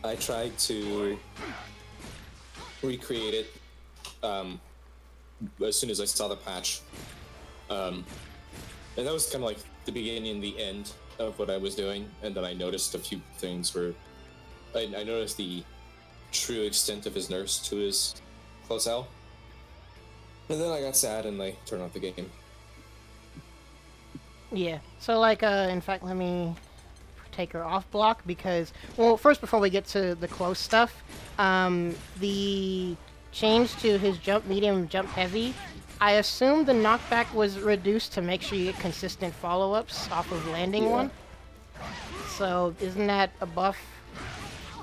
I tried to recreate it as soon as I saw the patch. And that was kind of like the beginning and the end of what I was doing. And then I noticed a few things where I noticed the true extent of his nerfs to his close L. And then I got sad and I turned off the game. Yeah, so like, in fact, let me take her off block because, well, first before we get to the close stuff, the change to his jump medium, jump heavy, I assume the knockback was reduced to make sure you get consistent follow-ups off of landing one. So isn't that a buff?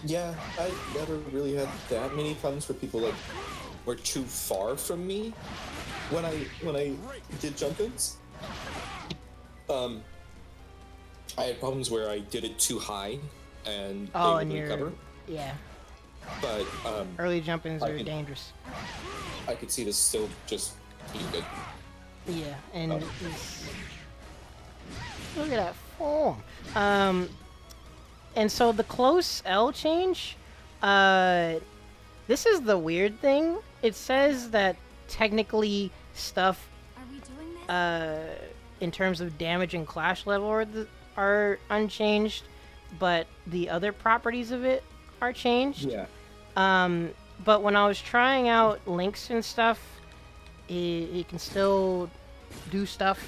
Yeah, I never really had that many problems where people like were too far from me when I did jump-ins. I had problems where I did it too high and they wouldn't recover. Yeah. But early jump-ins are dangerous. I could see this still just being good. Yeah, and look at that form. And so the close L change, this is the weird thing. It says that technically stuff in terms of damage and clash level are unchanged, but the other properties of it are changed. Yeah. But when I was trying out links and stuff, it can still do stuff.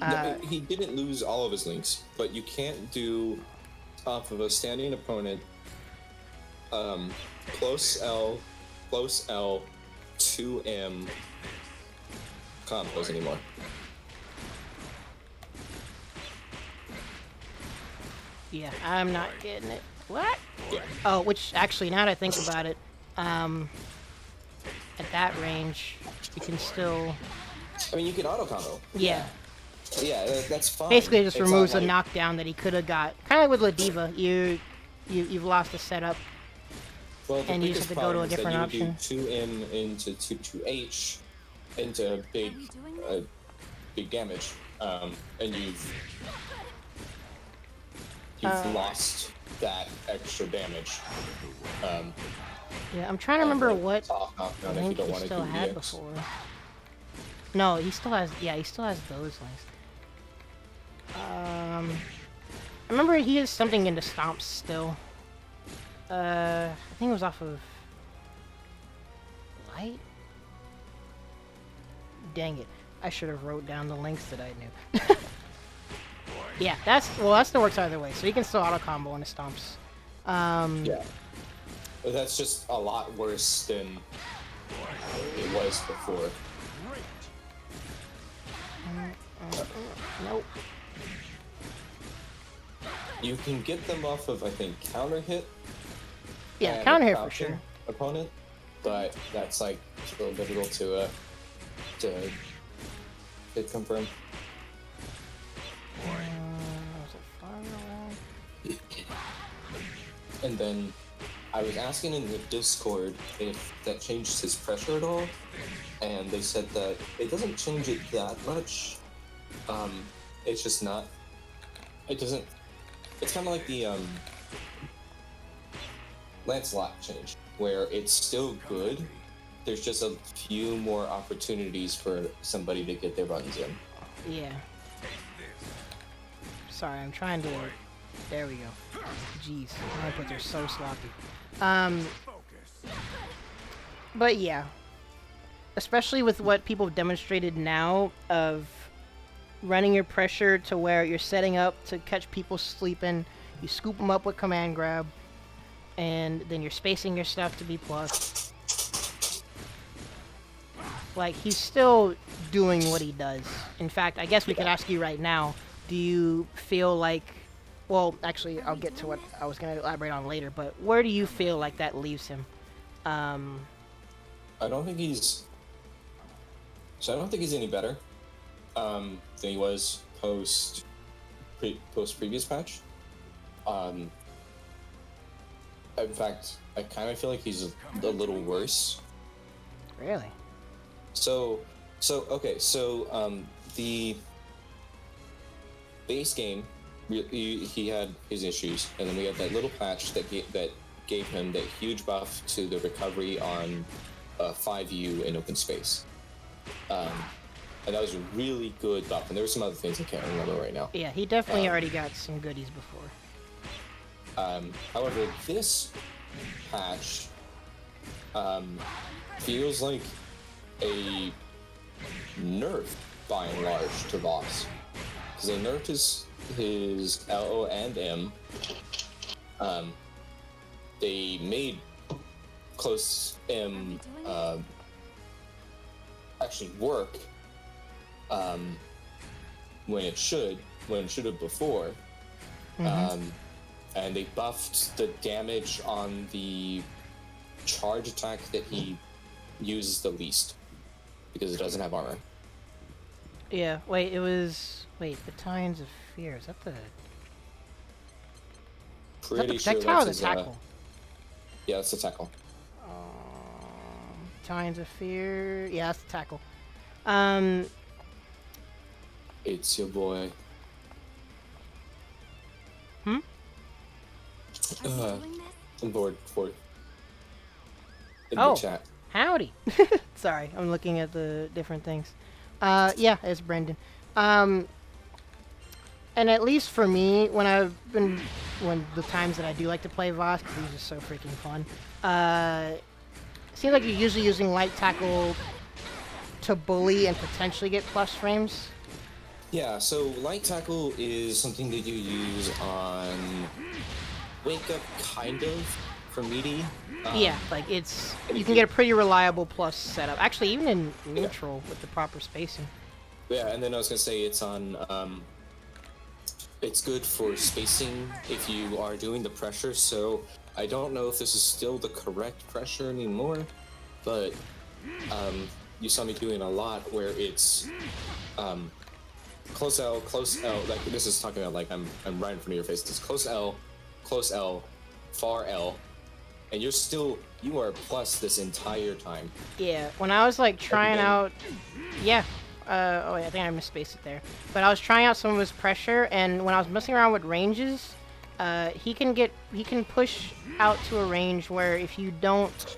No, he didn't lose all of his links, but you can't do off of a standing opponent close L, 2M combos anymore. Yeah, I'm not getting it. What? Yeah. Oh, which actually, now that I think about it, at that range, you can still. I mean, you can auto combo. Yeah. Yeah, that's fine. Basically, it just removes a knockdown that he could have got. Kind of like with Ladiva, you've lost a setup, and you just have to go to a different option. You do 2M into 2H into big damage, and you've lost that extra damage. Yeah, I'm trying to remember what link he still had before. No, he still has. Yeah, he still has those links. I remember he has something into stomps still. I think it was off of light. Dang it! I should have wrote down the links that I knew. Yeah, that still works either way. So you can still auto combo into stomps. Yeah, but that's just a lot worse than it was before. Nope. You can get them off of, I think, counter hit. Yeah, counter hit for sure. Opponent, but that's like a little difficult to hit confirm. And then I was asking in the Discord if that changed his pressure at all, and they said that it doesn't change it that much. It's just not. It doesn't. It's kind of like the Lancelot change, where it's still good. There's just a few more opportunities for somebody to get their buttons in. Yeah. Sorry, I'm trying to. There we go. Jeez, my inputs are so sloppy. But yeah, especially with what people have demonstrated now of running your pressure to where you're setting up to catch people sleeping, you scoop them up with command grab, and then you're spacing your stuff to be plus. Like, he's still doing what he does. In fact, I guess we could ask you right now, do you feel like, well, actually, I'll get to what I was going to elaborate on later, but where do you feel like that leaves him? I don't think he's any better than he was post previous patch. In fact, I kind of feel like he's a little worse. Really? The base game, he had his issues, and then we had that little patch that gave him that huge buff to the recovery on 5U in open space. And that was a really good buff, and there were some other things I can't remember right now. Yeah, he definitely already got some goodies before. However, this patch feels like a nerf by and large to Voss, because they nerfed his LO and M. They made close M actually work when it should have before. And they buffed the damage on the charge attack that he uses the least, because it doesn't have armor. Yeah, Battalions of Fear, is that the... Pretty is that sure the projectile or that's the tackle? Yeah, that's the tackle. Battalions of Fear, yeah, that's the tackle. It's your boy. Lord Ford. In the chat. Howdy. Sorry, I'm looking at the different things. Yeah, it's Brendan. And at least for me, when the times that I do like to play Voss, because he's just so freaking fun, it seems like you're usually using light tackle to bully and potentially get plus frames. Yeah, so light tackle is something that you use on wake up, kind of, for meaty. Yeah, like you can get a pretty reliable plus setup. Actually, even in neutral with the proper spacing. Yeah, and then I was gonna say it's on. It's good for spacing if you are doing the pressure. So I don't know if this is still the correct pressure anymore, but you saw me doing a lot where it's close L, like this is talking about like I'm right in front of your face. It's close L, far L, and you are plus this entire time. Yeah, when I was like trying out, I think I misspaced it there. But I was trying out some of his pressure, and when I was messing around with ranges, he can push out to a range where if you don't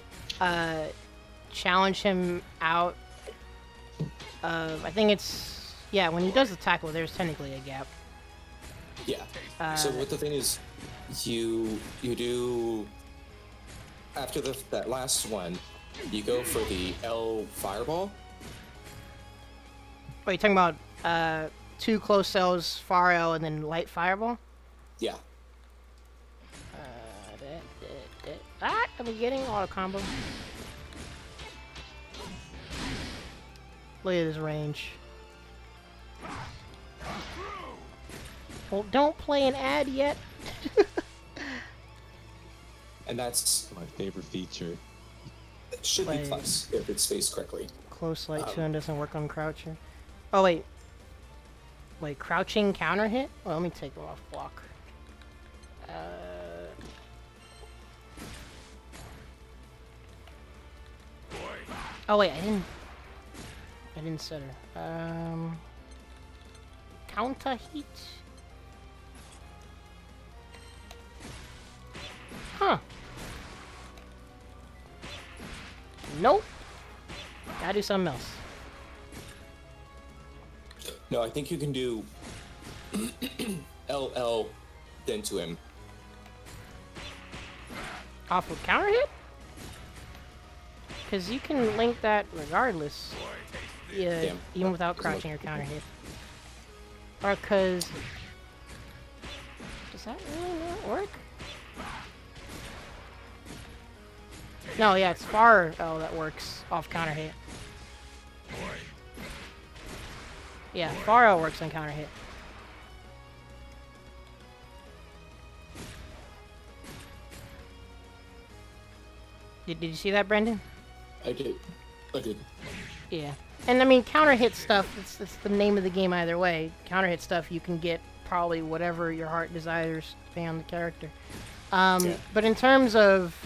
challenge him out, I think it's when he does the tackle, there's technically a gap. Yeah. So what the thing is, you do after that last one, you go for the L fireball. Oh, you're talking about 2 close cells, far L, and then light fireball? Yeah. I'm getting auto combo. Look at his range. Well, don't play an ad yet. And that's my favorite feature. It should be plus if it's spaced correctly. Close light tune doesn't work on crouching. Oh wait, crouching counter hit? Well, let me take him off block. Oh wait, I didn't set her. Counter heat. Huh. Nope. Gotta do something else. No, I think you can do LL then to him. Off with counter hit? Because you can link that regardless. Yeah, Damn. even without crouching or counter hit. Or because... Does that really not work? No, yeah, it's far. Oh, that works off counter hit. Yeah, far out works on counter hit. Did you see that, Brendan? I did. Yeah. And I mean, counter hit stuff, it's the name of the game either way. Counter hit stuff, you can get probably whatever your heart desires, depending on the character. Yeah. But in terms of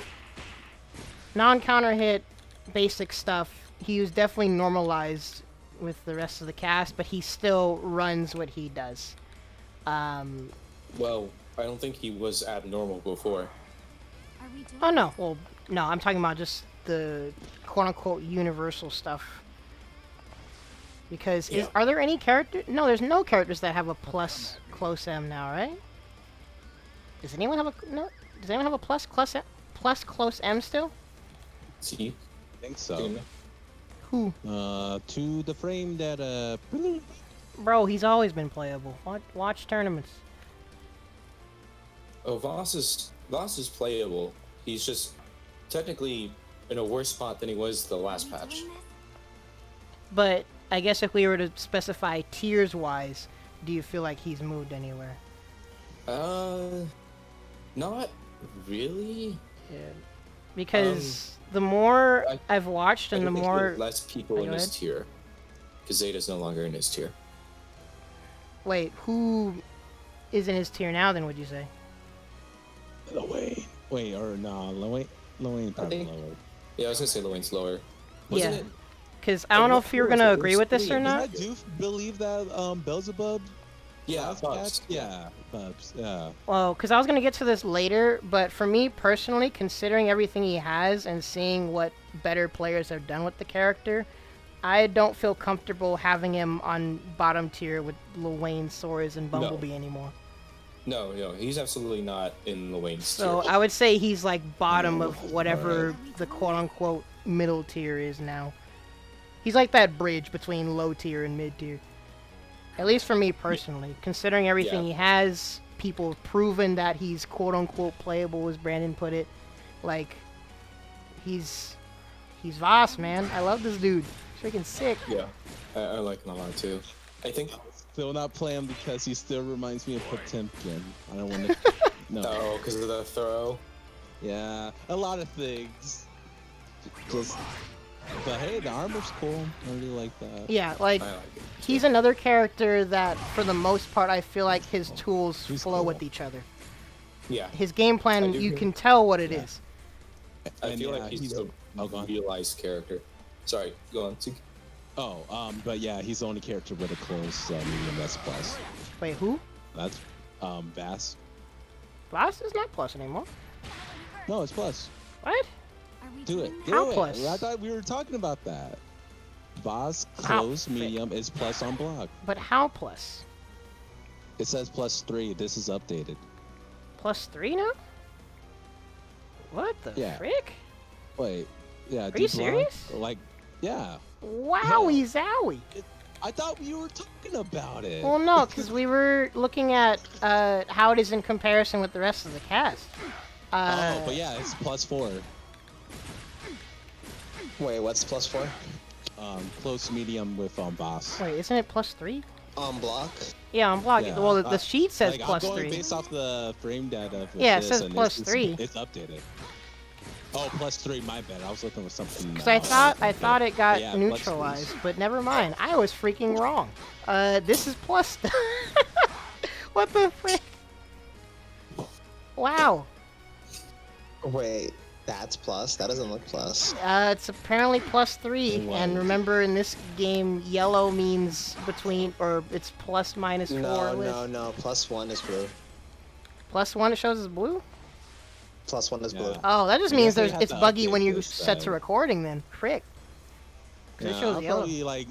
non-counter hit basic stuff, he was definitely normalized with the rest of the cast, but he still runs what he does. Well, I don't think he was abnormal before. Oh, no. Well, no, I'm talking about just the quote-unquote universal stuff. Because, Yeah. are there any characters? No, there's no characters that have a plus close M now, right? Does anyone have a... No? Does anyone have a plus close M still? See? I think so. Who? To the frame that, Bro, he's always been playable. Watch tournaments. Oh, Voss is playable. He's just technically in a worse spot than he was the last patch. But I guess if we were to specify tiers-wise, do you feel like he's moved anywhere? Not really. Yeah. Because the more I've watched and the think more... there are less people in Go his ahead. tier. Because Zeta's no longer in his tier. Wait, who is in his tier now then, would you say? Lowain. Wait, or no, Lowain probably think- lower. Yeah, I was gonna say Lowain's lower. Wasn't Yeah. it? Because I don't know if you're going to agree with this or not. I do believe that Beelzebub. Yeah, last Bubs. patch? Yeah, Bubs. Yeah. Well, because I was going to get to this later, but for me personally, considering everything he has and seeing what better players have done with the character, I don't feel comfortable having him on bottom tier with Lowain, Soriz, and Bumblebee anymore. No, he's absolutely not in Lowain's So tier. I would say he's like bottom of whatever the quote-unquote middle tier is now. He's like that bridge between low tier and mid tier. At least for me personally. Considering everything he has, people have proven that he's quote-unquote playable, as Brandon put it. Like, he's Voss, man. I love this dude. He's freaking sick. Yeah, I like him a lot too. I think. Still not playing because he still reminds me of Potemkin. I don't want to. No. Oh, because of the throw. Yeah, a lot of things. Just. But hey, the armor's cool. I really like that. Yeah, like, I like it. he's another character that, for the most part, I feel like his tools He's flow cool. with each other. Yeah, His game plan, I do you agree. can tell what it is. I And feel yeah, like he's go a on. realized character. Sorry, go on. But yeah, he's the only character with a close medium S plus. Wait, who? That's Bass. Voss is not plus anymore. No, it's plus. What? Do it. Do How it. plus? I thought we were talking about that. Boss How close fit? medium is plus on block. But how plus? It says +3. This is updated. +3 now? What the Yeah. frick? Wait. Yeah. Are you serious? Like, yeah. Wowie zowie. I thought we were talking about it. Well, no, because we were looking at how it is in comparison with the rest of the cast. But yeah, it's +4. Wait, what's +4? Close medium with boss. Wait, isn't it +3? On block? Yeah, on block. Yeah, Well, the sheet says like, I'm going +3. based off the frame data. For Yeah, it this, says and +3. It's updated. Oh, +3. My bad. I was looking for something. Because I thought it got Yeah, neutralized, but never mind. I was freaking wrong. This is plus. What the frick? Wow. Wait, that's plus? That doesn't look plus. It's apparently +3, and remember in this game, yellow means between, or it's plus minus 4. No. +1 is blue. +1 it shows as blue? +1 is blue. Yeah. Oh, that just I means guess they have it's to buggy update when you this, set to recording then. Frick. 'Cause it shows I'll yellow. probably like.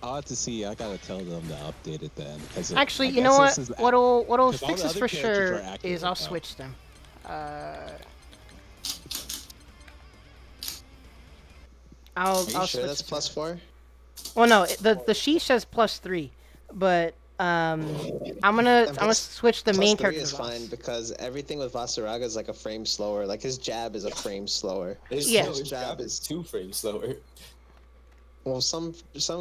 I'll have to see. I gotta tell them to update it then. Actually, I you know guess what? this is What'll 'cause all fix the this other for characters sure are accurate is I'll now. switch them. I'll Are you I'll sure switch that's to plus Charlotte. 4? Well, no, the sheet says +3, but I'm gonna switch the Plus main 3 character is to fine Voss. because everything with Vasaraga is like a frame slower. Like his jab is a frame slower. Yeah. His jab is 2 frames slower. Well, some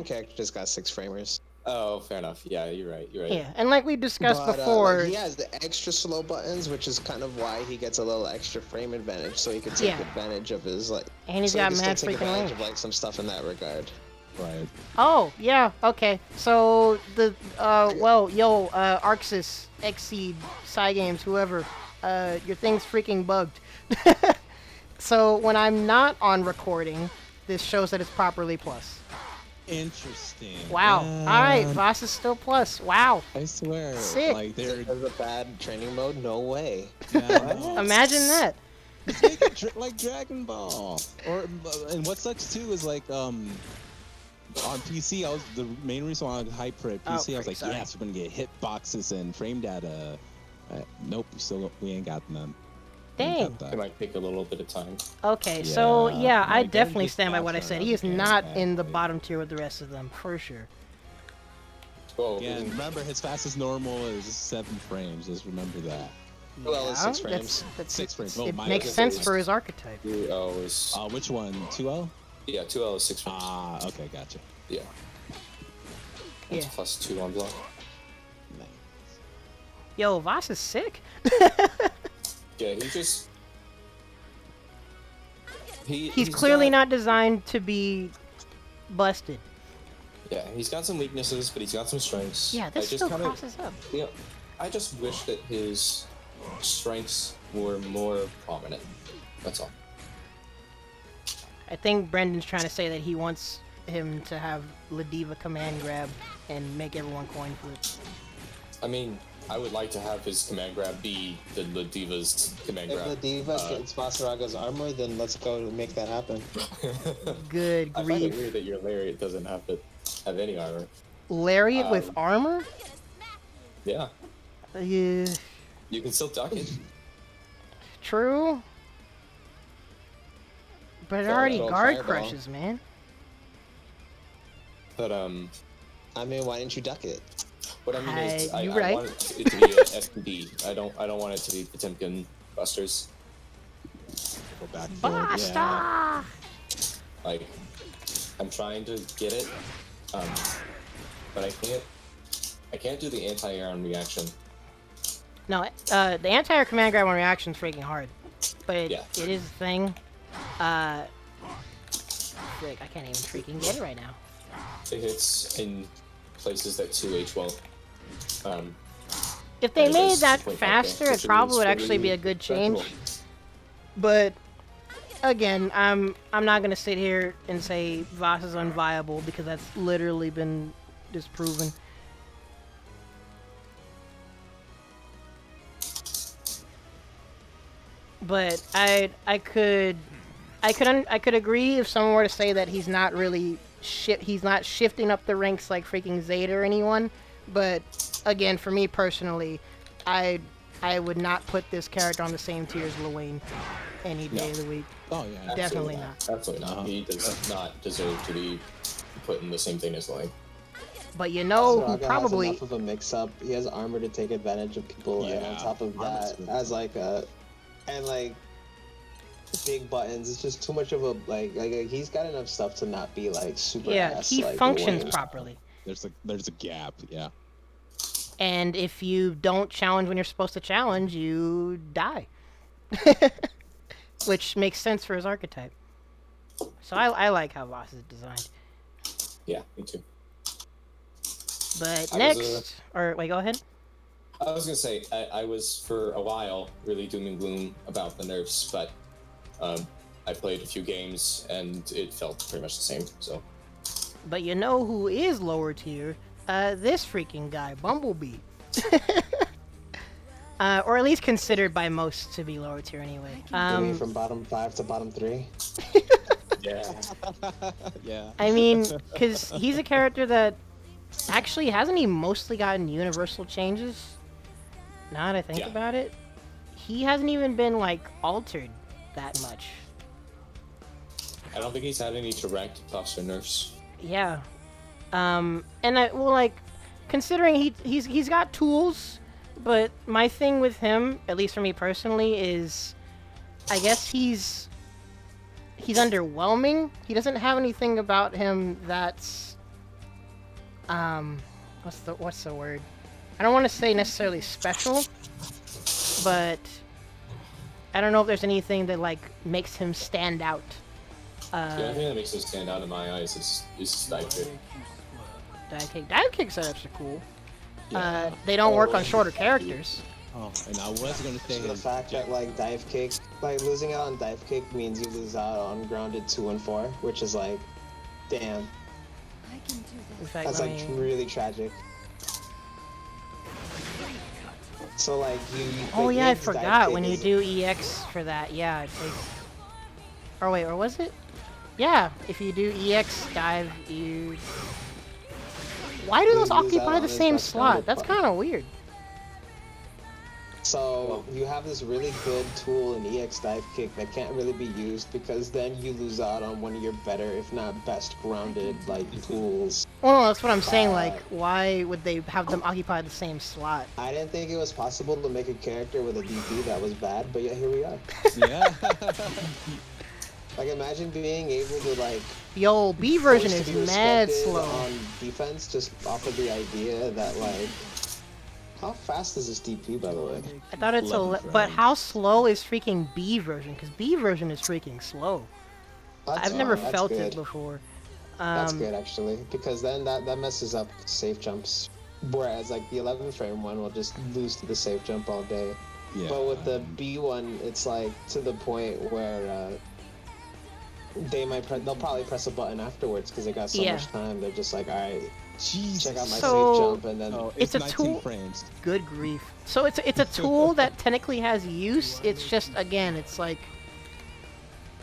characters got 6 framers. Oh, fair enough. Yeah, you're right. Yeah, and like we discussed But before, like, he has the extra slow buttons, which is kind of why he gets a little extra frame advantage, so he can take advantage of his like. and he's so he got can still mad take freaking advantage range. of like some stuff in that regard. Right. Oh, yeah, okay. So the Arxis, Xseed, Cygames, whoever, your thing's freaking bugged. So when I'm not on recording, this shows that it's properly plus. Interesting. Wow. All right, Voss is still plus. Wow. I swear. Sick. Like they're There's a bad training mode? No way. Imagine that. Make it like Dragon Ball. Or and what sucks too is like on PC. The main reason why I was hyped for it. PC. I was like, sorry. yes, we're gonna get hitboxes and frame data. Nope, we ain't got none. Dang. It might take a little bit of time. Okay, so yeah, I like, definitely just stand by fast what I run said. out He is the game, not man. in the bottom tier with the rest of them, for sure. Well, Again, remember his fastest normal is 7 frames. Just remember that. Well, it's 6 frames. That's 6 frames. Oh, it my makes goodness. sense for his archetype. 2L is Which one? 2L? yeah, 2L is 6 frames. Ah, okay, gotcha. Yeah. That's Yeah. plus 2 on block. Nice. Yo, Voss is sick. Yeah, He's clearly not designed to be busted. Yeah, he's got some weaknesses, but he's got some strengths. Yeah, this still crosses up. Yeah, I just wish that his strengths were more prominent. That's all. I think Brendan's trying to say that he wants him to have Ladiva command grab and make everyone coin flip. I mean, I would like to have his command grab be the Ladiva's command grab. If Ladiva gets Vasaraga's armor, then let's go and make that happen. Good I find it grief. weird that your Lariat doesn't have any armor. Lariat with armor? Yeah, Yeah, you can still duck it. true. But it Throw- already throw a guard fireball. crushes, man. But I mean, why didn't you duck it? what I mean is, I you right. want it to be an SPD. I don't want it to be Potemkin Busters. Go back forward. Yeah. Basta! Like, I'm trying to get it, but I can't do the anti-air on reaction. No, the anti-air command grab on reaction is freaking hard. But it is a thing. Frick, I can't even freaking get it right now. It hits in places that 2H won't. If they and made there's that 2.5 faster, there, it which probably is would actually be a really good change. practical. But again, I'm not gonna sit here and say Voss is unviable because that's literally been disproven. But I could agree if someone were to say that he's not really he's not shifting up the ranks like freaking Zeta or anyone. But again, for me personally, I would not put this character on the same tier as Lowain any day of the week. Oh yeah. Definitely not. Absolutely not. He does not deserve to be put in the same thing as Lowain. But you know who Vasaraga probably has enough of a mix-up. He has armor to take advantage of people, and on Yeah, top of armor's that, good. as like a and like big buttons. It's just too much of a like he's got enough stuff to not be like super. yeah, ass, he like, functions Lowain. properly. There's a gap. Yeah. And if you don't challenge when you're supposed to challenge, you die. Which makes sense for his archetype. So I like how Voss is designed. Yeah, me too. But I next, was, or wait, go ahead. I was gonna say I was for a while really doom and gloom about the nerfs, but I played a few games and it felt pretty much the same. So. But you know who is lower tier? This freaking guy, Bumblebee. Or at least considered by most to be lower tier anyway. Going from bottom 5 to bottom 3. Yeah. Yeah. I mean, because he's a character that actually hasn't he mostly gotten universal changes? Now that I think about it, he hasn't even been like altered that much. I don't think he's had any direct buffs or nerfs. Yeah. And considering he's got tools, but my thing with him, at least for me personally, is I guess he's underwhelming. He doesn't have anything about him that's what's the word? I don't want to say necessarily special, but I don't know if there's anything that like makes him stand out. The only thing that makes him stand out in my eyes is dive kick. Dive kick setups are cool. Yeah. They don't work on shorter characters. Oh, and I was gonna say the fact that like dive kick, like losing out on dive kick means you lose out on grounded 2 and 4, which is like, damn. I can do In this. fact, That's like really tragic. So like you. Oh like, yeah, I Ig's dive forgot kick when you is- do EX for that. Yeah, it takes. Or wait, or was it? Yeah, if you do EX dive, you. Why do You those lose out occupy on the his same best slot? grounded That's buff. kind of weird. So you have this really good tool in EX dive kick that can't really be used because then you lose out on one of your better, if not best, grounded like tools. Well, no, that's what I'm saying. Like, why would they have them occupy the same slot? I didn't think it was possible to make a character with a DP that was bad, but yeah, here we are. yeah. Like imagine being able to like. Yo, B version forced is to be mad respected slow. on defense just off of the idea that like. How fast is this DP, by the way? I thought it's 11 but frames. how slow is freaking B version? Because B version is freaking slow. I've never that's felt good. it before. That's good actually, because then that messes up safe jumps. Whereas like the 11 frame one will just lose to the safe jump all day. Yeah. But with the B one, it's like to the point where they'll probably press a button afterwards because they got so Yeah. much time. They're just like, all right, Jesus. check out my So- safe jump, and then Oh, It's it's, a 19 tool- frames. Good grief. So it's a tool that technically has use. It's just again, it's like.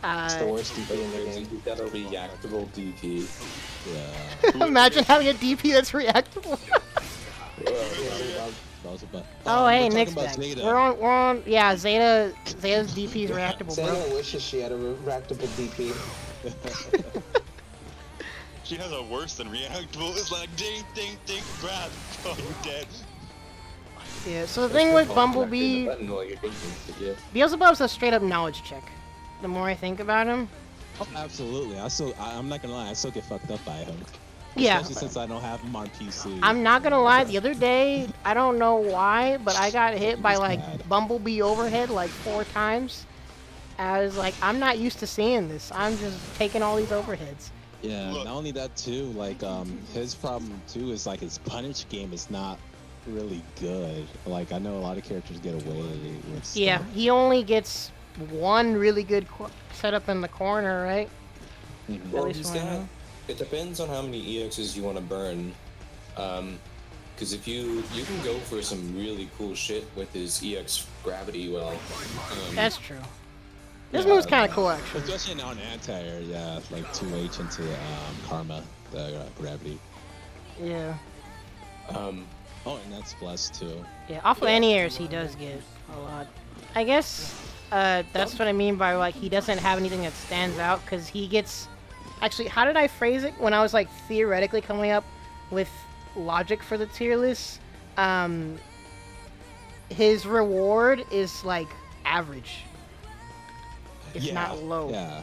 it's the worst DP in the game. You got a reactable DP. Yeah. Imagine having a DP that's reactable. Beelzebub. Oh, We're hey, talking Nick's about back. Zeta. We're on. Yeah, Zeta's DP is reactable, bro. Zeta wishes she had a reactable DP. She has a worse than reactable. It's like ding, ding, ding, grab. Oh, you're dead. Yeah. So the thing with Bumblebee, Button while you're thinking, but yeah. Beelzebub's a straight up knowledge check. The more I think about him, Oh, absolutely. I'm not gonna lie. I still get fucked up by him. yeah. Especially since I don't have him on PC. I'm not gonna lie. The other day, I don't know why, but I got hit by He's like bad. Bumblebee overhead like 4 times. I was like, I'm not used to seeing this. I'm just taking all these overheads. Yeah. Look. Not only that too. Like his problem too is like his punish game is not really good. Like I know a lot of characters get away with stuff. Yeah, he only gets one really good setup in the corner, right? Mhm. Well, least he's one I got. know. It depends on how many EXs you want to burn. Because if you can go for some really cool shit with his EX gravity well. That's true. This Yeah, move's kind of cool, actually. Especially now in anti-air, yeah, like 2H into Karma, the gravity. Yeah. Oh, and that's plus too. Yeah, off of anti-airs, he does get a lot. I guess that's what I mean by, like, he doesn't have anything that stands out, because he gets... Actually, how did I phrase it when I was, like, theoretically coming up with logic for the tier list? His reward is, like, average. It's Yeah, not low. yeah.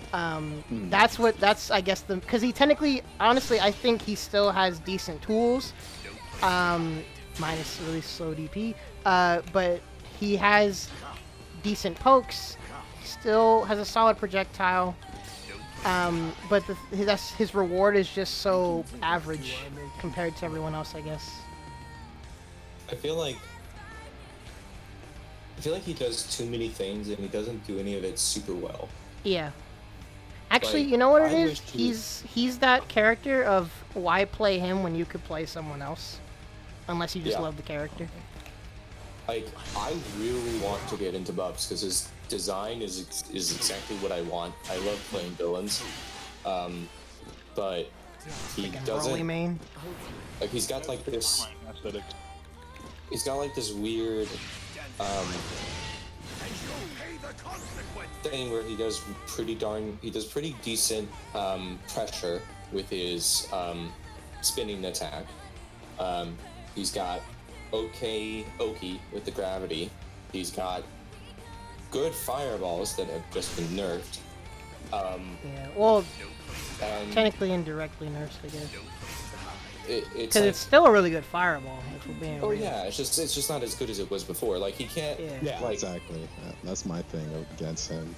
That's I guess because he technically, honestly, I think he still has decent tools, minus really slow DP, but he has decent pokes, still has a solid projectile, but his reward is just so average compared to everyone else, I guess. I feel like he does too many things and he doesn't do any of it super well. Yeah. Actually, Like, you know what it I is? wish he He's that character of why play him when you could play someone else, unless you just Yeah. love the character. Like, I really want to get into buffs because his design is exactly what I want. I love playing villains, but he Broly doesn't. main. Like, he's got like this. Aesthetic. He's got like this weird. thing where he does pretty decent pressure with his spinning attack. He's got Oki with the gravity. He's got good fireballs that have just been nerfed. Yeah, well, technically indirectly nerfed, I guess. Because it's still a really good fireball, if we're being real. Yeah, it's just not as good as it was before. Like, he can't... Yeah, exactly. That's my thing against him.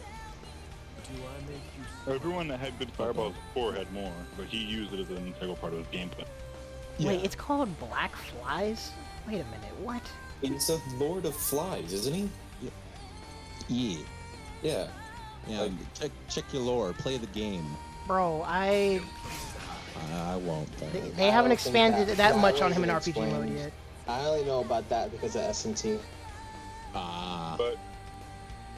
Everyone that had good fireballs before had more, but he used it as an integral part of his gameplay. Wait, it's called Black Flies? Wait a minute, what? He's a Lord of Flies, isn't he? Yeah. Yeah. Yeah, check your lore, play the game. Bro, I won't. They haven't expanded that much on him in RPG mode yet. I only know about that because of S&T. But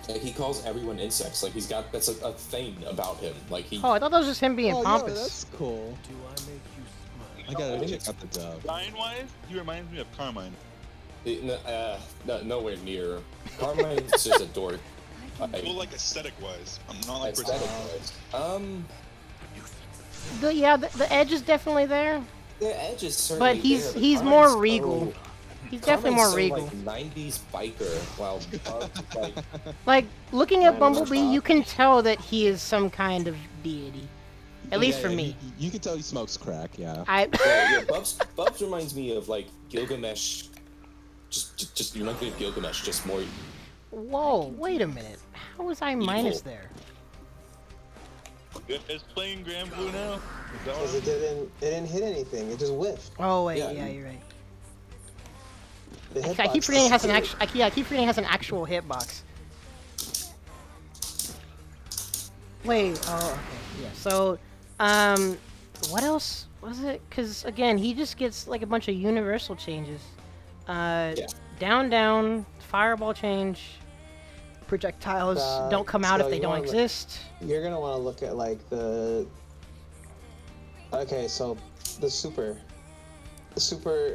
like, he calls everyone insects. Like, that's a thing about him. Like, he. Oh, I thought that was just him being pompous. Yeah, that's cool. I gotta check out the dub. Design-wise, he reminds me of Carmine. Nowhere near. Carmine's just a dork. Well, like aesthetic-wise, I'm not like aesthetic-wise. The edge is definitely there. The edge is certainly but there, he's more regal. He's definitely more regal. Like 90s biker, while like looking at Bumblebee, you can tell that he is some kind of deity. At least for me. You can tell he smokes crack, yeah. Bubs reminds me of like Gilgamesh. Just you reminds me of Gilgamesh, just more. Whoa! Wait a minute. How was I minus there? It's playing Grand Blue now. Because it didn't hit anything. It just whiffed. Oh wait, yeah, you're right. I keep forgetting it has an actual. I keep forgetting it has an actual hitbox. Wait. Oh, okay. Yeah. So, what else was it? Because again, he just gets like a bunch of universal changes. Down, fireball change. Projectiles don't come out if they don't exist. You're gonna want to look at like the. Okay, so the super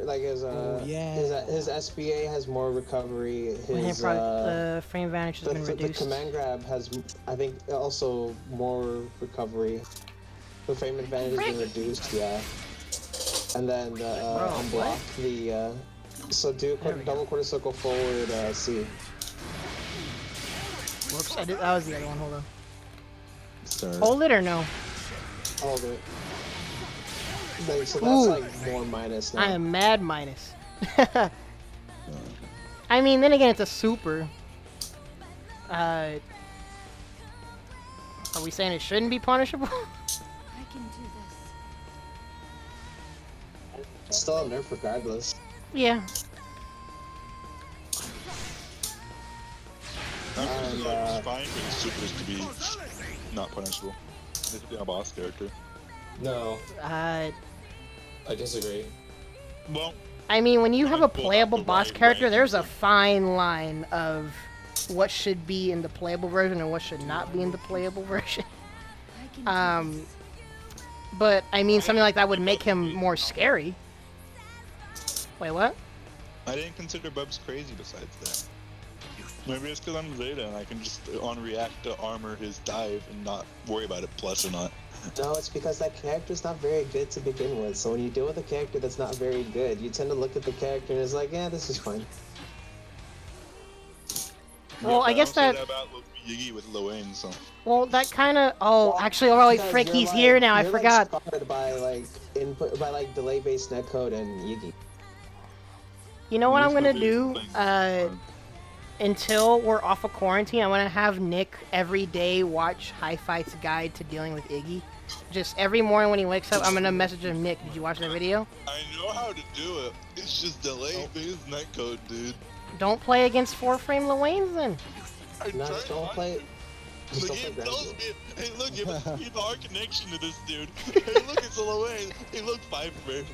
like his his SBA has more recovery. His frame advantage has been reduced. The command grab has, I think, also more recovery. The frame advantage has been reduced, yeah. And then the unblock the. So do double quarter circle forward C. Whoops, that was the other one. Hold on. Sorry. Hold it or no? Hold it. So that's like more minus now. I am mad minus. I mean, then again, it's a super. Are we saying it shouldn't be punishable? I can do this. Still a nerf regardless. Yeah. It's fine for the supers to be not punishable. This is a boss character. No. I disagree. Well, I mean, when you have a playable boss character, there's a fine line of what should be in the playable version and what should not be in the playable version. But I mean, something like that would make him more scary. Wait, what? I didn't consider Bubs crazy besides that. Maybe it's because I'm Zeta and I can just on react to armor his dive and not worry about it plus or not. No, it's because that character's not very good to begin with. So when you deal with a character that's not very good, you tend to look at the character and it's like, yeah, this is fine. Well, I guess that. About Yiggy with Lowain, so. Well, that kind of. Oh, actually, oh, like, frick, he's here now. I forgot. Scarred by like input by like delay-based netcode and Yiggy. You know what I'm gonna do? Until we're off of quarantine, I'm gonna have Nick every day watch High Fight's Guide to Dealing with Iggy. Just every morning when he wakes up, I'm gonna message him, Nick, did you watch that video? I know how to do it. It's just delay-based netcode, dude. Don't play against 4-frame Lowains then. Don't play. The game tells me, hey look, you have our connection to this dude. Hey look, it's a Lowain. Hey look, 5-frame.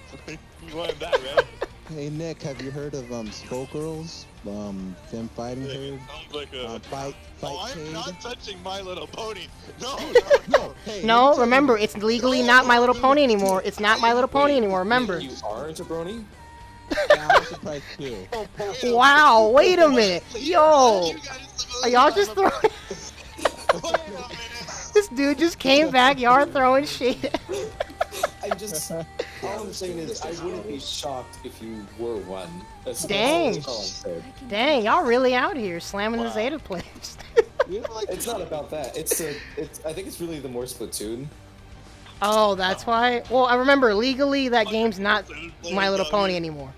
You wanted that, right? Hey Nick, have you heard of Skullgirls? Them fighting herd? Sounds like a fight I'm not touching My Little Pony. No. Hey, no, remember, it's legally not My Little Pony anymore. It's not My Little Pony anymore. Remember. You are a jabroni? Yeah, I was surprised too. Wow, wait a minute. Yo, are y'all just throwing... This dude just came back, y'all are throwing shit. All I'm saying is, I wouldn't be shocked if you were one. Dang. All I'm saying. Dang, y'all really out here slamming the Zeta players. It's not about that. I think it's really the more Splatoon. Oh, that's why? Well, I remember legally that game's not My Little Pony anymore.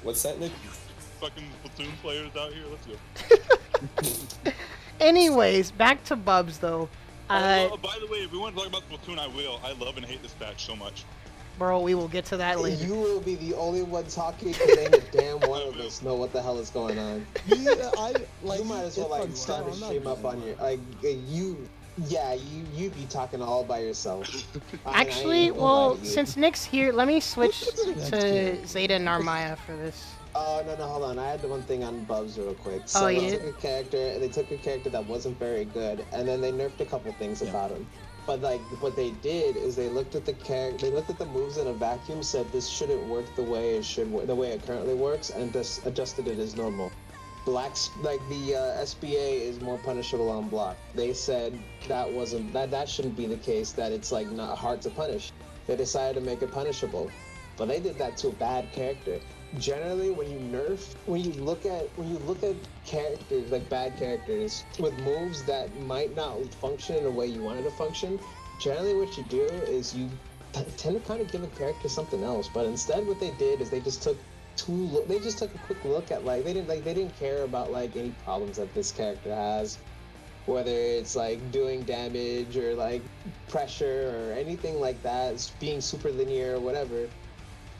What's that, Nick? Fucking Splatoon players out here. Let's go. Anyways, back to Bubs though. By the way, if we want to talk about Splatoon, I will. I love and hate this patch so much. Bro, we will get to that later. You will be the only one talking because ain't a damn one of us know what the hell is going on. Yeah, you might as well like start a stream up on your you'd be talking all by yourself. Actually, well, since Nick's here, let me switch to Zeta and Narmaya for this. Oh no, hold on. I had the one thing on Bubs real quick. So they took a character that wasn't very good, and then they nerfed a couple things about him. But like, what they did is they looked at the moves in a vacuum, said this shouldn't work the way it currently works, and just adjusted it as normal. Blacks, like the SBA is more punishable on block. They said that shouldn't be the case. That it's like not hard to punish. They decided to make it punishable, but they did that to a bad character. Generally, when you look at characters, like bad characters, with moves that might not function in the way you want it to function, generally what you do is you tend to kind of give a character something else. But instead, what they did is they just took a quick look at they didn't care about like any problems that this character has, whether it's like doing damage or like pressure or anything like that, it's being super linear or whatever.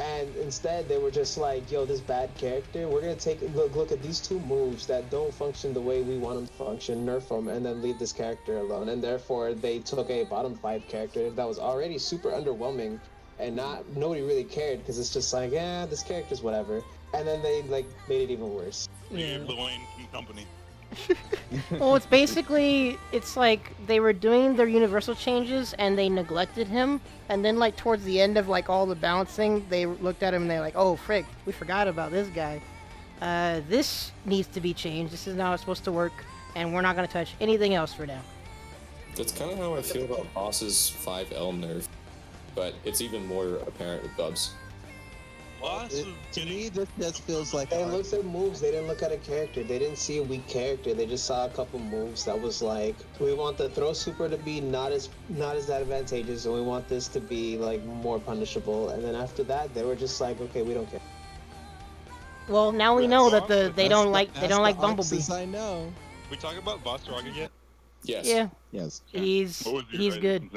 And instead, they were just like, yo, this bad character, we're going to take a look at these two moves that don't function the way we want them to function, nerf them, and then leave this character alone. And therefore, they took a bottom 5 character that was already super underwhelming, and nobody really cared, because it's just like, yeah, this character's whatever. And then they, like, made it even worse. Yeah, Lowain and company. Well, it's like they were doing their universal changes and they neglected him, and then like towards the end of like all the balancing, they looked at him and they're like, oh frick, we forgot about this guy. This needs to be changed. This is not how it's supposed to work, and we're not going to touch anything else for now. That's kind of how I feel about Boss's 5L nerf, but it's even more apparent with Bubs. To me, this just feels like they looked at moves. They didn't look at a character. They didn't see a weak character. They just saw a couple moves that was like, we want the throw super to be not as advantageous, and we want this to be like more punishable. And then after that, they were just like, okay, we don't care. Well, now we know that they don't like Bumblebee. I know. We talk about Boss Dragon yet? Yes. Yeah. Yes. He's good.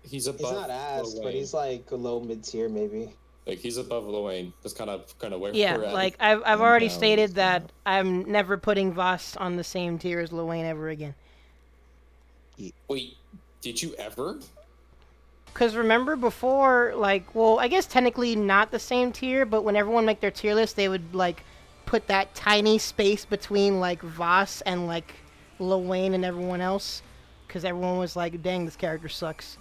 He's above. He's not ass, but he's like a low mid tier maybe. Like he's above Lowain. That's kind of where we're at. Like I've already stated that I'm never putting Voss on the same tier as Lowain ever again. Wait, did you ever? Because remember before, like, well, I guess technically not the same tier, but when everyone make their tier list, they would like put that tiny space between like Voss and like Lowain and everyone else, because everyone was like, dang, this character sucks.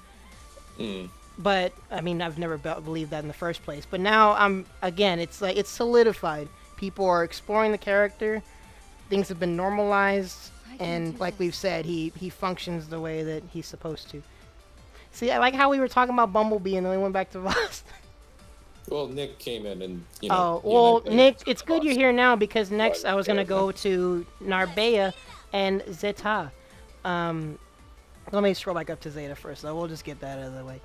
But I mean, I've never believed that in the first place. But now it's like it's solidified. People are exploring the character. Things have been normalized, and like we've said, he functions the way that he's supposed to. See, I like how we were talking about Bumblebee and then we went back to Voss. Well, Nick came in and Nick, it's good you're here now, because next I was gonna go to Narmaya and Zeta. Let me scroll back up to Zeta first, though. We'll just get that out of the way.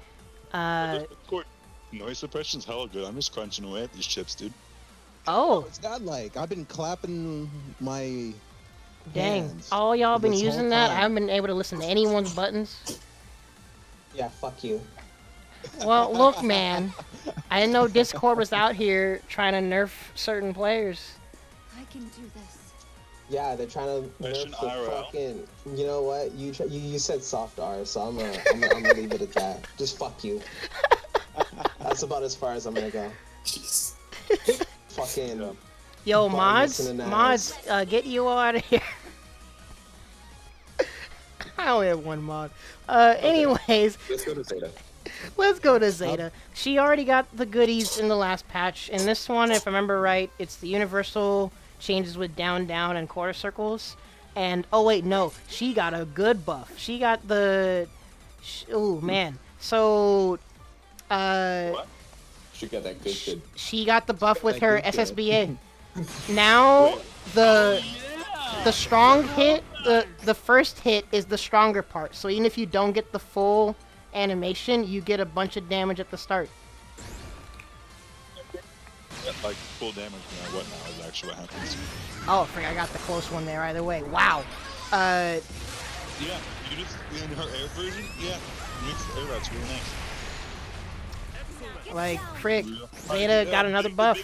Noise suppression's hella good. I'm just crunching away at these chips, dude. Oh. It's not like I've been clapping my hands. All y'all been using that? Time. I haven't been able to listen to anyone's buttons. Yeah, fuck you. Well, look, man. I didn't know Discord was out here trying to nerf certain players. I can do this. Yeah, they're trying to nerf the fucking. You know what? You said soft R, so I'm gonna leave it at that. Just fuck you. That's about as far as I'm gonna go. Jeez. Fucking. Yo, mods, get you out of here. I only have one mod. Anyways. Let's go to Zeta. Let's go to Zeta. She already got the goodies in the last patch. In this one, if I remember right, it's the universal changes with down, down, and quarter circles. And, oh wait, no. She got a good buff. She got the... Oh, man. So, What? She got that good. She got the buff with her SSBA. Now, the strong hit, the first hit is the stronger part. So even if you don't get the full animation, you get a bunch of damage at the start. Like full damage no matter what now is actually what happens. Oh, frick, I got the close one there either way. Wow. Yeah, you just in her air version, yeah, mix the air that's really nice. Like, frick, Zeta got another buff.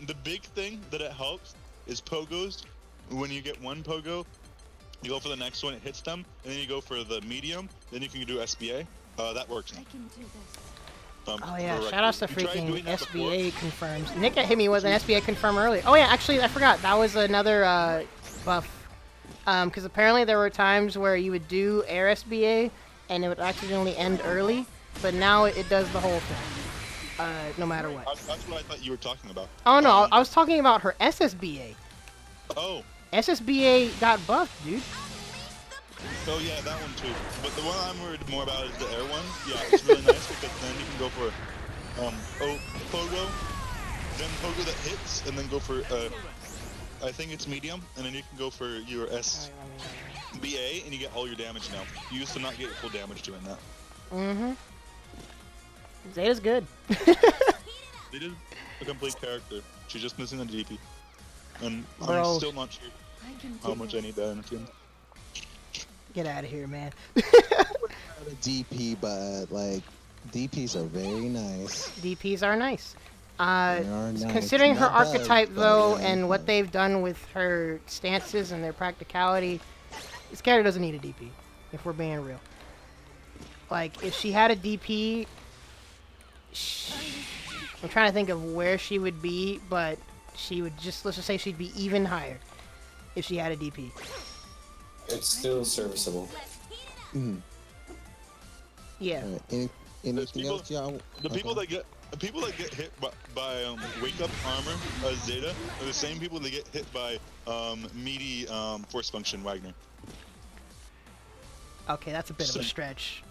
The big thing that it helps is pogos. When you get one pogo, you go for the next one, it hits them, and then you go for the medium, then you can do SBA. That works now. Oh yeah, shout outs to freaking SBA confirms. Nick hit me with an SBA confirm earlier. Oh yeah, actually I forgot, that was another buff. Because apparently there were times where you would do air SBA, and it would accidentally end early, but now it does the whole thing. No matter what. That's what I thought you were talking about. Oh no, I was talking about her SSBA. Oh. SSBA got buffed, dude. Oh yeah, that one too. But the one I'm worried more about is the air one. Yeah, it's really nice because then you can go for pogo, then pogo that hits, and then go for I think it's medium, and then you can go for your SBA, and you get all your damage now. You used to not get full damage doing that. Mm-hmm. Zeta's good. Zeta's a complete character. She's just missing a DP. And Bro. I'm still not sure how much I need that in a team. Get out of here, man. DP, but like DPs are very nice. DPs are nice. Nice. Considering her Not bad, archetype but, though, yeah, and what they've done with her stances and their practicality, this character doesn't need a DP. If we're being real, like if she had a DP, I'm trying to think of where she would be, but she would just, let's just say she'd be even higher if she had a DP. It's still serviceable. Mm. Yeah. Anything else, y'all? The people that get hit by wake up armor Zeta are the same people that get hit by meaty force function Wagner. Okay, that's a bit of a stretch.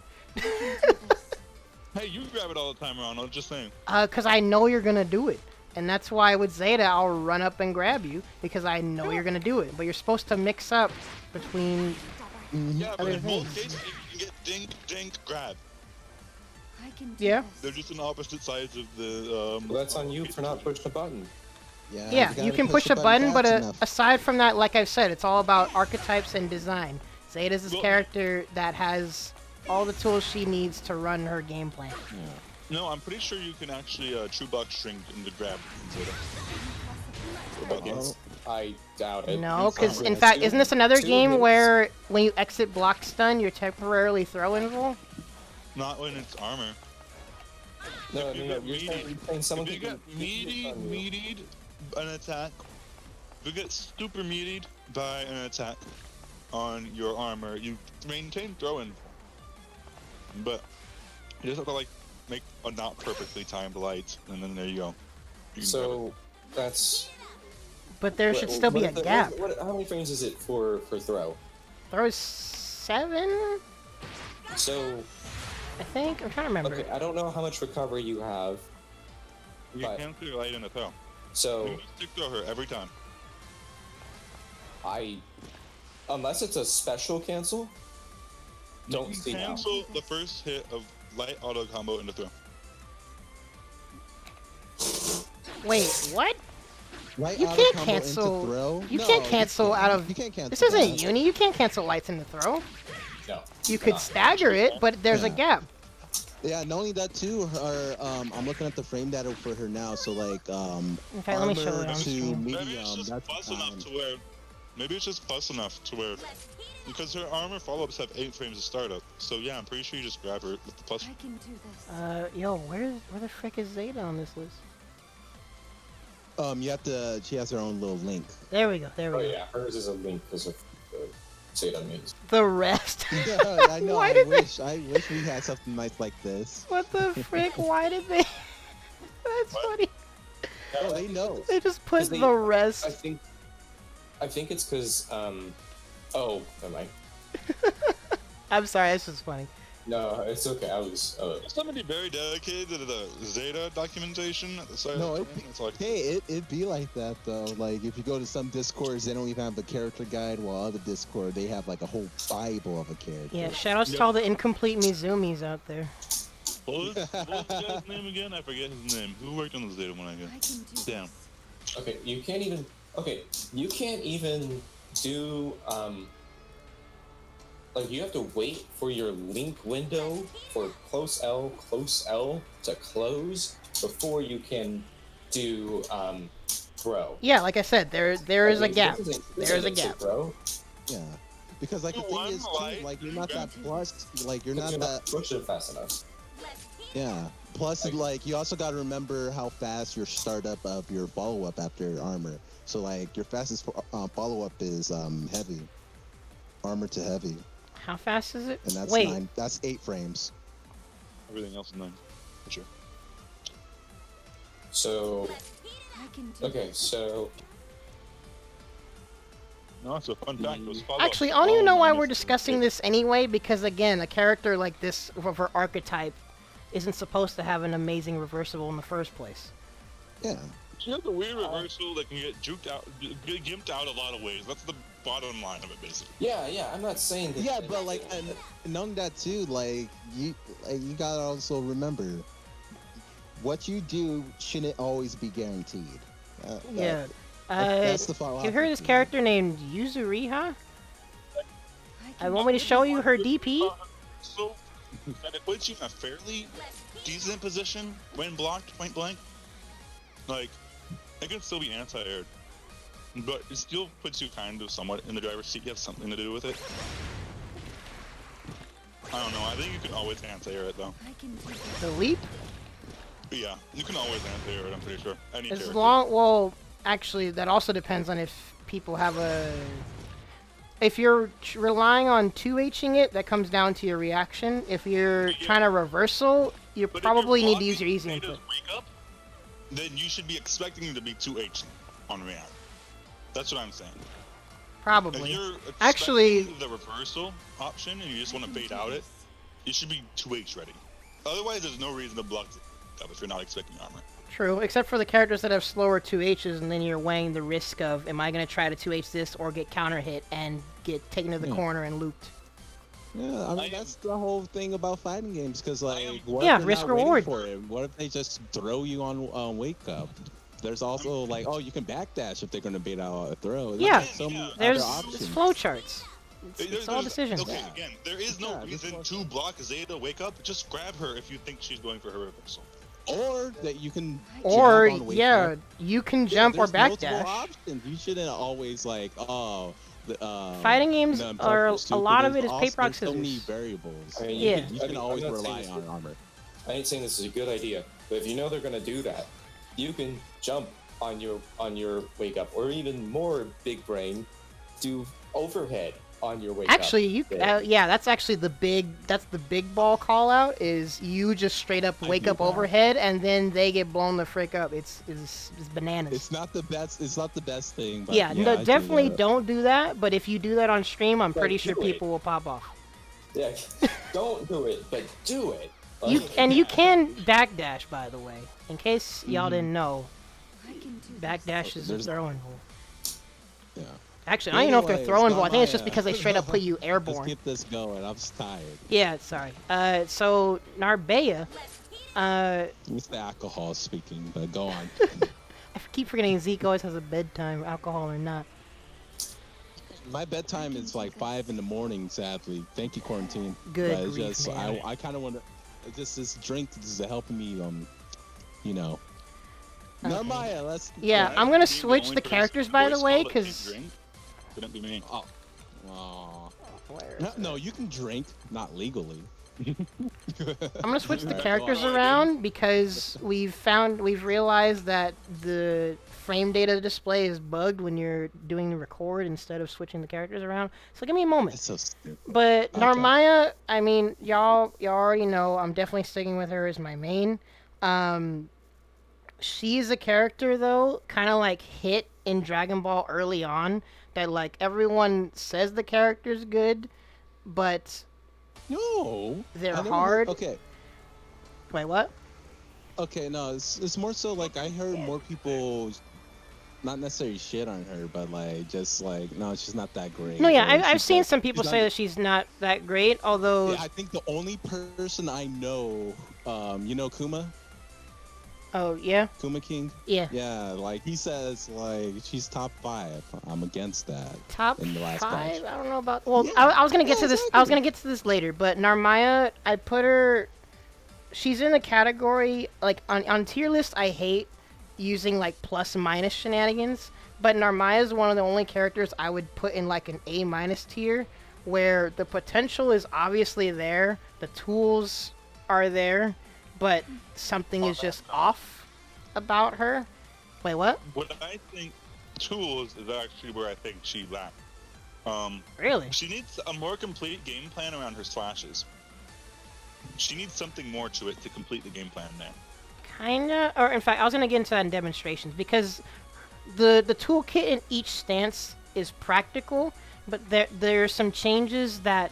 Hey, you grab it all the time, Ronald. Just saying. Cause I know you're gonna do it. And that's why with Zeta, I'll run up and grab you, because I know you're going to do it. But you're supposed to mix up between but in both cases, you can get dink, dink, grab. Yeah. They're just on opposite sides of the... well, that's on you for not pushing a button. Yeah, you can push a button, but aside from that, like I've said, it's all about archetypes and design. Zeta's this character that has all the tools she needs to run her game plan. Yeah. No, I'm pretty sure you can actually true box string in the grab Zeta. I doubt it. No, because in fact, isn't this another game where when you exit block stun, you're temporarily throw invul? Not when it's armor. No, if you get meatied an attack, if you get super meatied by an attack on your armor, you maintain throw invul. But you just have to like make a not perfectly timed light, and then there you go. So that's. But there should still be a gap. How many frames is it for throw? Throw is 7. So. I think I'm trying to remember. Okay, I don't know how much recovery you have. You can clear light in a throw. So. You stick throw her every time. Unless it's a special cancel. Don't see now. Cancel the first hit of light auto combo into throw. Wait, what? Light you auto can't combo cancel. into throw? You No, can't cancel out of. You can't cancel. This isn't Uni. You can't cancel lights into throw. No. You could stagger it, but there's a gap. Yeah, not only that too. Her, I'm looking at the frame data for her now. So like, okay, let me show armor you. to medium. Maybe it's just fuss enough to where. Maybe it's just fuss enough to where. Because her armor follow-ups have 8 frames of startup, so yeah, I'm pretty sure you just grab her with the plus. I can do this. Yo, where the frick is Zeta on this list? You have to. She has her own little link. There we go. There we go. Oh yeah, hers is a link because of Zeta means. The rest. Yeah, I know. Why I did wish we had something nice like this. What the frick? Why did they? That's funny. Oh, they know. They just put They- the rest. I think it's because oh, never mind. I'm sorry, that's just funny. No, it's okay. I was Is somebody very dedicated to the Zeta documentation at the side No, of the game? It's like, it'd be like that though. Like if you go to some Discords, they don't even have the character guide, while other Discord they have like a whole Bible of a character. Yeah, shoutouts to all the incomplete Mizumis out there. what was the guy's name again? I forget his name. Who worked on the Zeta one again? Damn. okay. You can't even do like you have to wait for your link window for close L to close before you can do grow. Yeah, like I said, there is a gap. There is a gap. Grow. Yeah. Because like the thing is too, like you're not that plus, like you're not that pushing fast enough. Yeah. Plus, like you also got to remember how fast your startup of your follow-up after your armor. So like your fastest follow-up is heavy, armor to heavy. How fast is it? And that's Wait. That's 8 frames. Everything else is 9. For sure. So okay, so No, it's a fun fact. Those follow-ups Actually, I are don't even all know why minus we're discussing this anyway, because again, a character like this of her archetype isn't supposed to have an amazing reversible in the first place. Yeah. She has a weird reversal that can get juked out, get gimped out a lot of ways. That's the bottom line of it, basically. yeah, I'm not saying that. Yeah, but like, and knowing that too, like you gotta also remember, what you do shouldn't always be guaranteed. Yeah. That's the follow-up. You heard this character named Yuzuriha? I want me to show you her DP? So, that it puts you in a fairly decent position when blocked point blank. Like, it can still be anti-aired, but it still puts you kind of somewhat in the driver's seat. You have something to do with it. I don't know. I think you can always anti-air it, though. The leap? Yeah, you can always anti-air it, I'm pretty sure. Any As character. long, well, actually, that also depends on if people have a... If you're relying on 2Hing it, that comes down to your reaction. If you're trying to reversal, you probably need to use your easy input. Wake up, then you should be expecting to be 2H on react. That's what I'm saying. Probably. If you're Actually, the reversal option and you just want to fade out it, you should be 2H ready. Otherwise, there's no reason to block it up if you're not expecting armor. true, except for the characters that have slower 2Hs, and then you're weighing the risk of, am I going to try to 2H this or get counter hit and get taken to the corner and looped? Yeah, I mean that's the whole thing about fighting games, because like, what Yeah, if they're risk not waiting reward. for it? What if they just throw you on wake up? There's also like, oh, you can backdash if they're gonna bait out a throw. Yeah, so many there's other options. flowcharts. It's all decisions. Okay, again, there is no reason to block Zeta wake up. Just grab her if you think she's going for her reversal. Or that you can. Or, jump on wake yeah, up. you can jump or there's multiple backdash. options. You shouldn't always like, oh. Fighting games are a lot of it is paper rock So many scissors. variables. I mean, Yeah. You can always I'm not rely saying on this- armor. I ain't saying this is a good idea, but if you know they're gonna do that, you can jump on your wake up, or even more big brain, do overhead on your wake Actually, up. yeah, that's actually the big ball call out, is you just straight up wake up overhead and then they get blown the frick up. It's bananas. It's not the best. It's not the best thing. But yeah, no, I do definitely that. don't do that. But if you do that on stream, I'm But pretty sure do it. people will pop off. Yeah, don't do it, but do it. You Like, can backdash, by the way, in case y'all didn't know. Backdash is a There's- throwing hole. Yeah. Actually, I don't even know if they're Anyways, throwing ball. I think it's Narmaya. just because they straight up put you Let's airborne. get this going. I'm just tired. Yeah, sorry. So Narmaya, It's the alcohol speaking, but go on. I keep forgetting Zeke always has a bedtime, alcohol or not. My bedtime is like 5 in the morning. Sadly, thank you, quarantine. Good But it's grief, just man. I kind of want to. Just this drink is helping me. You know. Okay. Narmaya, let's. Yeah, I'm gonna switch the characters, by the way, because Couldn't be me. Oh. No, you can drink, not legally. I'm gonna switch the characters around because we've realized that the frame data display is bugged when you're doing the record instead of switching the characters around. So give me a moment. That's so stupid. But Narmaya, I mean, y'all already know I'm definitely sticking with her as my main. She's a character though, kind of like hit in Dragon Ball early on, that like everyone says the character's good, but no, they're hard. Okay. Wait, what? Okay, no, it's more so like I heard more people, not necessarily shit on her, but like just like no, she's not that great. No, yeah, I've seen some people say that she's not that great. Although yeah, I think the only person I know, you know Kuma. Oh yeah. Kuma King. Yeah. Yeah, like he says, like she's top 5. I'm against that. Top in the last 5? batch. I don't know about. Well, yeah. I was gonna get to this. Exactly. I was gonna get to this later, but Narmaya, I put her. She's in the category like on tier list. I hate using like plus and minus shenanigans, but Narmaya is one of the only characters I would put in like an A- tier, where the potential is obviously there, the tools are there, but something is just off about her. Wait, what? What I think tools is actually where I think she lacks. Really? She needs a more complete game plan around her slashes. She needs something more to it to complete the game plan there. Kinda, or in fact, I was gonna get into that in demonstrations because the toolkit in each stance is practical, but there are some changes that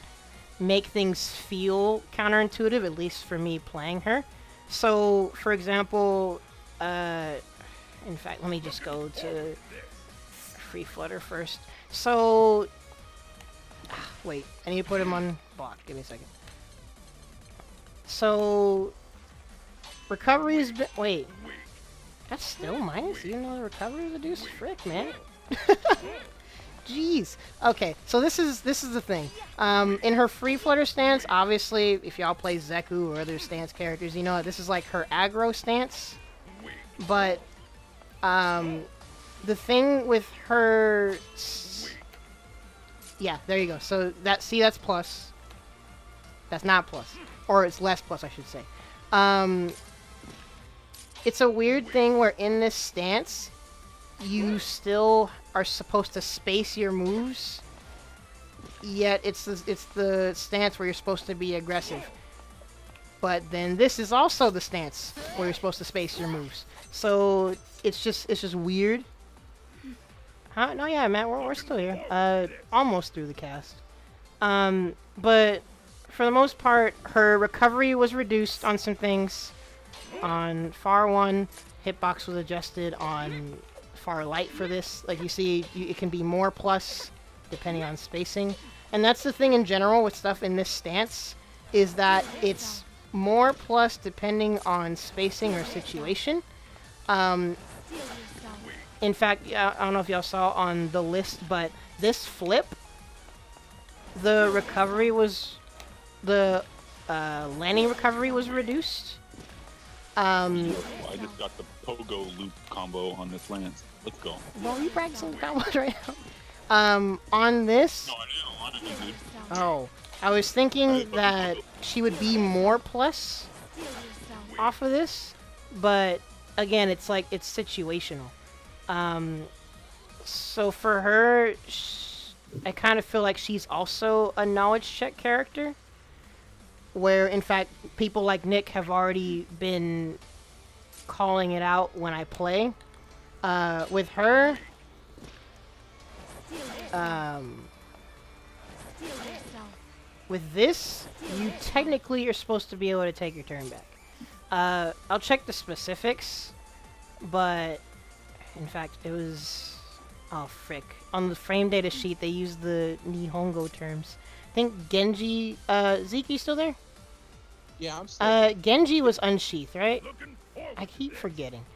make things feel counterintuitive, at least for me playing her. So, for example, in fact, let me just go to Free Flutter first. So, wait, I need to put him on block. Give me a second. So, recovery has been... Wait, that's still minus even though the recovery is reduced? Frick, man. Jeez. Okay, so this is the thing. In her Free Flutter stance, obviously, if y'all play Zeku or other stance characters, you know this is like her aggro stance. But the thing with her, yeah, there you go. So that's plus. That's not plus, or it's less plus, I should say. It's a weird thing where in this stance, you still are supposed to space your moves, yet it's the stance where you're supposed to be aggressive. But then this is also the stance where you're supposed to space your moves. So it's just weird. Huh? No, yeah, Matt, we're still here. Almost through the cast. But for the most part, her recovery was reduced on some things. On Far 1, hitbox was adjusted. On Far Light for this, like you see, it can be more plus depending on spacing. And that's the thing in general with stuff in this stance, is that it's more plus depending on spacing or situation. In fact, I don't know if y'all saw on the list, but this flip, the recovery was, the landing recovery was reduced. I just got the pogo loop combo on this Lance. Let's go. Well, you practicing the combos right now? On this? No, I didn't, dude. Oh, I was thinking that she would be more plus off of this, but again, it's like, it's situational. So for her, I kind of feel like she's also a knowledge check character, where in fact people like Nick have already been calling it out when I play. With her, with this, you technically are supposed to be able to take your turn back. I'll check the specifics, but in fact it was, oh frick, on the frame data sheet they used the Nihongo terms. I think Genji, Zeke, you still there? Yeah, I'm still Genji was unsheathed, right? I keep forgetting.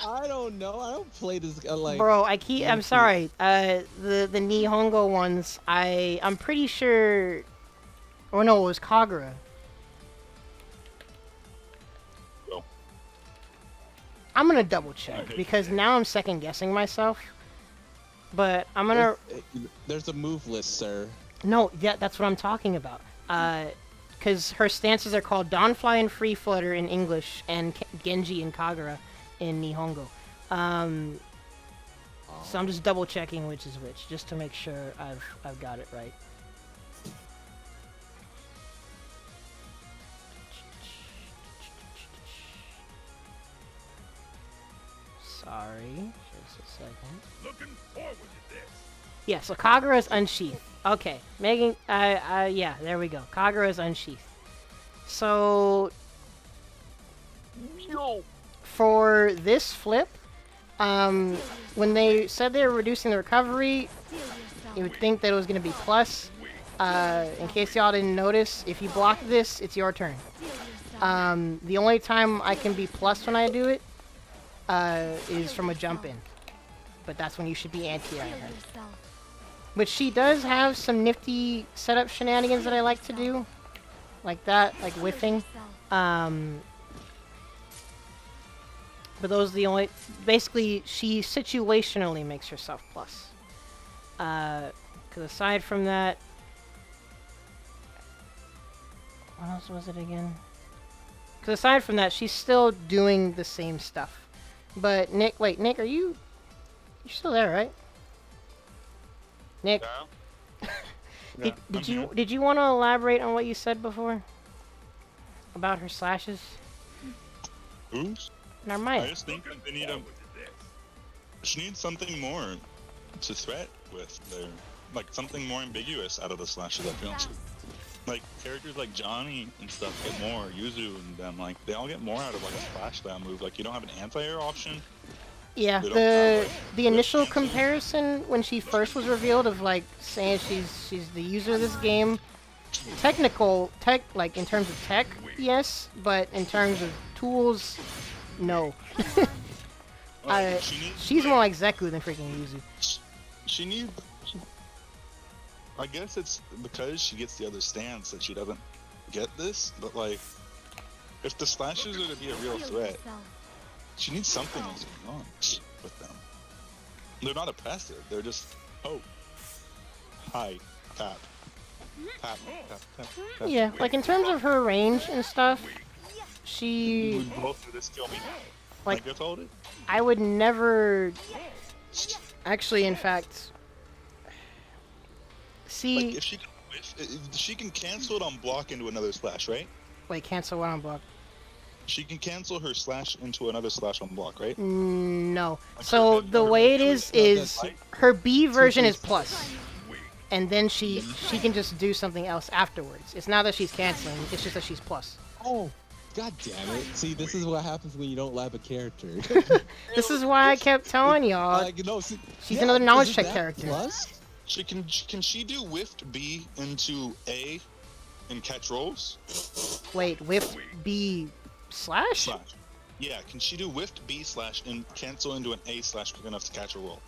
I don't know. I don't play this like. Bro, I'm sorry. The Nihongo ones, I'm pretty sure. Or no, it was Kagura. Well, I'm gonna double check because now I'm second guessing myself. But I'm gonna. There's a move list, sir. No, yeah, that's what I'm talking about. because her stances are called Dawnfly and Free Flutter in English, and Genji and Kagura in Nihongo. So I'm just double checking which is which, just to make sure I've got it right. Sorry, just a second. Looking forward to this. Yeah, so Kagura is unsheathed. Okay, making, yeah, there we go. Kagura is unsheathed. So, for this flip, when they said they were reducing the recovery, you would think that it was going to be plus. In case y'all didn't notice, if you block this, it's your turn. The only time I can be plus when I do it is from a jump in. But that's when you should be anti-air. But she does have some nifty setup shenanigans that I like to do. Like that, like whiffing. But those are the only... Basically, she situationally makes herself plus. Because aside from that... What else was it again? Because aside from that, she's still doing the same stuff. But Nick... Wait, Nick, are you... You're still there, right? Nick? Yeah. Did you want to elaborate on what you said before? About her slashes? Who's? Narmaya. I just think that they need she needs something more to threat with there. Like something more ambiguous out of the slashes, I feel. Like characters like Johnny and stuff get more, Yuzu and them, like they all get more out of like a splash style move. Like you don't have an anti-air option. Yeah, the initial comparison when she first was revealed of like saying she's the user of this game, like in terms of tech, yes, but in terms of tools, no. She's more like Zeku than freaking Yuzu. She needs. I guess it's because she gets the other stance that she doesn't get this, but like, if the slashes are to be a real threat, she needs something else going on with them. They're not oppressive, they're just poke. Hi, tap. Tap, tap, tap, tap. Yeah, like in terms of her range and stuff, she... Both of this kill me. Like, I told it. I would never... Actually, in fact... See... Like, if she can cancel it on block into another slash, right? Wait, cancel what on block? She can cancel her slash into another slash on block, right? No. So the way it is her B version is plus. And then she can just do something else afterwards. It's not that she's canceling, it's just that she's plus. Oh, god damn it. See, this is what happens when you don't lab a character. This is why I kept telling y'all. She's another knowledge check character. Plus? Can she do whiffed B into A and catch rolls? Wait, whiffed B slash? Yeah, can she do whiffed B slash and cancel into an A slash quick enough to catch a roll?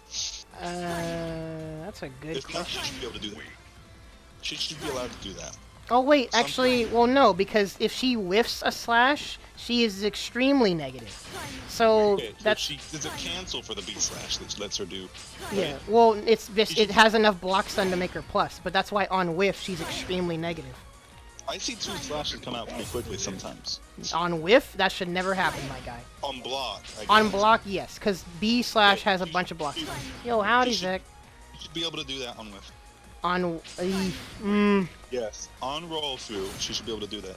That's a good question. If not, she should be able to do that. She should be allowed to do that. Oh wait, actually, well no, because if she whiffs a slash, she is extremely negative. So okay, that's... There's a cancel for the B slash that lets her do. Yeah, well, it has enough block stun to make her plus, but that's why on whiff, she's extremely negative. I see 2 slashes come out pretty quickly sometimes. On whiff, that should never happen, my guy. On block, I guess. On block, yes, because B slash has a bunch of block stun. Yo, howdy, Zach. You should be able to do that on whiff. On... Yes, on roll through, she should be able to do that.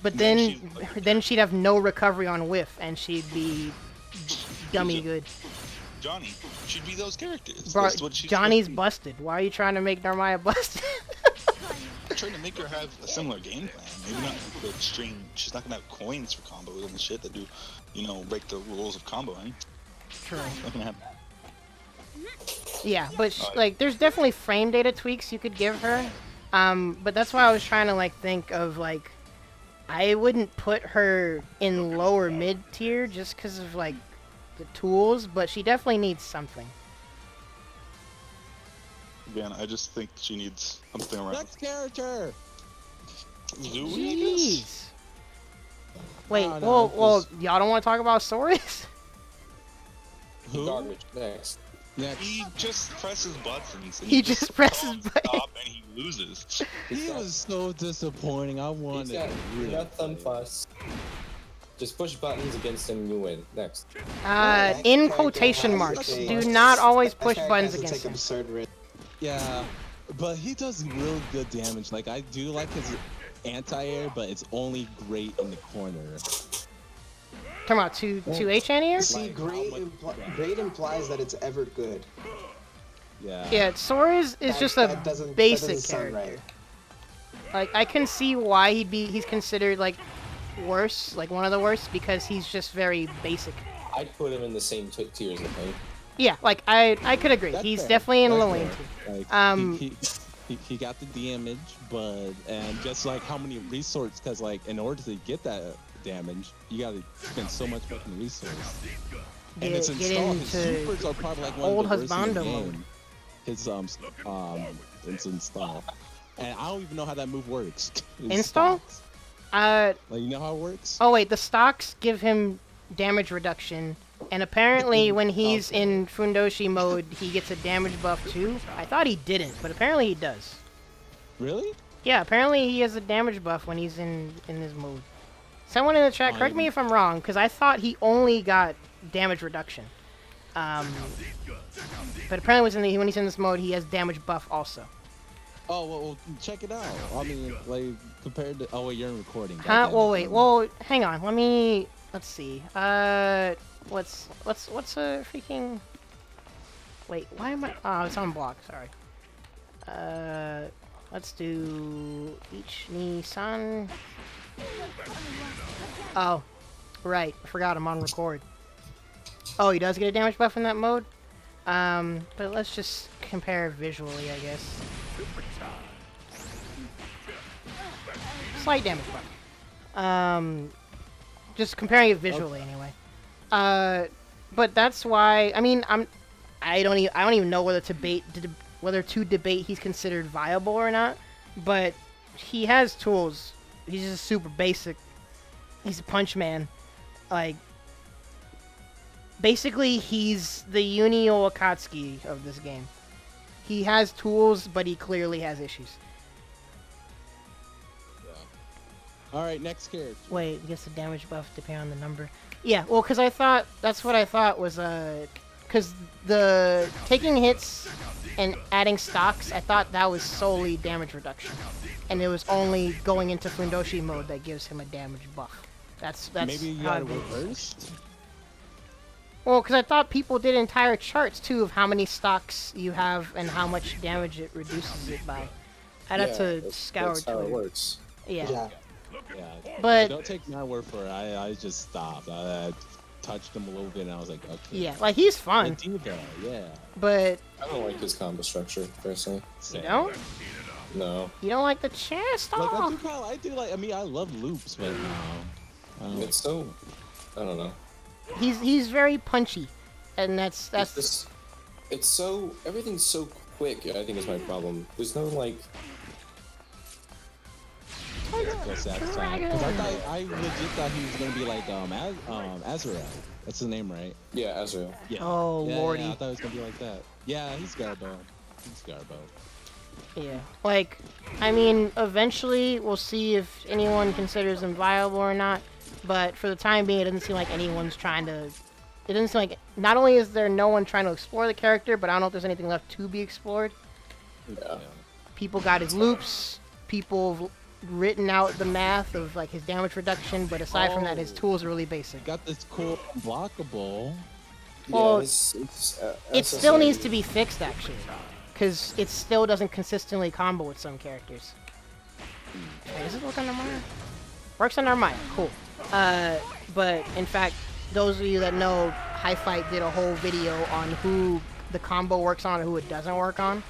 But then she'd have no recovery on whiff, and she'd be dummy good. Johnny, she'd be those characters. Bro, Johnny's busted. Why are you trying to make Narmaya busted? I'm trying to make her have a similar game plan. Maybe not the extreme. She's not gonna have coins for combos and shit that do, break the rules of comboing. True. Not gonna happen. Yeah, but like, there's definitely frame data tweaks you could give her. But that's why I was trying to think of like, I wouldn't put her in lower mid tier just because of like the tools, but she definitely needs something. Again, I just think she needs something around. Next character. Zooey? Jeez. Wait, well, y'all don't want to talk about Soriz? Who? Garbage. Next. He just presses buttons. He just presses buttons. Stop and he loses. He was so disappointing. I wanted. You got thumb fuss. Just push buttons against him and you win. Next. In quotation marks. Do not always push buttons against him. Yeah, but he does real good damage. Like, I do like his anti-air, but it's only great in the corner. Talking about 2H anti-air? See, great implies that it's ever good. Yeah. Yeah, Soriz is just a basic character. Right. Like, I can see why he's considered, like, worse, like one of the worst, because he's just very basic. I'd put him in the same tiers, I think. Yeah, like, I could agree. That's he's fair. definitely in That's Lowain fair. too. Like, he got the damage, and just like how many resources, because like in order to get that damage, you gotta spend so much fucking resource. And it's installed. His supers are probably like one of the worst in the game. His it's installed, and I don't even know how that move works. Install? Like, you know how it works? Oh wait, the stocks give him damage reduction, and apparently when he's in Fundoshi mode, he gets a damage buff too. I thought he didn't, but apparently he does. Really? Yeah, apparently he has a damage buff when he's in this mode. Someone in the chat, correct me if I'm wrong, because I thought he only got damage reduction. But apparently when he's in this mode, he has damage buff also. Oh, well, check it out. I mean, like, compared to... Oh, wait, you're in recording. Huh? Well, wait. Well, hang on. Let's see. What's a freaking... Wait, why am I... Oh, it's on block. Sorry. Let's do... Ichi-ni-san... Oh, right. I forgot I'm on record. Oh, he does get a damage buff in that mode? But let's just compare visually, I guess. Slight damage buff. Just comparing it visually, anyway. But that's why. I mean, I don't even know whether to debate he's considered viable or not. But he has tools. He's just super basic. He's a punch man. Like, basically, he's the Yunio Akatsuki of this game. He has tools, but he clearly has issues. All right, next character. Wait, gets the damage buff depending on the number. Yeah, well, because that's what I thought was because the taking hits and adding stocks, I thought that was solely damage reduction, and it was only going into Fundoshi mode that gives him a damage buff. That's maybe you got it reversed. Well, because I thought people did entire charts too of how many stocks you have and how much damage it reduces it by. I'd have to scour that's how it works. Yeah. Yeah, but don't take my word for it. I just stopped. I touched him a little bit, and I was like, okay. Yeah, like he's fun. Ladiva, yeah. But I don't like his combo structure personally. You don't? No. You don't like the chest? Like, I do like. I mean, I love loops, but no. It's so. I don't know. He's very punchy, and that's. It's so everything's so quick. I think is my problem. There's no like. Because I legit thought he was gonna be like Azrael. That's his name, right? Yeah, Azrael. Yeah. Oh, lordy. Yeah, I thought it was gonna be like that. Yeah, he's Garbo. Yeah, like, I mean, eventually we'll see if anyone considers him viable or not. But for the time being, it doesn't seem like anyone's trying to. It doesn't seem like. Not only is there no one trying to explore the character, but I don't know if there's anything left to be explored. Yeah. People got his loops. People have written out the math of like his damage reduction, but aside from that, his tools are really basic. Got this cool blockable. Well, yeah, it still needs to be fixed actually, because it still doesn't consistently combo with some characters. Wait, does it work on Narmaya? Works on Narmaya, cool. But in fact, those of you that know, High Fight did a whole video on who the combo works on and who it doesn't work on.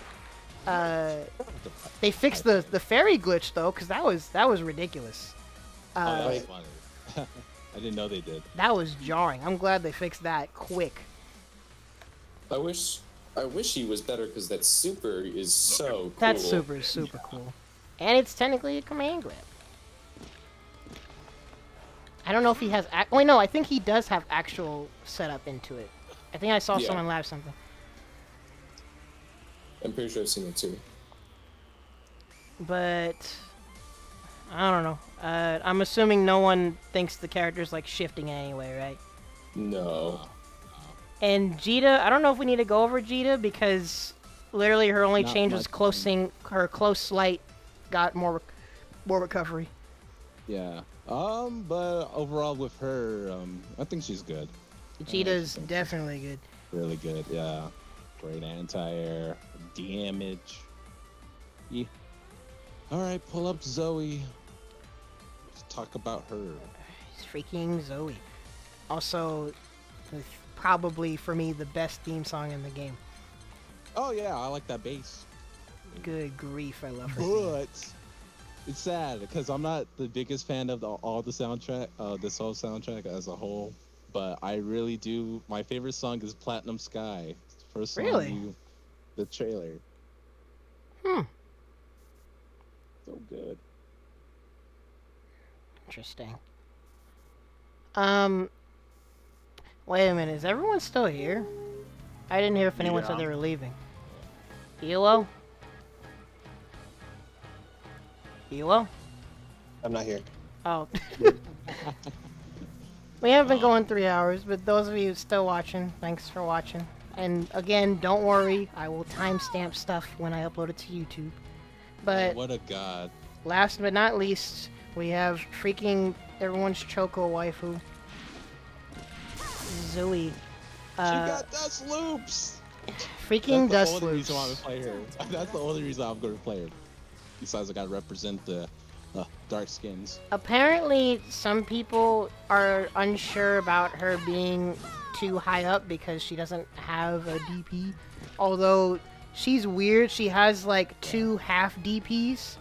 They fixed the Ferry glitch though, because that was ridiculous. That was funny. I didn't know they did. That was jarring. I'm glad they fixed that quick. I wish he was better because that super is so cool. That super is super cool, and it's technically a command grab. I don't know if he has. Wait, no, I think he does have actual setup into it. I think I saw someone live something. I'm pretty sure I've seen it too. But I don't know. I'm assuming no one thinks the character's like shifting in any way, right? No. And Zeta, I don't know if we need to go over Zeta because literally her only Not change was much. her close light got more recovery. Yeah. But overall with her, I think she's good. Zeta's definitely good. Really good, yeah. Great anti-air, damage. Yeah. Alright, pull up Zooey. Let's talk about her. It's freaking Zooey. Also, probably for me the best theme song in the game. Oh yeah, I like that bass. Good grief, I love her. But it's sad because I'm not the biggest fan of all the soundtrack, this whole soundtrack as a whole. But I really do. My favorite song is Platinum Sky. First song, Really? The trailer. Hmm. So good. Interesting. Wait a minute. Is everyone still here? I didn't hear if anyone said they were leaving. Elo? Elo? I'm not here. Oh. We haven't been going 3 hours, but those of you still watching, thanks for watching. And again, don't worry, I will timestamp stuff when I upload it to YouTube. But what a god. last but not least, we have freaking everyone's choco waifu, Zooey. She got dust loops. Freaking That's dust the only loops. reason why I'm gonna play her. That's the only reason I'm gonna play her. Besides, I gotta represent the dark skins. Apparently, some people are unsure about her being too high up because she doesn't have a DP. Although, she's weird. She has, like, 2 half DPs.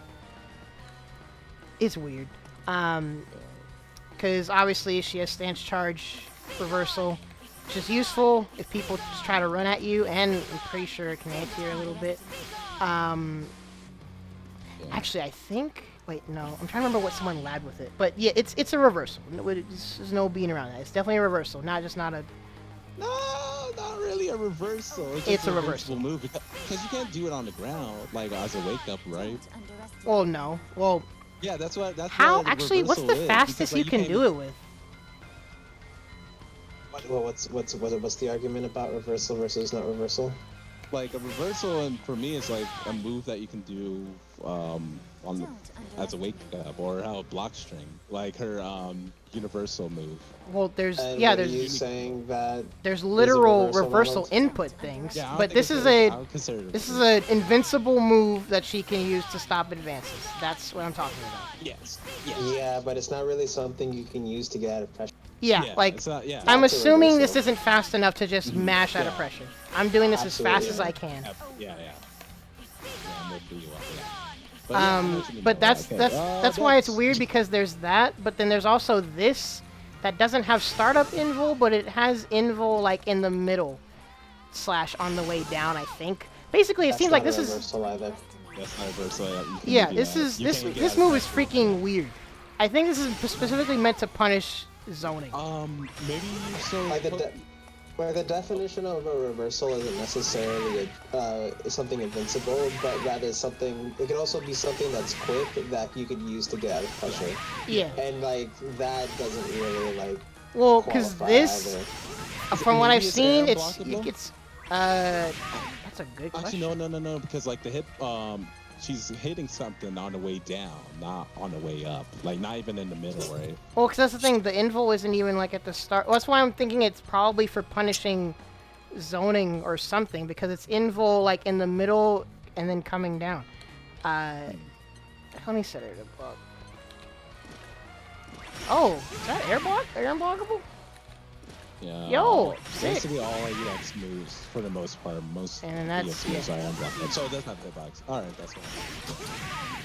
It's weird. Because, obviously, she has stance charge reversal, which is useful if people just try to run at you, and I'm pretty sure it can anti-air a little bit. Actually, I think... Wait, no. I'm trying to remember what someone lagged with it. But yeah, it's a reversal. There's no being around that. It's definitely a reversal, not a... No, not really a reversal. It's a reversal move because you can't do it on the ground like as a wake up, right? Well, no. Well, yeah, that's what. That's how? what a Actually, what's the reversal is, fastest because, you can do it with? What's the argument about reversal versus not reversal? Like a reversal, and for me, it's like a move that you can do as a wake up or how a block string, like her universal move. Well, there's And yeah, what there's are you saying that there's literal reversal reversal models? input things, Yeah, I but think this it's is I would consider it a this is reversal. an invincible move that she can use to stop advances. That's what I'm talking about. Yes. Yeah, but it's not really something you can use to get out of pressure. Yeah, Yeah, like it's not- yeah. I'm That's a assuming this reversal. isn't fast enough to just mash out of Yeah. pressure. I'm doing this as fast Absolutely, as yeah. I can. Yeah. I'm with you on that. But yeah, I know what you mean But by that's that. that's why it's weird, because there's that, but then there's also this that doesn't have startup invul, but it has invul like in the middle / on the way down, I think. Basically, it That's seems like not a this is reversal either. That's not a reversal. You can yeah, do this that. is You this can't get this out of move is pressure. freaking weird. I think this is specifically meant to punish zoning. Maybe so. Where the definition of a reversal isn't necessarily something invincible, but rather something. It can also be something that's quick that you could use to get out of pressure. Yeah. And like that doesn't really like. Well, because qualify this, either. from what maybe I've it's seen, air it's unblockable? that's a good question. Actually, no, because like the hit, she's hitting something on the way down, not on the way up. Like not even in the middle, right? Well, because that's the thing, the invul isn't even like at the start. Well, that's why I'm thinking it's probably for punishing zoning or something, because it's invul like in the middle and then coming down. Let me set it above. Oh, is that air block? Air unblockable? Yeah. Yo, sick. Basically all EX moves for the most part. Most And that's- EX moves are unblockable. So it does have hitbox. All right, that's fine.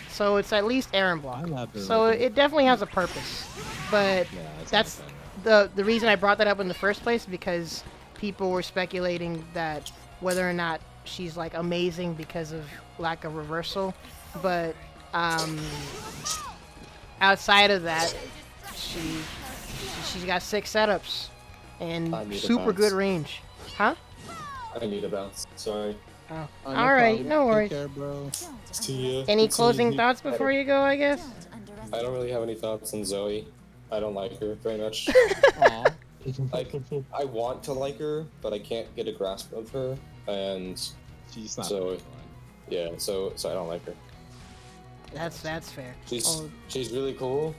So it's at least air and I block. love it, So like it definitely has a purpose. But Yeah, it's that's the reason I brought that up in the first place, because people were speculating that whether or not she's like amazing because of lack of reversal. But outside of that, she's got 6 setups and I need a super bounce. good range. Huh? I need a bounce. Sorry. Oh. No All right, problem. no worries. Take care, bro. See ya. Any Good seeing closing you. thoughts before you go, I guess? I don't really have any thoughts on Zooey. I don't like her very much. Aw. Like, I want to like her, but I can't get a grasp of her, and She's not. so yeah, so I don't like her. That's fair. She's really cool,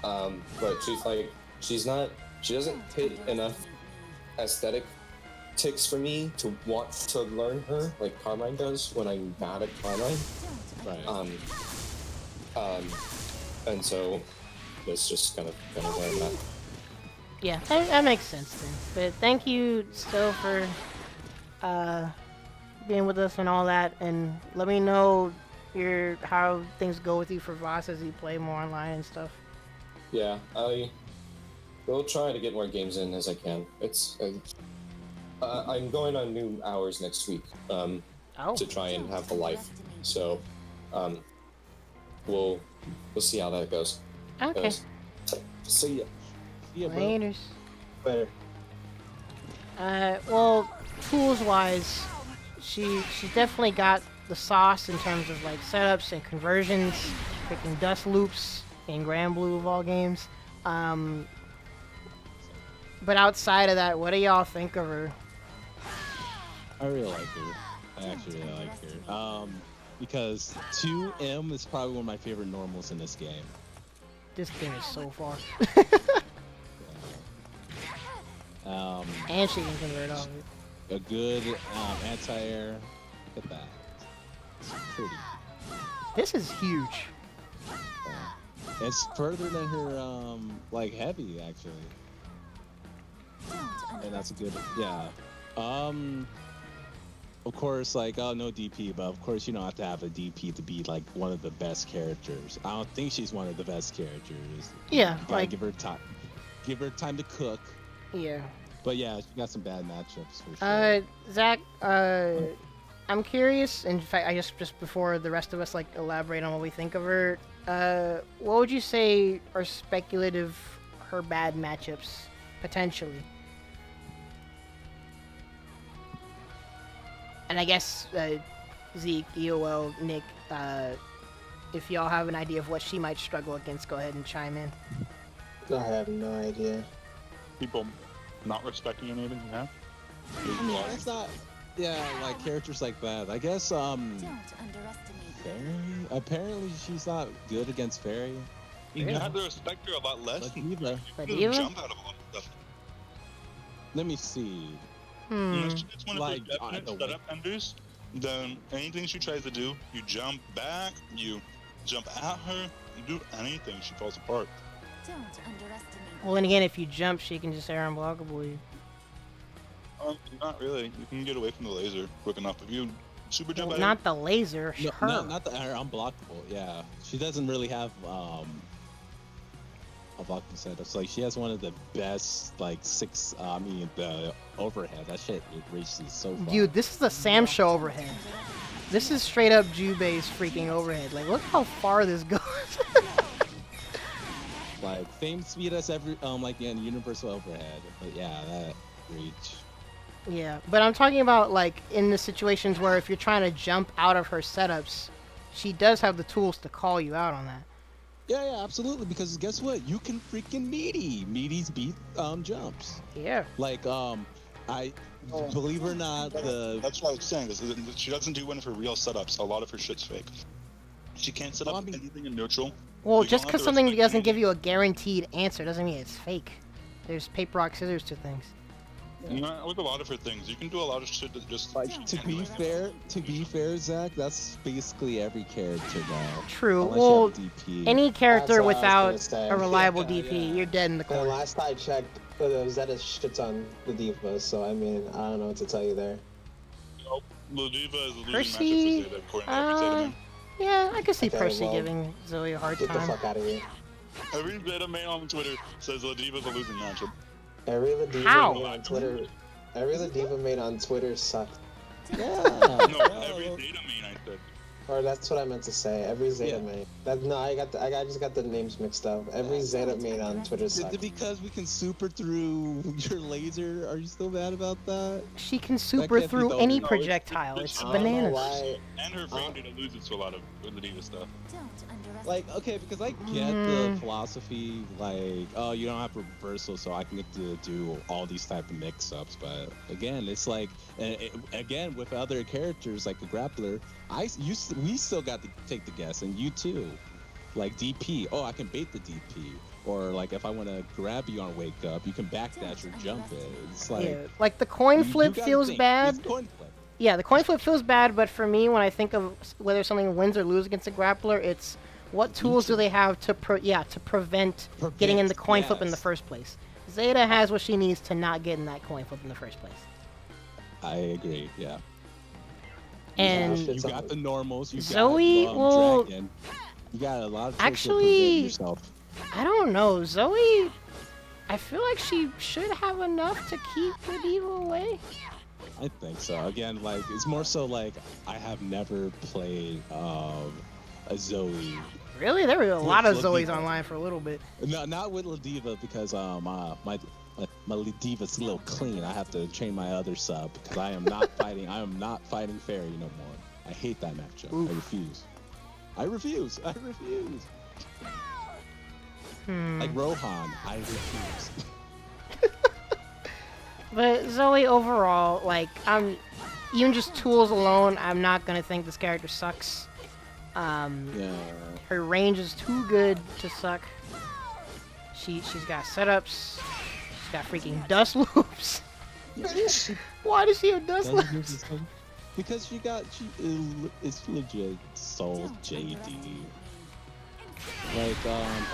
but she doesn't hit enough aesthetic ticks for me to want to learn her like Carmine does when I'm bad at Carmine. Right. And so it's just kind of where I'm at. Yeah, that makes sense then. But thank you still for being with us and all that, and let me know how things go with you for Voss as you play more online and stuff. Yeah, I will try to get more games in as I can. I'm going on new hours next week to try and have a life. So we'll see how that goes. Okay. See ya. Yeah, bro. Laters. Later. Well, tools-wise, she definitely got the sauce in terms of like setups and conversions, picking dust loops in Gran Blue of all games. But outside of that, what do y'all think of her? I really like her. I actually really like her. Because 2M is probably one of my favorite normals in this game. This game is so far. And she can convert all of it. A good anti-air. Look at that. It's pretty. This is huge. It's further than her like heavy actually. And that's a good of course, like, no DP, but of course you don't have to have a DP to be like one of the best characters. I don't think she's one of the best characters. Yeah, you gotta give her time to cook. Yeah. But yeah, she got some bad matchups for sure. Zach, I'm curious, in fact, I just before the rest of us like elaborate on what we think of her, what would you say are speculative her bad matchups potentially? And I guess Zeke, EOL, Nick, if y'all have an idea of what she might struggle against, go ahead and chime in. I have no idea. People not respecting anything you have? I mean, it's not. Yeah, like characters like that. I guess. Ferry. Apparently, she's not good against Ferry. You have to respect her a lot less. Ladiva. Jump out of a lot of stuff. Let me see. Unless it's one of Like, those definite setup enders, then anything she tries to do, you jump back, you jump at her, you do anything, she falls apart. Don't underestimate. Well, and again, if you jump, she can just air unblockable you. Not really. You can get away from the laser quick enough. If you super jump at Not her, the laser, her. No, not the her unblockable. Yeah, she doesn't really have a blocking setup. Like she has one of the best like the overhead. That shit it reaches so far. Dude, this is the Sam Show overhead. This is straight up Jube's freaking overhead. Like, look how far this goes. Like same speed as every like the universal overhead. But yeah, that reach. Yeah, but I'm talking about like in the situations where if you're trying to jump out of her setups, she does have the tools to call you out on that. Yeah, absolutely. Because guess what? You can freaking meaties beat jumps. Yeah. Like I believe it or not, that's what I was saying. She doesn't do one of her real setups. A lot of her shit's fake. She can't set up anything in neutral. Well, just because something doesn't give you a guaranteed answer doesn't mean it's fake. There's paper, rock, scissors to things. Not with a lot of her things. You can do a lot of shit that just. Like, to be fair, Zach, that's basically every character now. True. Unless well, you have DP. any character That's without a reliable DP, you're dead in the The corner. last I checked, Zeta shits on the Diva, so I mean, I don't know what to tell you there. Nope. Ladiva is the losing Percy, matchup for Zeta, according to every Zeta man. Yeah, I could see Okay, Percy well, giving Zooey a hard Get the time. fuck out of here. Every Zeta man on Twitter says Ladiva's a losing matchup. Every Ladiva How? made on Twitter. Every Ladiva made on Twitter sucked. Yeah. No, every Zeta main I said. Or that's what I meant to say. Every Zeta main. No, I just got the names mixed up. Every Zeta main on Twitter sucks. Because we can super through your laser. Are you still mad about that? She can super through any projectile. It's bananas. And her frame data loses to a lot of Ladiva stuff. Like, okay, because I get the philosophy, like, oh, you don't have reversal, so I can get to do all these type of mix-ups. But again, it's like, again, with other characters like the grappler, we still got to take the guess, and you too. Like DP, oh, I can bait the DP. Or like if I want to grab you on wake up, you can backdash or jump it. It's like, like the coin flip feels bad. Yeah, the coin flip feels bad, but for me, when I think of whether something wins or loses against a grappler, it's what tools do they have to prevent getting in the coin flip in the first place. Zeta has what she needs to not get in that coin flip in the first place. I agree, yeah. And you got the normals, you Zooey, got Dragon. You got a lot of tools to prevent yourself. I don't know. Zooey, I feel like she should have enough to keep Ladiva away. I think so. Again, like, it's more so like I have never played a Zooey. Really? There were a lot of Zoes online for a little bit. No, not with Ladiva because my Ladiva's a little clean. I have to train my other sub because I am not fighting. I am not fighting Ferry no more. I hate that matchup. Oof. I refuse. I refuse. Like Rohan, I refuse. But Zooey overall, like, even just tools alone, I'm not gonna think this character sucks. Her range is too good to suck. She's got setups. She's got freaking dust loops. Why does she have dust loops? Because it's legit soul JD. Like,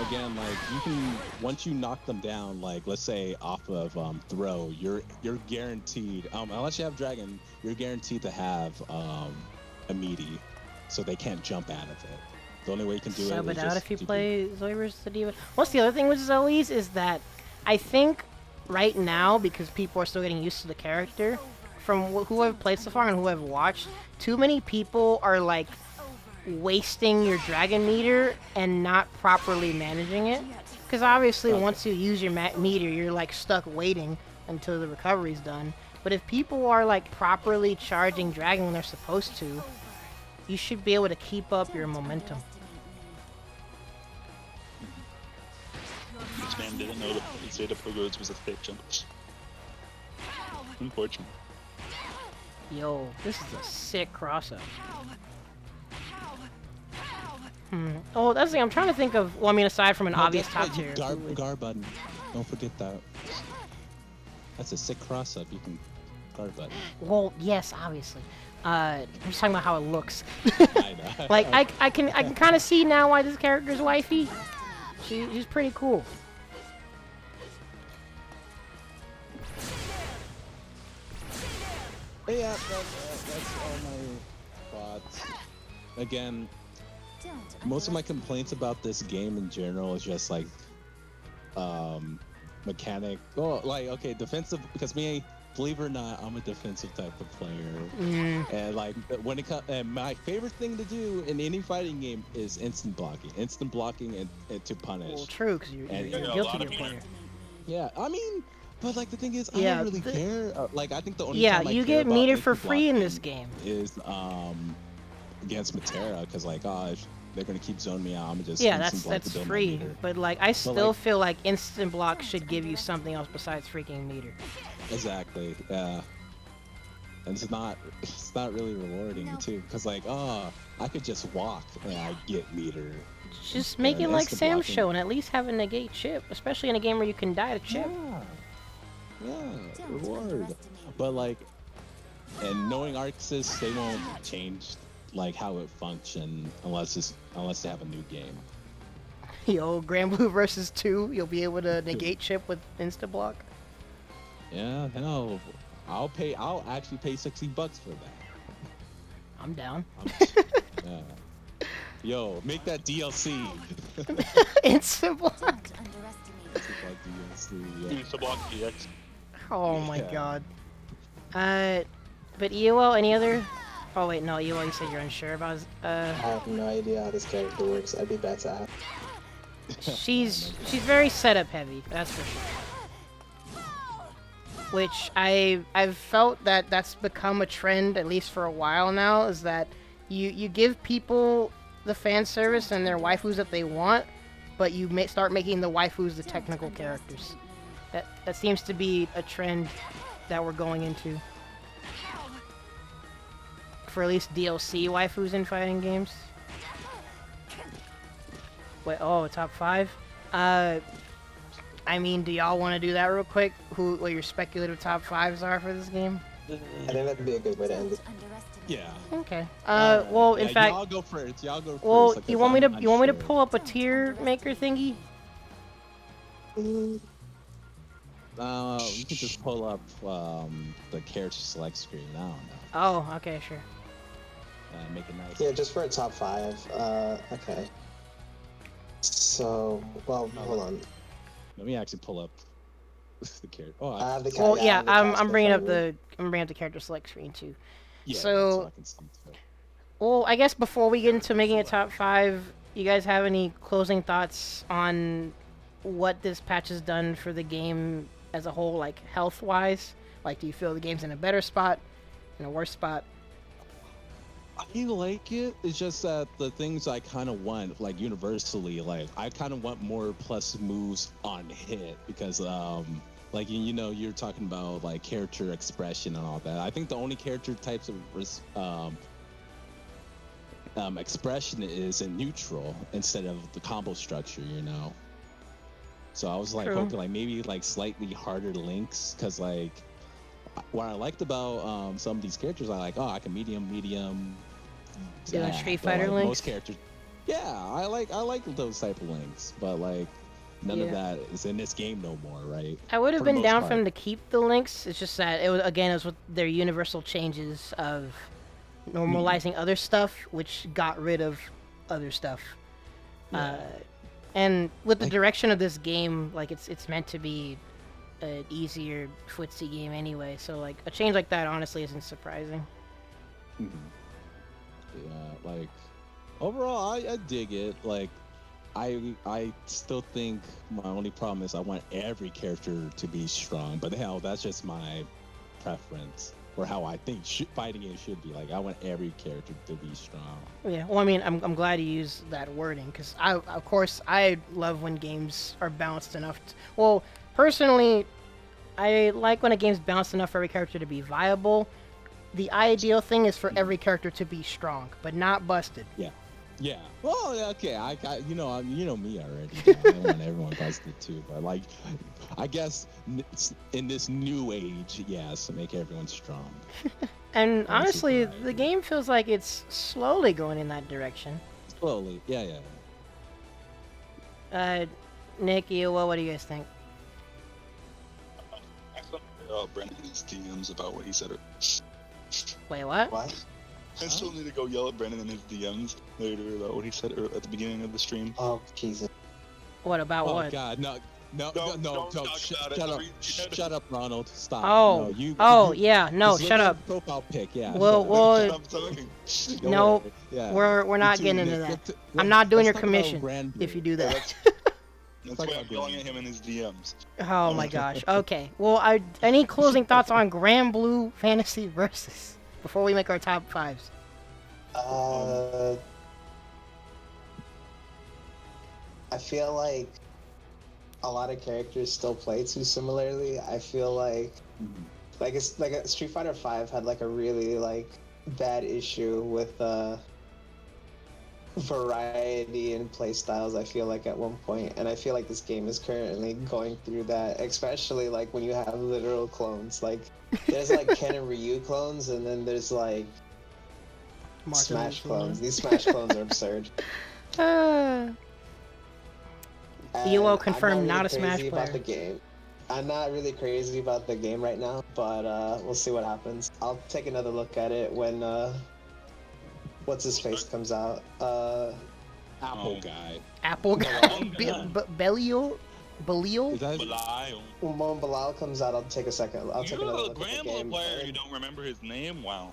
again, like, you can, once you knock them down, like, let's say off of throw, you're guaranteed, unless you have Dragon, you're guaranteed to have a meaty, so they can't jump out of it. The only way you can do Sub it is out if you play Zooey versus Ladiva. What's the other thing with Zoe's is that I think right now, because people are still getting used to the character, from who I've played so far and who I've watched, too many people are, like, wasting your dragon meter and not properly managing it. Because obviously once you use your meter, you're like stuck waiting until the recovery's done. But if people are like properly charging dragon when they're supposed to, you should be able to keep up your momentum. This man didn't know that Zeta Pogods was a fake jump. Unfortunate. Yo, this is a sick cross-up. Oh, that's the thing. I'm trying to think of. Well, I mean, aside from an obvious top tier. Guard button. Don't forget that. That's a sick cross up. You can guard button. Well, yes, obviously. I'm just talking about how it looks. I know. Like I can kind of see now why this character's wifey. She's pretty cool. Yeah, that's all my thoughts. Again. Most of my complaints about this game in general is just like mechanic. Oh, like, okay, defensive, because me, believe it or not, I'm a defensive type of player. And like when it comes, and my favorite thing to do in any fighting game is instant blocking and to punish. Well, true, because you're guilty of player. Yeah, I mean, but like the thing is, I don't really care. Like I think the only time you get meter for free in this game is against Metera, because like, they're gonna keep zoning me out. I'm just that's free. But like, I still feel like instant block should give you something else besides freaking meter. Exactly. Yeah. And it's not really rewarding too, because like, I could just walk and I get meter. Just make it like Sam's show and at least have a negate chip, especially in a game where you can die to chip. Yeah, reward. But like, and knowing Arxis, they won't change like how it functions unless they have a new game. Yo, Gran Blue versus 2, you'll be able to negate chip with insta block. Yeah, hell, I'll actually pay $60 for that. I'm down. Yeah. Yo, make that DLC. Insta block. Insta block DX. Oh my god. But EOL, any other Oh wait, no, you said you're unsure about. I have no idea how this character works. I'd be bad to ask. She's very setup heavy. That's for sure. Which I've felt that that's become a trend, at least for a while now, is that you give people the fan service and their waifus that they want, but you start making the waifus the technical characters. That seems to be a trend that we're going into. For at least DLC waifus in fighting games. Wait, oh, top 5? I mean, do y'all want to do that real quick? What your speculative top 5s are for this game? I think that'd be a good way to end it. Yeah. Okay. Well, in fact, y'all go first. Y'all go first. Well, you want me to pull up a tier maker thingy? You can just pull up the character select screen. I don't know. Oh, okay, sure. Make it nice. Yeah, just for a top 5. Okay. So, well, hold on. Let me actually pull up the character. Oh, I have the well, yeah, I'm bringing up the character select screen too. Yeah, so I can see too. Well, I guess before we get into making a top 5, you guys have any closing thoughts on what this patch has done for the game as a whole, like health-wise? Like, do you feel the game's in a better spot, in a worse spot? I like it. It's just that the things I kind of want, like universally, like I kind of want more plus moves on hit because, like you're talking about like character expression and all that. I think the only character types of expression is in neutral instead of the combo structure, So I was like hoping like maybe like slightly harder links because like what I liked about some of these characters, I like I can medium. Yeah, Street Fighter links. Most characters, yeah, I like those type of links, but like none of that is in this game no more, right? I would have been down for them to keep the links. It's just that it was with their universal changes of normalizing other stuff, which got rid of other stuff. Yeah. And with the direction of this game, like it's meant to be an easier footsie game anyway. So like a change like that honestly isn't surprising. Mm-hmm. Yeah, like overall, I dig it. Like, I still think my only problem is I want every character to be strong. But hell, that's just my preference or how I think fighting game should be. Like, I want every character to be strong. Yeah, well, I mean, I'm glad you used that wording because of course, I love when games are balanced enough. Well, personally, I like when a game's balanced enough for every character to be viable. The ideal thing is for every character to be strong, but not busted. Yeah. Well, okay. I you know me already. I want everyone busted too, but like, I guess in this new age, yes, make everyone strong. And honestly, the game feels like it's slowly going in that direction. Slowly, yeah. Nick, what do you guys think? I saw Brendan's DMs about what he said. Wait, what? What? I still need to go yell at Brendan in his DMs later about what he said at the beginning of the stream. Oh, Jesus. What about what? Oh, God, no. Shut up, Ronald. Stop. Oh, yeah, no, shut up. Profile pic, yeah. Well, no, yeah. we're not getting into that. I'm not doing your commission if you do that. That's why I'm yelling at him in his DMs. Oh my gosh. Okay. Well, any closing thoughts on Gran Blue Fantasy Versus before we make our top 5s? I feel like a lot of characters still play too similarly. I feel like it's like Street Fighter V had like a really like bad issue with variety in play styles. I feel like at one point, and I feel like this game is currently going through that, especially like when you have literal clones. Like there's like Ken and Ryu clones, and then there's like Smash clones. These Smash clones are absurd. ELO confirmed not a Smash player. About the game. I'm not really crazy about the game right now, but we'll see what happens. I'll take another look at it when what's his face comes out. Apple guy. Belial? When Bilal comes out, I'll take a second. I'll take another look at the game. You're a Gran player. You don't remember his name? Wow.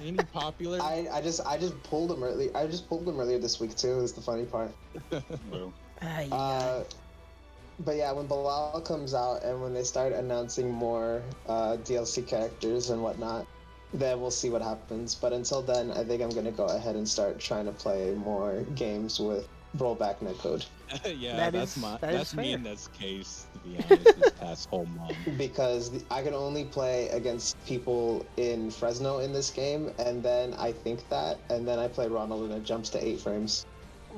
Ain't he popular? I just pulled him early. I just pulled him earlier this week too. Is the funny part. But yeah, when Bilal comes out and when they start announcing more DLC characters and whatnot, then we'll see what happens. But until then, I think I'm gonna go ahead and start trying to play more games with rollback netcode. Yeah, that's me in this case, to be honest, this past whole month. Because I can only play against people in Fresno in this game, and then I think that, and then I play Ronald and it jumps to 8 frames.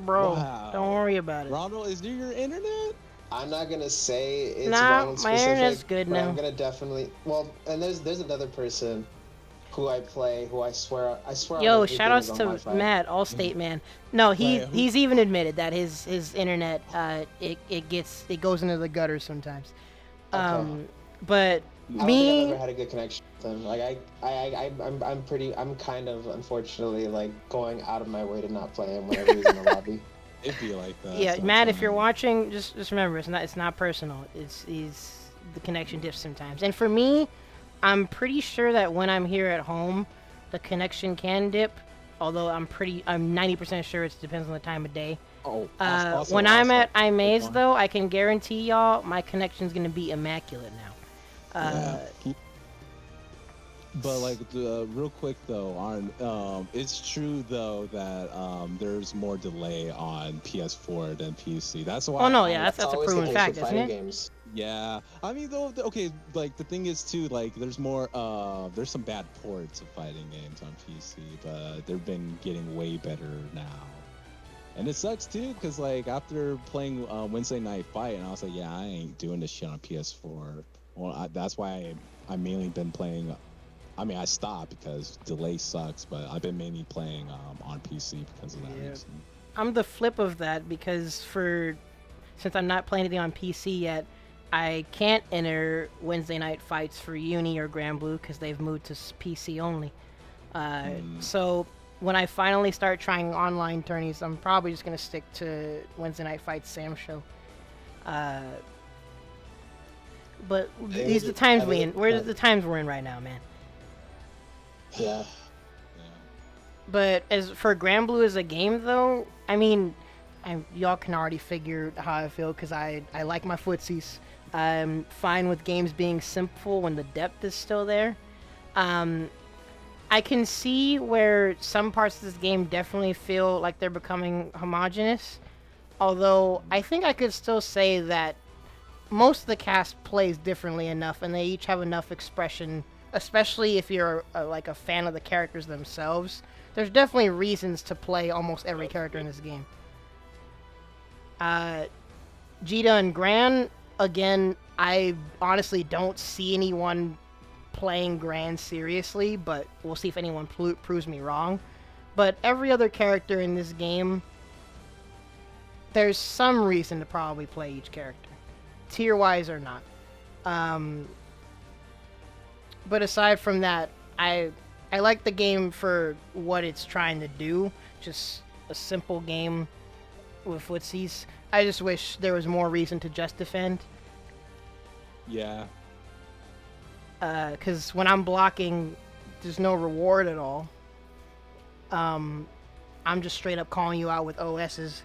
Bro, don't worry about it. Ronald, is there your internet? I'm not gonna say it's my Ronald specific, internet's good but now. I'm gonna definitely, well, and there's another person who I play, who I swear. Yo, shoutouts to Matt, Allstate man. No, he's even admitted that his internet it goes into the gutter sometimes. Okay. But I don't think I've ever had a good connection with him. Like I'm kind of unfortunately like going out of my way to not play him whenever he's in the lobby. It'd be like that. Yeah, Matt, if you're watching, just remember it's not personal. It's the connection dips sometimes. And for me, I'm pretty sure that when I'm here at home, the connection can dip. Although I'm 90% sure it depends on the time of day. When I'm at IMA's though, I can guarantee y'all my connection's gonna be immaculate now. But like real quick though, it's true though that there's more delay on PS4 than PC. That's why. Oh no, yeah, that's a proven fact, isn't it? Games. Yeah, I mean though, okay, like the thing is too, like there's more, there's some bad ports of fighting games on PC, but they've been getting way better now. And it sucks too, because like after playing Wednesday Night Fight, and I was like, yeah, I ain't doing this shit on PS4. Well, that's why I mainly been playing. I mean, I stopped because delay sucks, but I've been mainly playing on PC because of that reason. I'm the flip of that because since I'm not playing anything on PC yet, I can't enter Wednesday Night Fights for Uni or Gran Blue because they've moved to PC only. So when I finally start trying online tourneys, I'm probably just going to stick to Wednesday Night Fights Sam Show. But these are the times the times we're in right now, man. Yeah. But as for Gran Blue as a game, though, I mean, y'all can already figure how I feel because I like my footsies. I'm fine with games being simple when the depth is still there. I can see where some parts of this game definitely feel like they're becoming homogenous. Although, I think I could still say that most of the cast plays differently enough, and they each have enough expression, especially if you're like a fan of the characters themselves. There's definitely reasons to play almost every character in this game. Zeta and Gran, again, I honestly don't see anyone playing Gran seriously, but we'll see if anyone proves me wrong. But every other character in this game, there's some reason to probably play each character, tier-wise or not. But aside from that, I like the game for what it's trying to do. Just a simple game with footsies. I just wish there was more reason to just defend. Yeah. Because when I'm blocking, there's no reward at all. I'm just straight up calling you out with OSs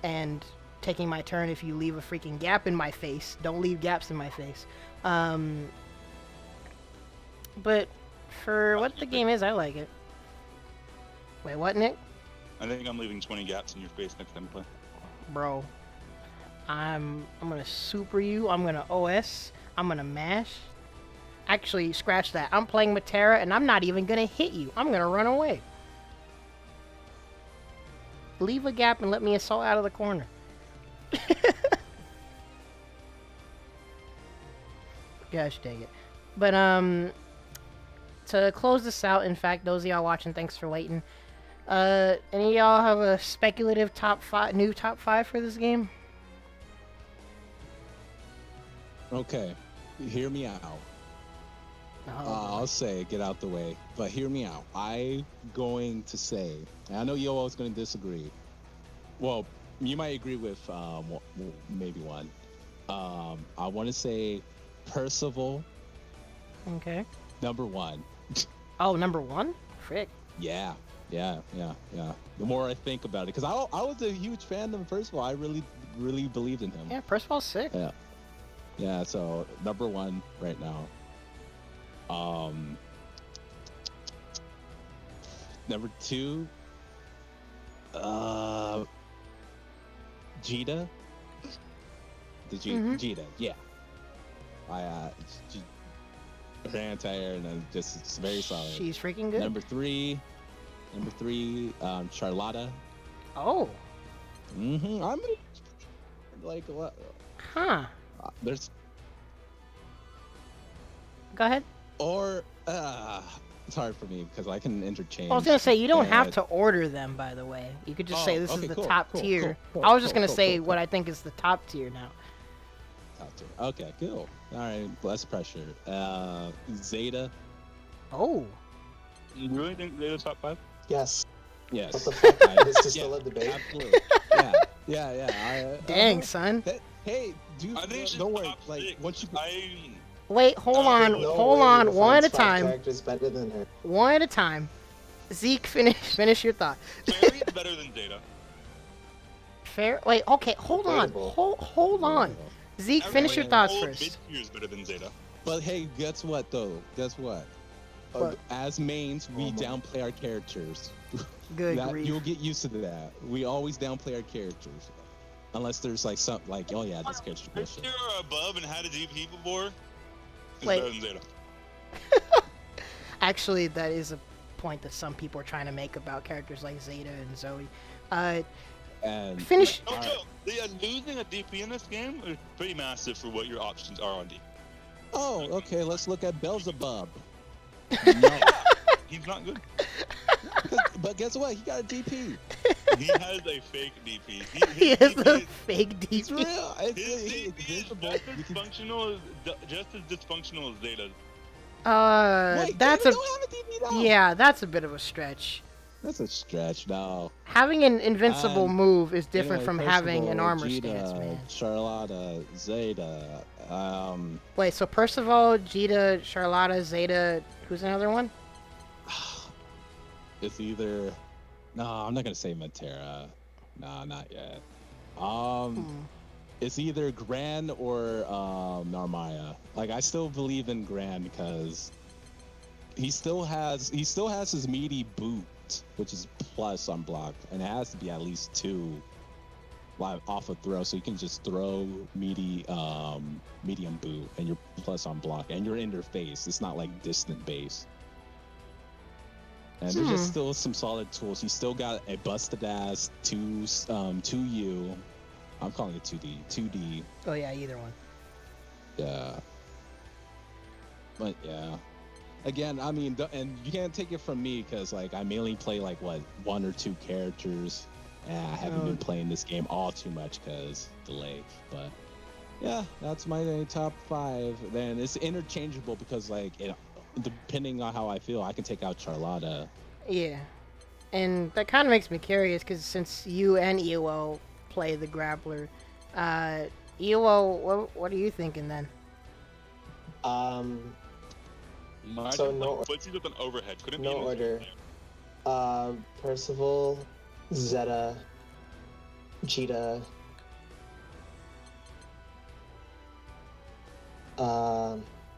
and taking my turn if you leave a freaking gap in my face. Don't leave gaps in my face. But for what the game is, I like it. Wait, what, Nick? I think I'm leaving 20 gaps in your face next time you play. Bro, I'm gonna super you. I'm gonna OS. I'm gonna mash. Actually, scratch that. I'm playing Metera, and I'm not even gonna hit you. I'm gonna run away. Leave a gap and let me assault out of the corner. Gosh dang it. But, to close this out, in fact, those of y'all watching, thanks for waiting. Any of y'all have a speculative new top 5 for this game? Okay, hear me out. I'll say, get out the way, but hear me out. I'm going to say, and I know you're always going to disagree. Well, you might agree with maybe one. I want to say Percival. Okay. Number 1. Oh, number 1? Frick. Yeah. The more I think about it, because I was a huge fan of Percival. I really believed in him. Yeah, Percival's sick. Yeah. So number 1 right now. Number 2. Zeta. Zeta. Yeah. Her entire and then just it's very solid. She's freaking good. Number three, Charlotta. Oh. I'm like what? Huh. There's. Go ahead. Or it's hard for me because I can interchange. I was gonna say you don't have to order them. By the way, you could just say this is the top tier. I was just gonna say what I think is the top tier now. Top tier. Okay, cool. All right, less pressure. Zeta. Oh. You really think Zeta's top 5? Yes. Yes. What the fuck? This is still a debate. Absolutely. Yeah. Dang, son. Hey, dude, don't worry. Like, once you. Wait, hold on. One at a time. Characters better than her. One at a time. Zeke, finish your thought. Ferry is better than Zeta. Wait, okay, hold on. Zeke, finish your thoughts first. Mid-tier is better than Zeta. But hey, guess what though? As mains, we downplay our characters. Good grief. You'll get used to that. We always downplay our characters. Unless there's like something like, oh yeah, this character's bullshit. If you're above and had a DP before, it's Wait. better than Zeta. Actually, that is a point that some people are trying to make about characters like Zeta and Zooey. And finish. No joke. Losing a DP in this game is pretty massive for what your options are on DP. Oh, okay. Let's look at Beelzebub. No, he's not good. But guess what? He got a DP. He has a fake DP. He has a fake DP. It's real. His DP is just as dysfunctional as Zeta's. Wait, that's don't have a DP now. Yeah, that's a bit of a stretch. That's a stretch, no. Having an invincible move is different from Percival, having an armor Zeta, stance, man. Charlotta, Zeta. Wait, so Percival, Zeta, Charlotta, Zeta. Who's another one? It's either. No, I'm not gonna say Metera. No, not yet. It's either Gran or Narmaya. Like I still believe in Gran because he still has his meaty boot, which is plus on block, and it has to be at least 2 live off a throw, so you can just throw meaty medium boot, and you're plus on block, and you're in their face. It's not like distant base. And there's just still some solid tools. You still got a busted ass 2U. I'm calling it 2D. Oh yeah, either one. Yeah. But yeah. Again, I mean, and you can't take it from me because like I mainly play like 1 or 2 characters. I haven't been playing this game all too much because delay. But yeah, that's my top 5. Then it's interchangeable because like depending on how I feel, I can take out Charlotta. Yeah, and that kind of makes me curious because since you and EOL play the grappler, EOL, what are you thinking then? So no. What's he with an overhead? Couldn't no be order. Percival, Zeta, Zeta.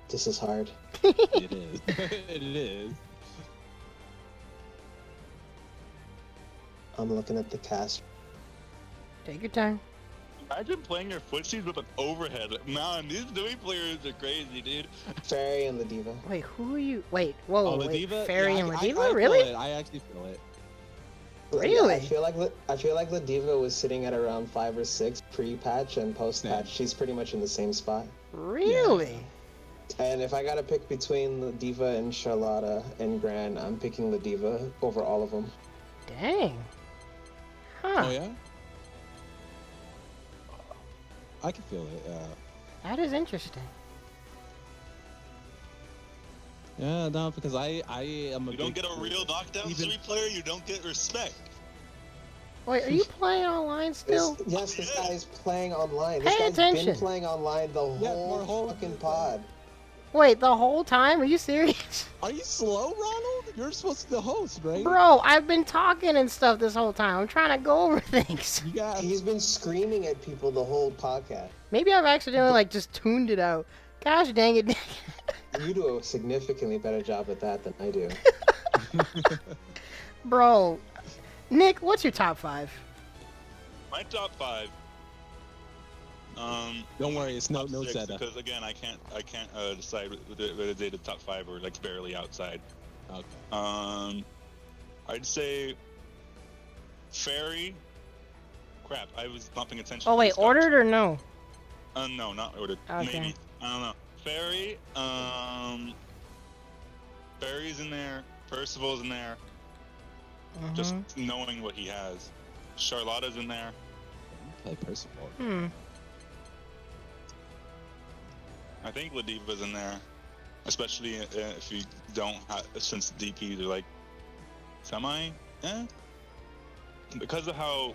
This is hard. It is. It is. I'm looking at the cast. Take your time. Imagine playing your footsies with an overhead. Man, these Zooey players are crazy, dude. Ferry and Ladiva. Wait, who are you? Wait, whoa, Ladiva? Ferry Yeah, and I Ladiva, really? I actually feel it. Really? I feel like Ladiva was sitting at around 5 or 6 pre-patch and post-patch. She's pretty much in the same spot. Really? Yeah. And if I gotta pick between Ladiva and Charlotta and Gran, I'm picking Ladiva over all of them. Dang. Huh. Oh yeah. I can feel it. Yeah. That is interesting. Yeah, no, because I am a. You don't get a real knockdown Zooey player, you don't get respect. Wait, are you playing online still? Yes, this guy's playing online. Pay This guy's attention. been playing online the whole fucking pod. Wait, the whole time? Are you serious? Are you slow, Ronald? You're supposed to be the host, right? Bro, I've been talking and stuff this whole time. I'm trying to go over things. He's been screaming at people the whole podcast. Maybe I've accidentally like just tuned it out. Gosh dang it. You do a significantly better job at that than I do. Bro, Nick, what's your top 5? My top 5. Don't worry, it's no Zeta. Because again, I can't decide whether Zeta top 5 or like barely outside. Okay. I'd say Ferry. Crap, I was not paying attention. Oh wait, ordered or no? No, not ordered. Okay. Maybe. I don't know. Ferry. Ferry's in there. Percival's in there. Just knowing what he has. Charlotta's in there. Play Percival. I think Ladiva's in there, especially if you don't have, since DPs are like because of how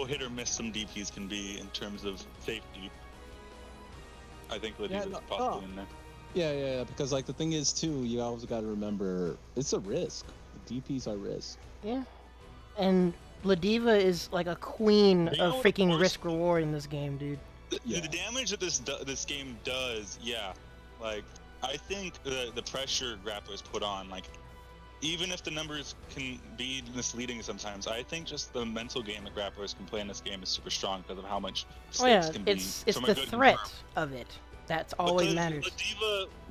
hit or miss some DPs can be in terms of safety. I think Ladiva's possibly in there. Yeah, because like the thing is too, you always got to remember it's a risk. DPs are risk. Yeah, and Ladiva is like a queen of freaking risk reward in this game, dude. The damage that this game does, like I think the pressure grapplers put on, like even if the numbers can be misleading sometimes, I think just the mental game that grapplers can play in this game is super strong because of how much stakes can be. It's the threat of it that's always matters.